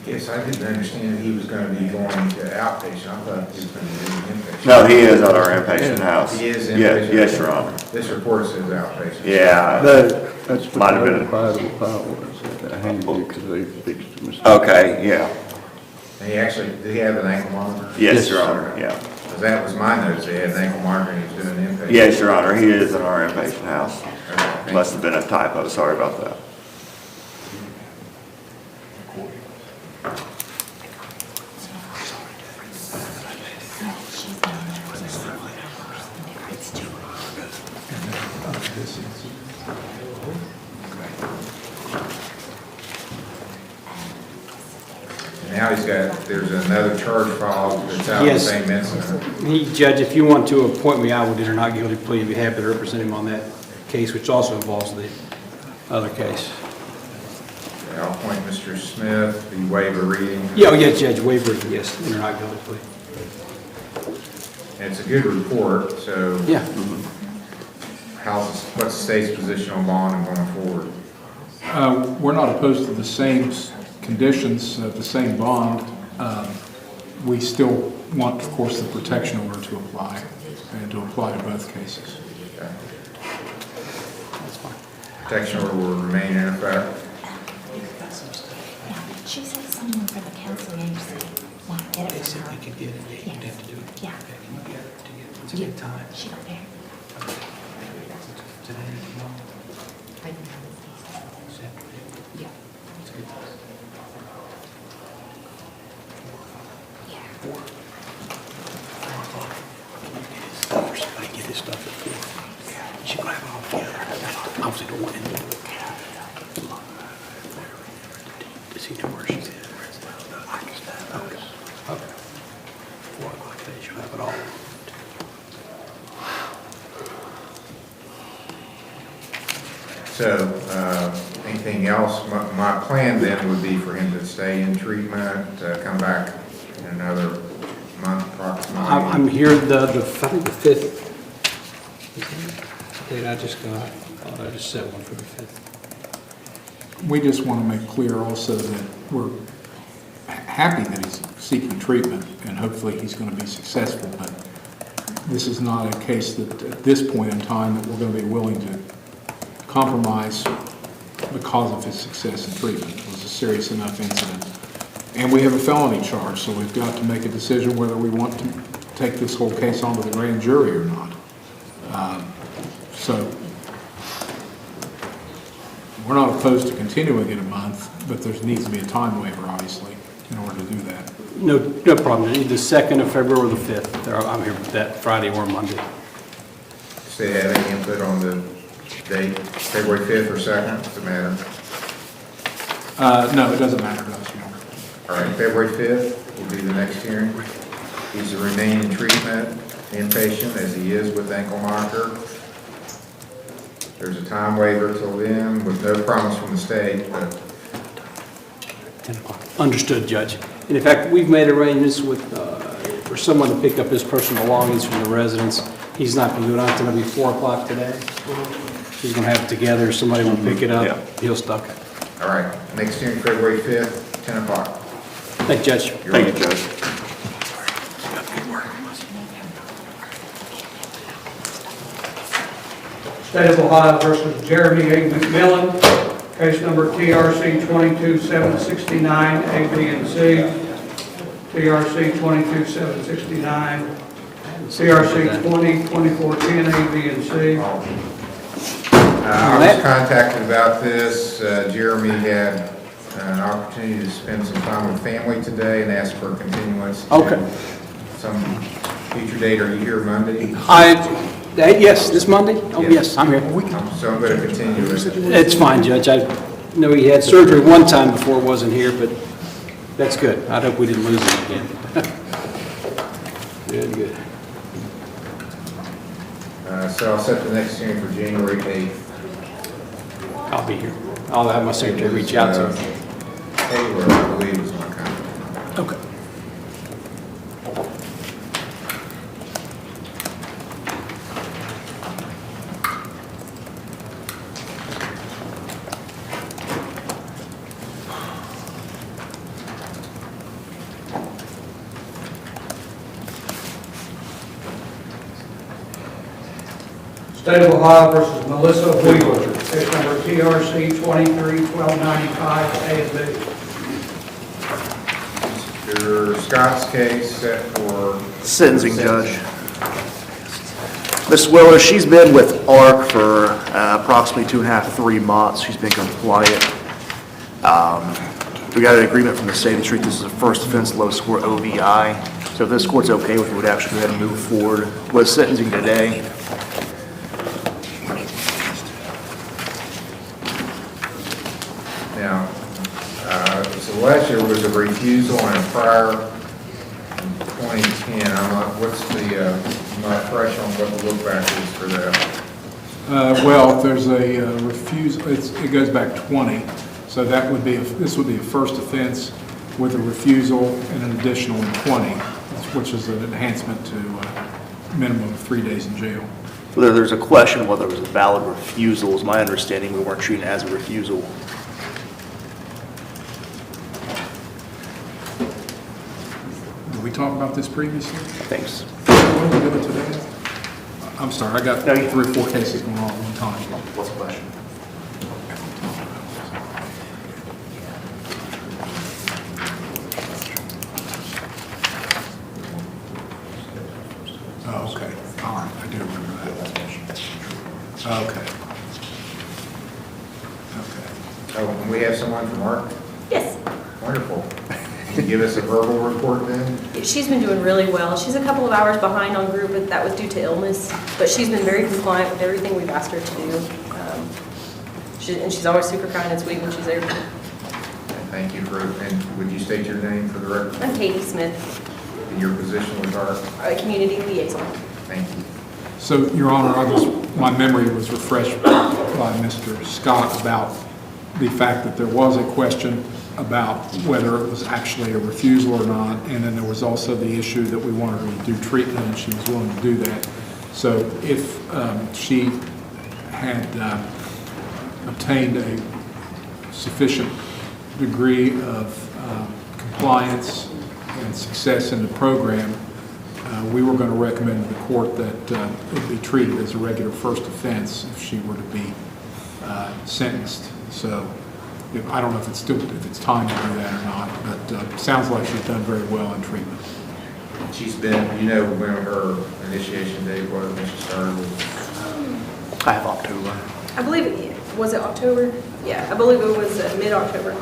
Yes, I didn't understand he was going to be going to outpatient. I thought he was going to be doing inpatient. No, he is at our inpatient house. He is Yes, inpatient? yes, Your Honor. This report says outpatient. Yeah. That's the Might have been. clarifiable powers that I handed you because they fixed the mistake. Okay, yeah. And he actually, did he have an ankle monitor? Yes, Your Honor, yeah. Because that was my notes, they had an ankle monitor and he was doing inpatient. Yes, Your Honor, he is in our inpatient house. Must have been a typo, sorry about that. Now he's got, there's another charge filed that's out of the Yes. same incident. Judge, if you want to appoint me, I would enter not guilty plea and be happy to represent him on that case, which also involves the other case. Okay, I'll appoint Mr. Smith, the waiver reading. Yeah, Judge, waiver, yes, enter not guilty plea. And it's a good report, so. Yeah. What's the state's position on bond and going forward? We're not opposed to the same conditions, the same bond. We still want, of course, the protection order to apply, and to apply to both cases. Okay. Protection order will remain in effect. She said someone from the counseling agency might get it from her. They could get it, yeah, you'd have to do it. Yeah. It's a good time. She got there. Today, tomorrow. Yeah. It's a good time. Does he know where she's at? Okay. Okay. 4 o'clock today, she'll have it all. So, anything else? My plan then would be for him to stay in treatment, come back in another month approximately. I'm here I think the 5th. Date I just got, I thought I just set one for the 5th. We just want to make clear also that we're happy that he's seeking treatment, and hopefully he's going to be successful, but this is not a case that, at this point in time, that we're going to be willing to compromise because of his success in treatment. It was a serious enough incident. And we have a felony charge, so we've got to make a decision whether we want to take this whole case on to the grand jury or not. So we're not opposed to continuing in a month, but there needs to be a time waiver, obviously, in order to do that. No problem. Either the 2nd of February or the 5th. I'm here with that Friday or Monday. Does they have any input on the date, February 5th or 2nd? Does it matter? No, it doesn't matter to us. All right, February 5th will be the next hearing. He's to remain in treatment, inpatient, as he is with ankle monitor. There's a time waiver till then, with no promise from the state, but 10 o'clock. Understood, Judge. And in fact, we've made arrangements with, for someone to pick up his personal belongings from the residence. He's not going to do it until maybe 4 o'clock today. He's going to have it together. Somebody will pick it up. He'll stock it. all right. Next hearing, February 5th, 10 o'clock. Thank you, Judge. Thank you, Judge. State of Ohio versus Jeremy A. McMillan, case number TRC 22769, A, B, and C, TRC 22769, TRC 202410, A, B, and C. I was contacted about this. Jeremy had an opportunity to spend some time with family today and asked for a continuance. Okay. Some future date. Are you here Monday? Yes, this Monday? Oh, yes, I'm here. So I'm going to continue this. It's fine, Judge. I know he had surgery one time before it wasn't here, but that's good. I hope we didn't lose him again. Good. So I'll set the next hearing for January 8th. I'll be here. I'll have my secretary reach out to him. Taylor, I believe, is my contact. Okay. State of Ohio versus Melissa Wheeler, case number TRC 231295, A and B. Mr. Scott's case set for Sentencing judge. Ms. Willer, she's been with ARC for approximately 2.5, 3 months. She's been compliant. We got an agreement from the state to treat this as a first offense low score OVI. So if this court's okay with it, we'd actually go ahead and move forward with sentencing today. Now, it's alleged there was a refusal on a prior in 2010. What's the, I'm not fresh on what the look back is for that. Well, if there's a refusal, it goes back 20, so that would be, this would be a first offense with a refusal and an additional 20, which is an enhancement to a minimum of 3 days in jail. Well, there's a question whether it was a valid refusal. Is my understanding we weren't treating it as a refusal. Did we talk about this previously? Thanks. What did we do it today? I'm sorry, I got 3 or 4 cases going on at one time. What's the question? Oh, okay. All right, I do remember that. Okay. Oh, and we have someone from ARC? Yes. Wonderful. Can you give us a verbal report then? She's been doing really well. She's a couple of hours behind on group, but that was due to illness. But she's been very compliant with everything we've asked her to do. And she's always super kind and sweet when she's there. Thank you for, and would you state your name for the record? I'm Katie Smith, And your position with our, Community Liaison. thank you. So, Your Honor, my memory was refreshed by Mr. Scott about the fact that there was a question about whether it was actually a refusal or not, and then there was also the issue that we wanted her to do treatment, and she was willing to do that. So if she had obtained a sufficient degree of compliance and success in the program, we were going to recommend to the court that it be treated as a regular first offense if she were to be sentenced. So I don't know if it's time to do that or not, but it sounds like she's done very well in treatment. She's been, when her initiation date was, when she started with? I have October. I believe, was it October? Yeah, I believe it was mid-October.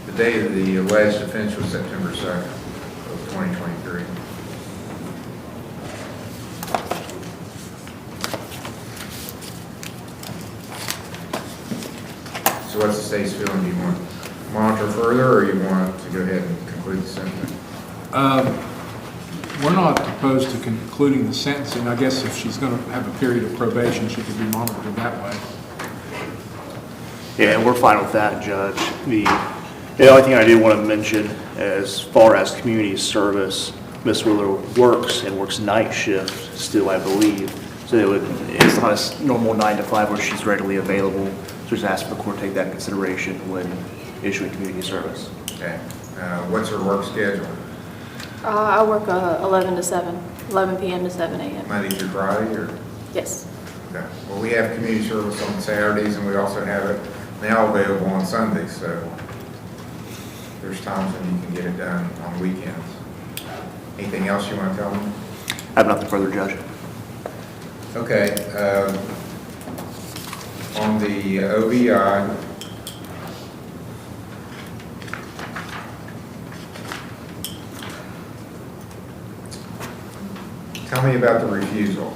The date of the alleged offense was September 2nd of 2023. So what's the state's feeling? Do you want to monitor further, or you want to go ahead and conclude the sentencing? We're not opposed to concluding the sentencing. I guess if she's going to have a period of probation, she could be monitored that way. Yeah, and we're fine with that, Judge. The only thing I do want to mention, as far as community service, Ms. Wheeler works night shift still, I believe. So it's not a normal 9 to 5 where she's readily available. So just ask the court to take that in consideration when issuing community service. Okay. What's her work schedule? I work 11 to 7, 11 p.m. to 7 a.m. Monday through Friday, or? Yes. Okay. Well, we have community service on Saturdays, and we also have it now available on Sundays, so there's times when you can get it done on weekends. Anything else you want to tell me? I have nothing further, Judge. Okay. On the OBI, tell me about the refusal.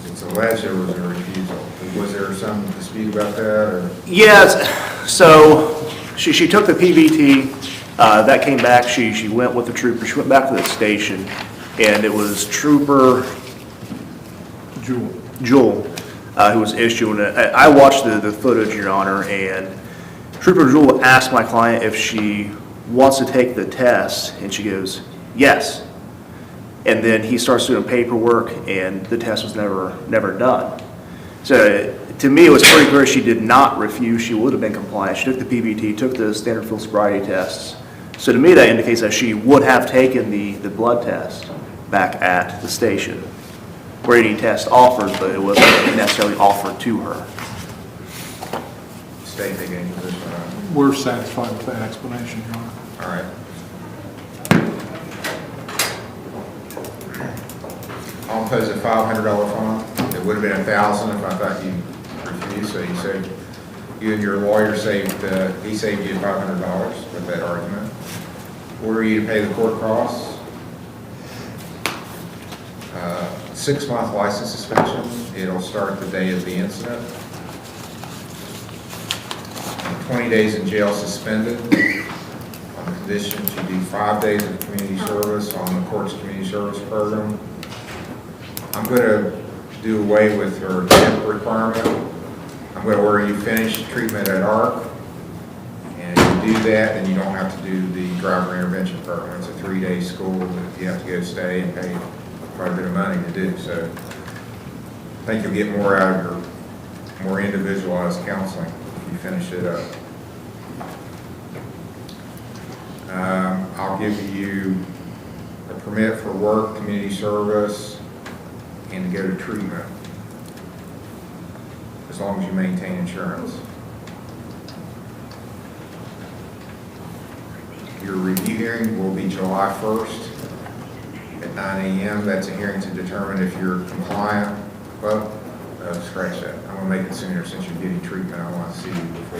It's alleged there was a refusal. Was there some dispute about that, or? Yes, so she took the PVT, that came back, she went with the trooper, she went back to the station, and it was Trooper Jewel who was issuing it. I watched the footage, Your Honor, and Trooper Jewel asked my client if she wants to take the test, and she goes, yes. And then he starts doing paperwork, and the test was never done. So to me, it was pretty clear she did not refuse. She would have been compliant. She took the PVT, took the standard field sobriety tests. So to me, that indicates that she would have taken the blood test back at the station, where any test offered, but it wasn't necessarily offered to her. State they gave you this one. We're satisfied with that explanation, Your Honor. All right. I'll impose a $500 fine. It would have been $1,000 if I thought you refused. So you said you and your lawyer saved, he saved you $500 with that argument. Order you to pay the court costs. 6-month license suspension. It'll start the day of the incident. 20 days in jail suspended on the condition to do 5 days of community service on the court's community service program. I'm going to do away with her temp requirement. I'm going to order you finish treatment at ARC. And if you do that, then you don't have to do the driver intervention program. It's a 3-day school that you have to go stay and pay quite a bit of money to do. So I think you'll get more out of your more individualized counseling if you finish it up. I'll give you a permit for work, community service, and to go to treatment, as long as you maintain insurance. Your review hearing will be July 1st at 9 a.m. That's a hearing to determine if you're compliant. Well, scratch that. I'm going to make it sooner since you're getting treatment. I want to see you before.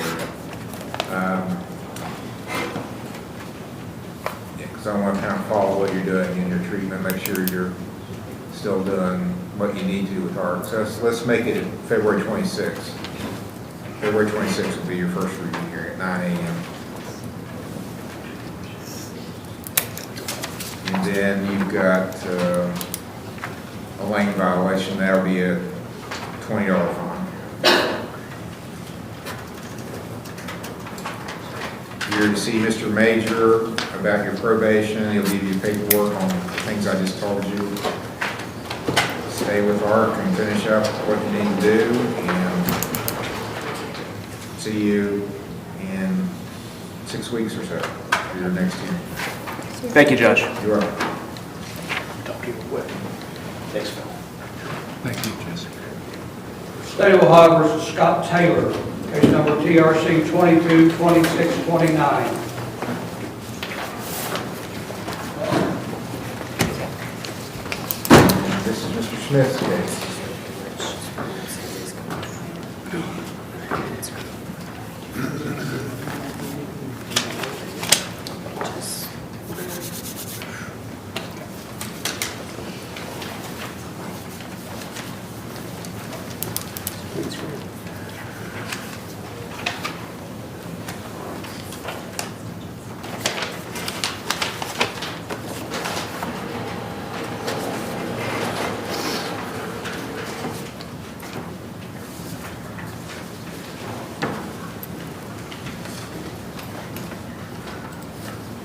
Because I want to kind of follow what you're doing in your treatment, make sure you're still doing what you need to with ARC. So let's make it February 26th. February 26th will be your first review hearing at 9 a.m. And then you've got a lane violation. That'll be a $20 fine. You're to see Mr. Major about your probation. He'll give you paperwork on things I just told you. Stay with ARC and finish up what you need to do, and see you in 6 weeks or so for your next hearing. Thank you, Judge. You're welcome. Thanks, Phil. Thank you, Jessica. State of Ohio versus Scott Taylor, case number TRC 222629. This is Mr. Smith's case.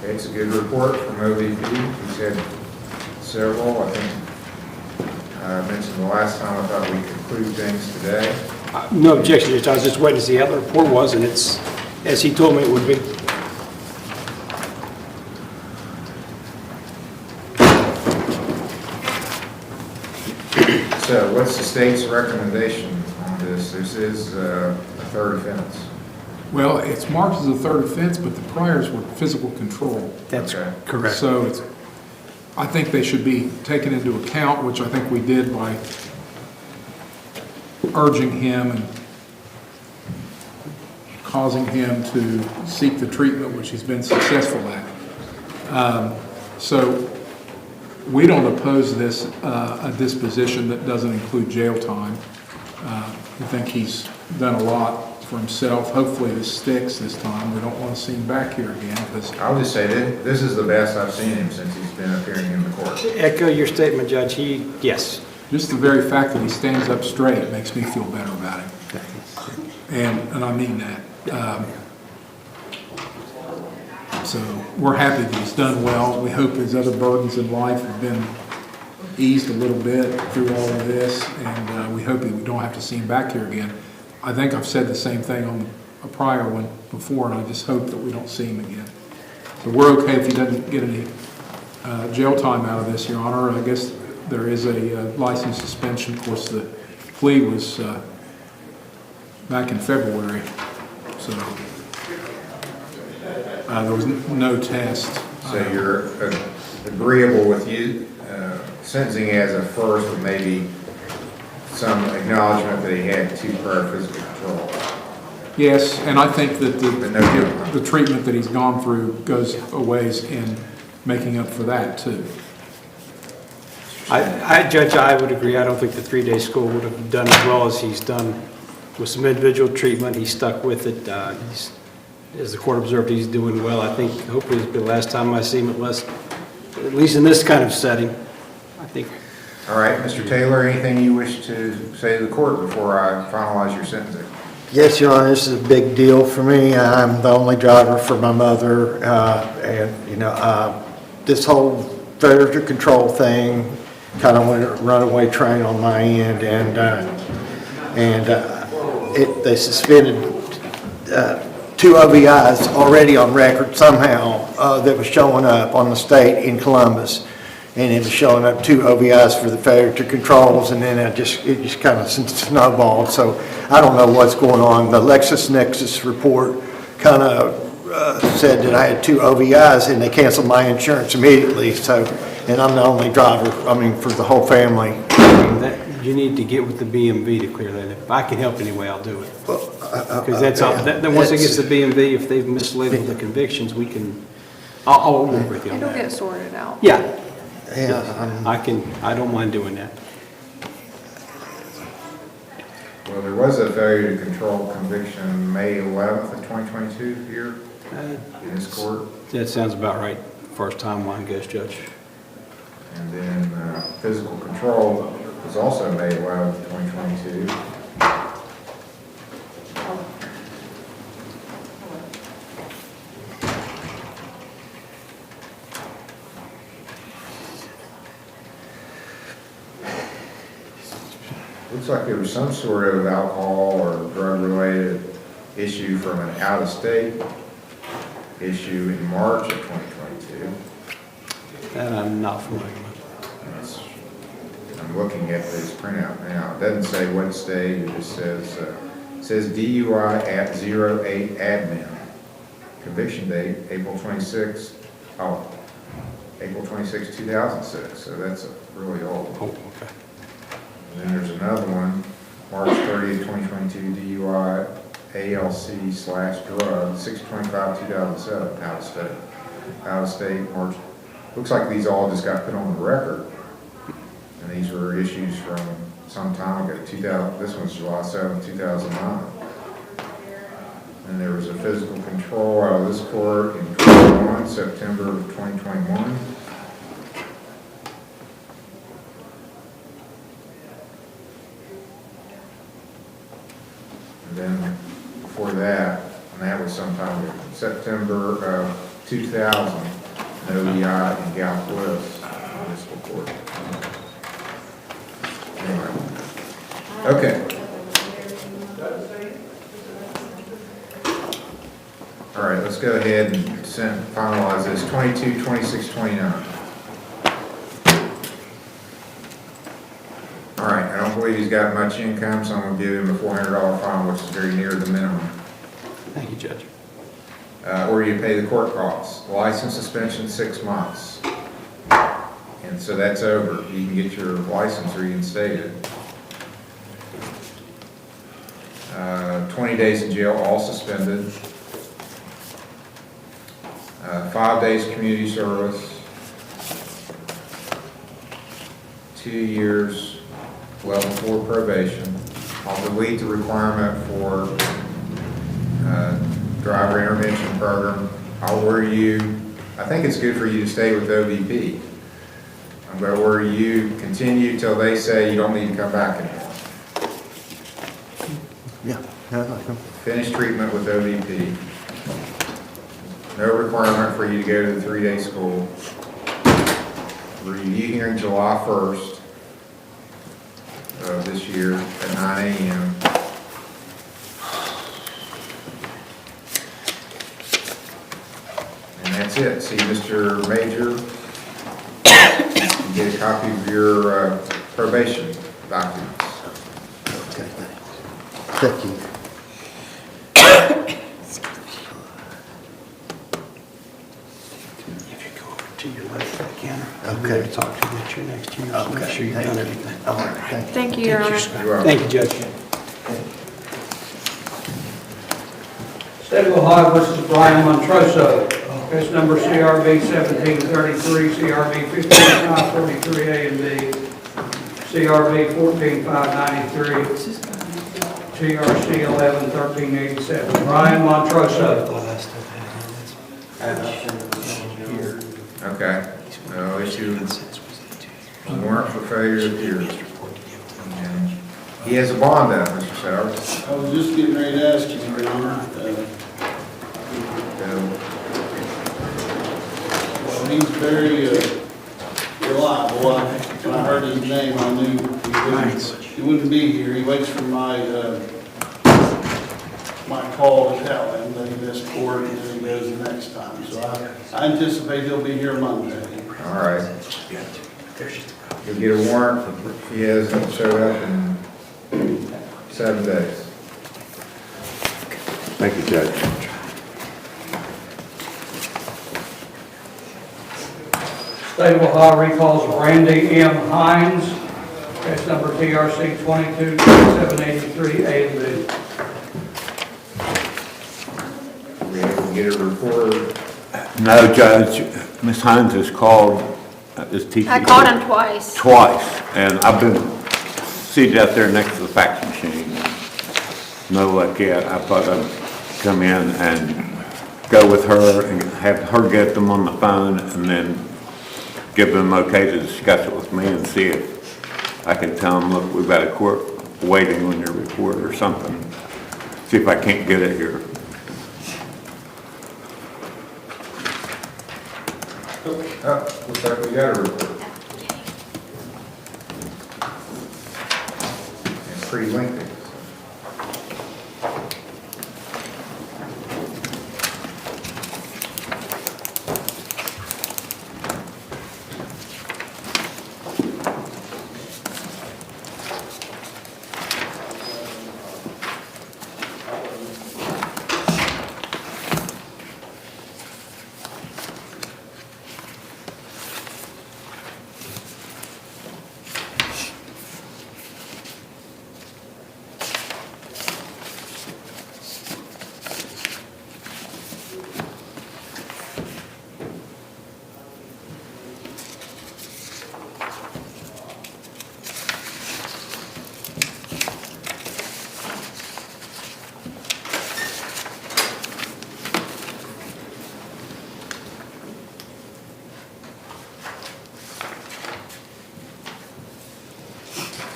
It's a good report from OVP. He's had several. I think I mentioned the last time I thought we could conclude things today. No objection, Judge. I was just waiting to see how the report was, and it's, as he told me it would be. So what's the state's recommendation on this? This is a third offense. Well, it's marked as a third offense, but the priors were physical control. That's Okay. correct. So I think they should be taken into account, which I think we did by urging him and causing him to seek the treatment which he's been successful at. So we don't oppose this, a disposition that doesn't include jail time. We think he's done a lot for himself. Hopefully this sticks this time. We don't want to see him back here again because I'll just say that this is the best I've seen him since he's been appearing in the court. Echo your statement, Judge. Yes. just the very fact that he stands up straight makes me feel better about him. And I mean that. So we're happy that he's done well. We hope his other burdens in life have been eased a little bit through all of this, and we hope we don't have to see him back here again. I think I've said the same thing on a prior one before, and I just hope that we don't see him again. So we're okay if he doesn't get any jail time out of this, Your Honor. I guess there is a license suspension. Of course, the plea was back in February, so there was no test. So you're agreeable with you sentencing as a first, with maybe some acknowledgement that he had 2 prior physical control? Yes, and I think that the treatment that he's gone through goes a ways in making up for that, too. Judge, I would agree. I don't think the 3-day school would have done as well as he's done with some individual treatment. He stuck with it. As the court observed, he's doing well. I think hopefully it's the last time I see him, at least in this kind of setting. I think. All right, Mr. Taylor, anything you wish to say to the court before I finalize your sentencing? Yes, Your Honor, this is a big deal for me. I'm the only driver for my mother, and this whole failure to control thing kind of went a runaway train on my end, and they suspended 2 OVIs already on record somehow that was showing up on the state in Columbus, and it was showing up 2 OVIs for the failure to controls, and then it just kind of snowballed. So I don't know what's going on. The LexisNexis report kind of said that I had 2 OVIs, and they canceled my insurance immediately. So, and I'm the only driver, for the whole family. You need to get with the BMV to clear that. If I can help anyway, I'll do it. Because that's all. Once it gets to BMV, if they've mislabeled the convictions, we can. I'll work with you on that. It'll get sorted out. Yeah. Yeah, I don't mind doing that. Well, there was a failure to control conviction May 11th of 2022 here in this court. That sounds about right, first time one goes, Judge. And then physical control was also May 11th, 2022. Looks like there was some sort of alcohol or drug-related issue from an out-of-state issue in March of 2022. That I'm not familiar with. I'm looking at this printout now. It doesn't say what state, it just says DUI at 08 admin. Conviction date, April 26, 2006, so that's really old. Oh, okay. And then there's another one, March 30th, 2022, DUI ALC/drug, 6/25/2007, out of state. Out of state, March. Looks like these all just got put on the record. And these were issues from some time ago, this one's July 7th, 2009. And there was a physical control out of this court in 21, September of 2021. And then before that, and that was sometime in September of 2000, an ODI in Galquist Municipal Court. Anyway. Okay. All right, let's go ahead and finalize this. 22, 26, 29. All right, I don't believe he's got much income, so I'm going to give him a $400 fine, which is very near the minimum. Thank you, Judge. Or you pay the court costs. License suspension, 6 months. And so that's over. You can get your license reinstated. 20 days in jail, all suspended. 5 days community service. 2 years level 4 probation. I'll delete the requirement for driver intervention program. I'll order you, I think it's good for you to stay with OVP. I'm going to order you continue till they say you don't need to come back anymore. Yeah. Finish treatment with OVP. No requirement for you to go to the 3-day school. Review hearing July 1st of this year at 9 a.m. And that's it. See Mr. Major. You get a copy of your probation documents. Okay, thank you. If you go over to your left of the counter, I'll Okay. be talk to you at your next hearing, so make sure you've done everything. All right, thank you. Thank you, Your Honor. You're welcome. Thank you, Judge. State of Ohio versus Brian Montroso, case number CRB 1733, CRB 15543A and B, CRB 14593, TRC 111387. Brian Montroso. Okay. No issue. Warrant for failure to appear. And he has a bond out, Mr. Sowers. I was just getting ready to ask you, Your Honor. Well, he's very reliable. When I heard his name, I knew he wouldn't be here. He waits for my call to tell him that he missed court and then he goes the next time. So I anticipate he'll be here Monday. All right. You'll get a warrant if he hasn't showed up in 7 days. Thank you, Judge. State of Ohio recalls Randy M. Hines, case number TRC 222783A and B. We have to get a report. No, Judge, Ms. Hines has called Is TC? I caught him twice. Twice, and I've been seated out there next to the fax machine. No luck yet. I thought I'd come in and go with her and have her get them on the phone and then give them okay to discuss it with me and see if I can tell them, look, we've got a court waiting on your report or something. See if I can't get it here. Looks like we got a report. And pretty lengthy.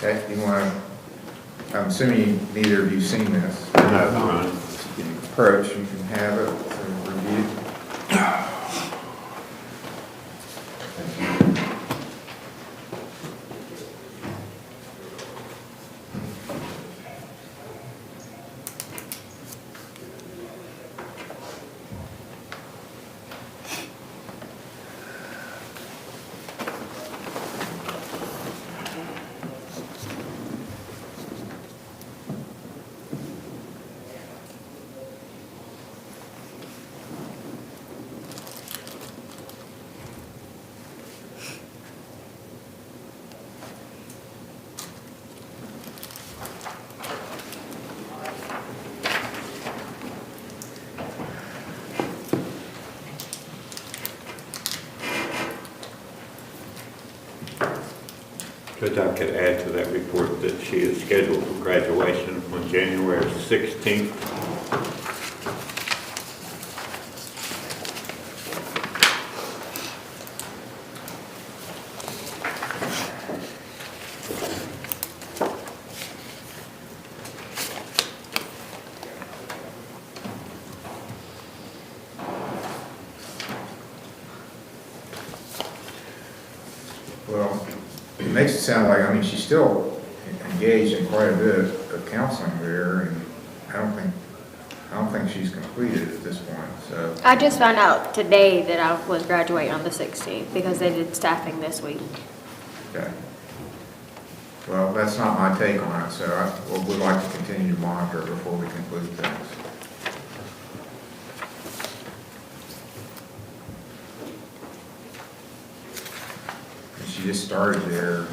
Okay, you want to, I'm assuming neither of you've seen this. No, Ron. Approach, you can have it to review. Judge, I could add to that report that she is scheduled for graduation on January 16th. Well, it makes it sound like, I mean, she's still engaged in quite a bit of counseling there, and I don't think she's completed at this point, so. I just found out today that I was graduating on the 16th because they did staffing this week. Okay. Well, that's not my take on it, so I would like to continue to monitor before we conclude things. And she just started there.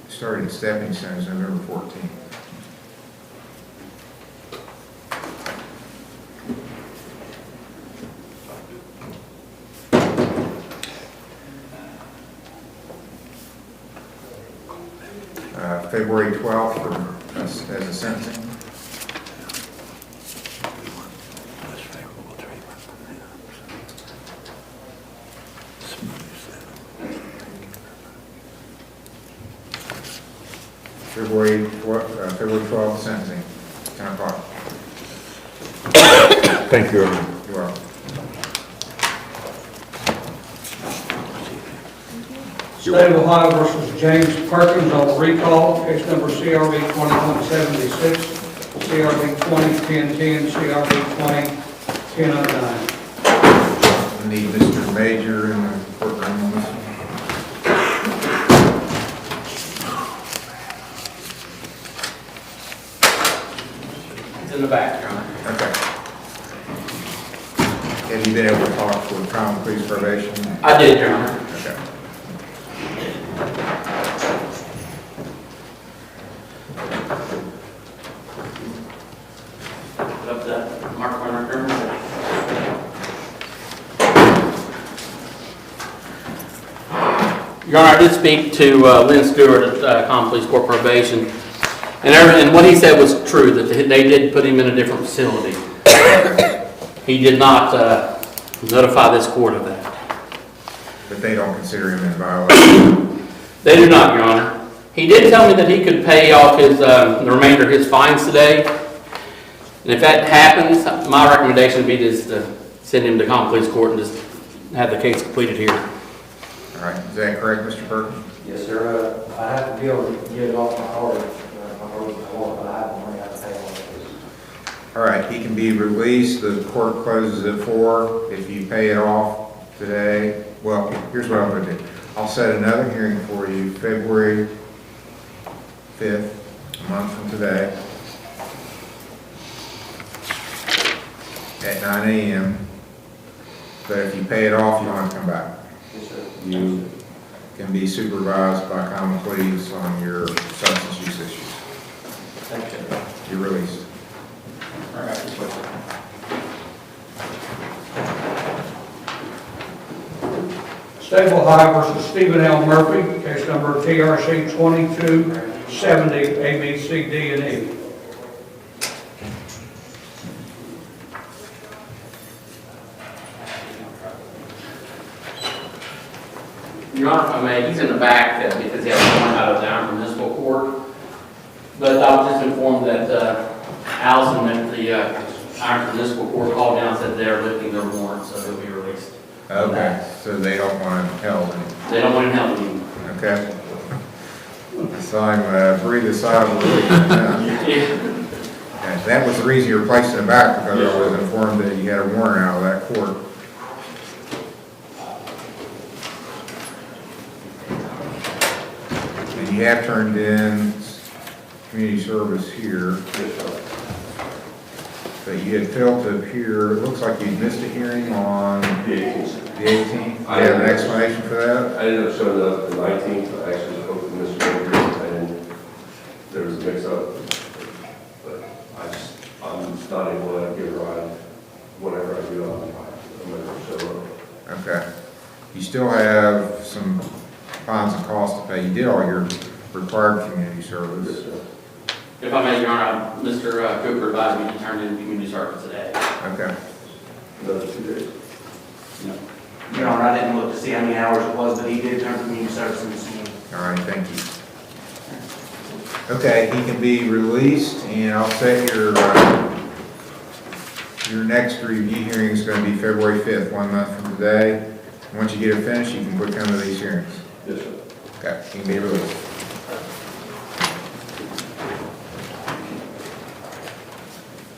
Started at Stepping Stones November 14th. February 12th for, as a sentencing. February 12th sentencing, 10 o'clock. Thank you, Your Honor. You're welcome. State of Ohio versus James Perkins on recall, case number CRB 2176, CRB 201010, CRB 201009. I need Mr. Major in the courtroom on this one. It's in the back, Your Honor. Okay. Have you been able to talk with Crown Police Probation? I did, Your Honor. Okay. Put up that mark on our Your Honor, I did speak to Lynn Stewart at Common Police Court Probation, and what he said was true, that they did put him in a different facility. He did not notify this court of that. But they don't consider him in violation? They do not, Your Honor. He did tell me that he could pay off his the remainder of his fines today. And if that happens, my recommendation would be just to send him to Common Police Court and just have the case completed here. All right, is that correct, Mr. Perkins? Yes, sir. I have to be able to get it off my heart. But I have money I have to pay on it. All right, he can be released. The court closes at 4. If you pay it off today, well, here's what I'm going to do. I'll set another hearing for you February 5th, a month from today, at 9 a.m. But if you pay it off, you don't have to come back. Yes, sir. You can be supervised by common pleas on your substance use issues. Thank you. You're released. All right. Stable High versus Stephen L. Murphy, case number TRC 2270, A, B, C, D, and E. Your Honor, if I may, he's in the back because he has to come out of the Iron Municipal Court. But I was just informed that Allison at the Iron Municipal Court called down and said they're lifting their warrant, so he'll be released. Okay, so they don't want him held. They don't want him held anymore. Okay. So I'm breathe a sigh of relief. And that was the reason you were placed in the back, because I was informed that you had a warrant out of that court. And you have turned in community service here. But you had failed to appear, it looks like you missed a hearing on the 18th. Do you have an explanation for that? I ended up showing up the 19th. I actually spoke to Mr. Baker, and there was a mix-up. But I'm just not able to give a ride whenever I do. I'm going to show up. Okay. You still have some fines and costs to pay. You did all your required community service. Yes, sir. If I may, Your Honor, Mr. Cooper advised me to turn in community service today. Okay. Another 2 days. No. Your Honor, I didn't look to see how many hours it was, but he did turn community service in this morning. All right, thank you. Okay, he can be released, and I'll set your next review hearing is going to be February 5th, 1 month from today. Once you get it finished, you can quit coming to these hearings. Yes, sir. Okay, he can be released.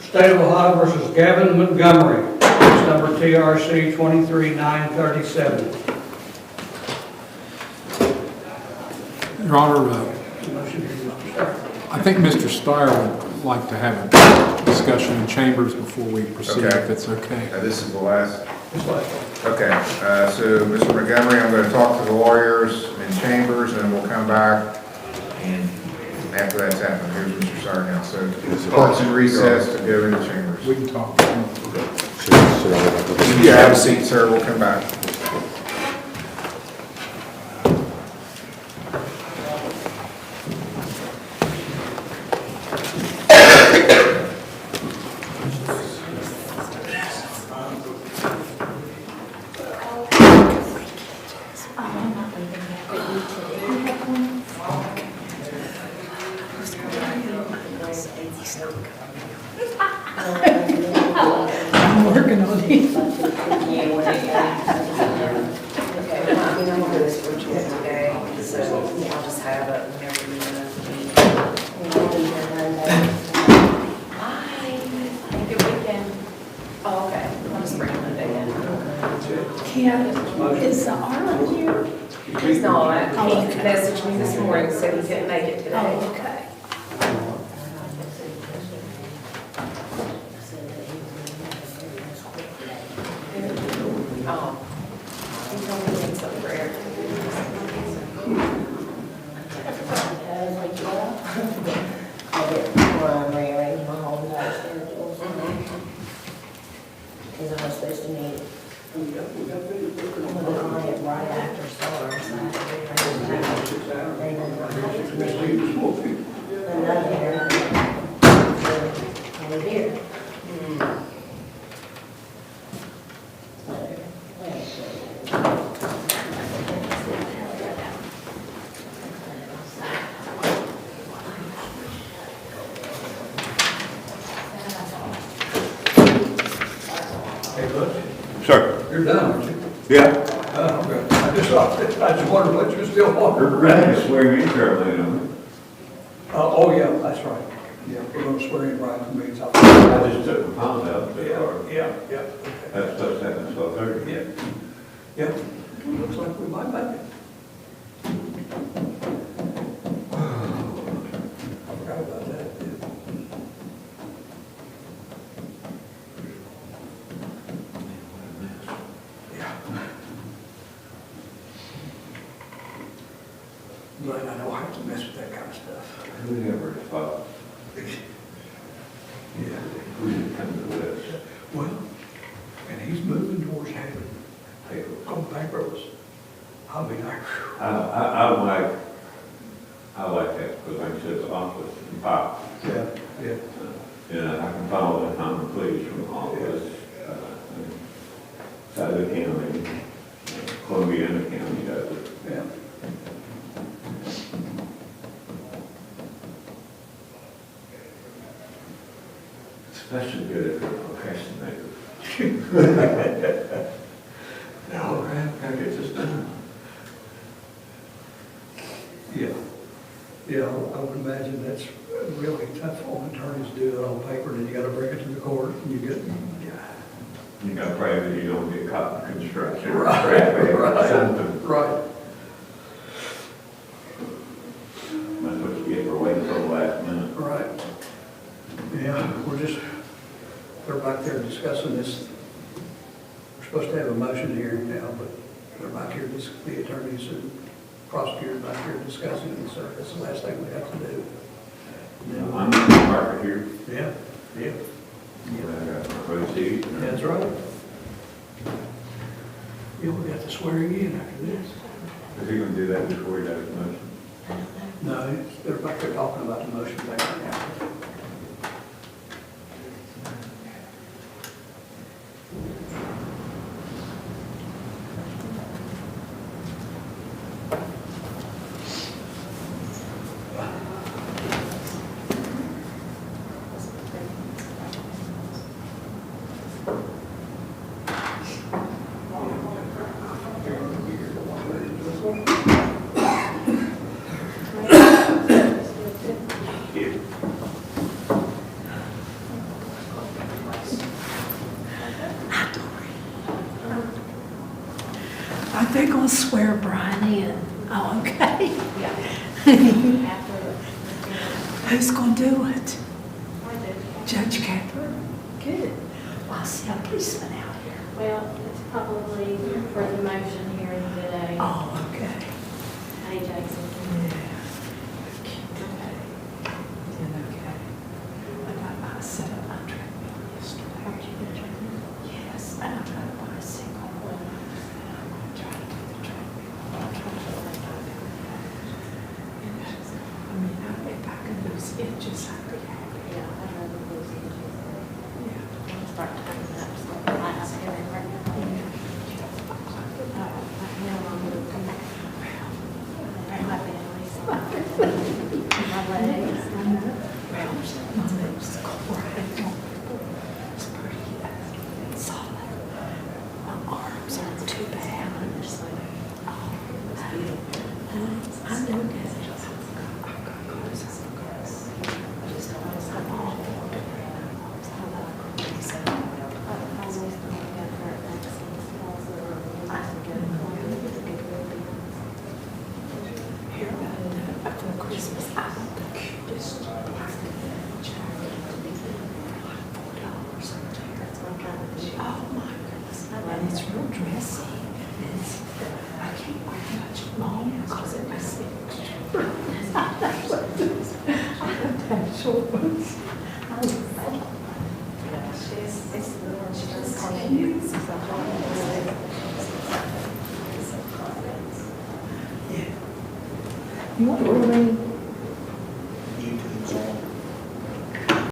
State of Ohio versus Gavin Montgomery, case number TRC 23937. Your Honor, I think Mr. Steyer would like to have a discussion in chambers before we proceed, Okay. if it's okay. This is the last. Okay, so Mr. Montgomery, I'm going to talk to the lawyers in chambers, and we'll come back, and after that's happened, here's Mr. Steyer now. So court's in recess to go into chambers. We can talk. You have a seat, sir. We'll come back. I'm working on it. I'll just have it whenever you Have a good weekend. Oh, okay. I'll just bring it in. Kim, is Arlen here? He's not. Oh, He okay. messaged me this morning, said he couldn't make it today. Oh, okay. Oh. He told me he needs some prayer. Because I was supposed to meet with a client right after SARS. You're done, aren't you? Yeah. Okay. I just wondered what you were still wondering. We're going to swear in shortly, don't we? Oh, yeah, that's right. Yeah, we're going to swear in Brian Cummings. I just took the pound out of the car. Yeah. That's supposed to happen at 12:30. Yeah. Looks like we might make it. I forgot about that. But I know I have to mess with that kind of stuff. Who never thought Yeah. we would come to this? Well, and he's moving towards having, hey, go bankrupt. I mean, I like that because like I said, it's office and pop. Yeah. And I can follow the common pleas from office, side of the county, Columbiana County does it. Yeah. Especially good if you're a procrastinator. No, I gotta get this done. Yeah, I would imagine that's really tough on attorneys to do that on paper, and then you gotta bring it to the court, and you get, You gotta pray that you don't get caught in construction. Right. Something. Right. That's what you get for waiting till the last minute. Right. Yeah, they're back there discussing this. We're supposed to have a motion here now, but they're back here, the attorneys and prosecutors back here discussing it, so that's the last thing we have to do. I'm in the market here. Yeah. I got my proceed. That's right. Yeah, we got the swearing in after this. Is he gonna do that before he does the motion? No, they're back there talking about the motion back now. I think I'll swear Brian in. Oh, okay. Who's gonna do it? Judge Catherine? Good. Well, I see a policeman out here. Well, it's probably for the motion hearing today. Oh, okay. Hey, Jason. I got my set up my treadmill yesterday. Yes, and I got a bicycle. And I'm going to try to do the treadmill. I'll try to do it. I mean, if I can lose inches, I'd be happy. Yeah, I'd rather lose it. Yeah. I'll start tying up some class here and there. I'm going to come back. My family's. My legs. Well, my legs core, it's pretty solid. My arms aren't too bad. I know that. I've got clothes. I just don't want to stop all here after Christmas, I got the cutest jacket. Oh my goodness. And it's real dressy. I can't wear much long because it makes me I have to have short ones. I love that. Yeah. You want to wear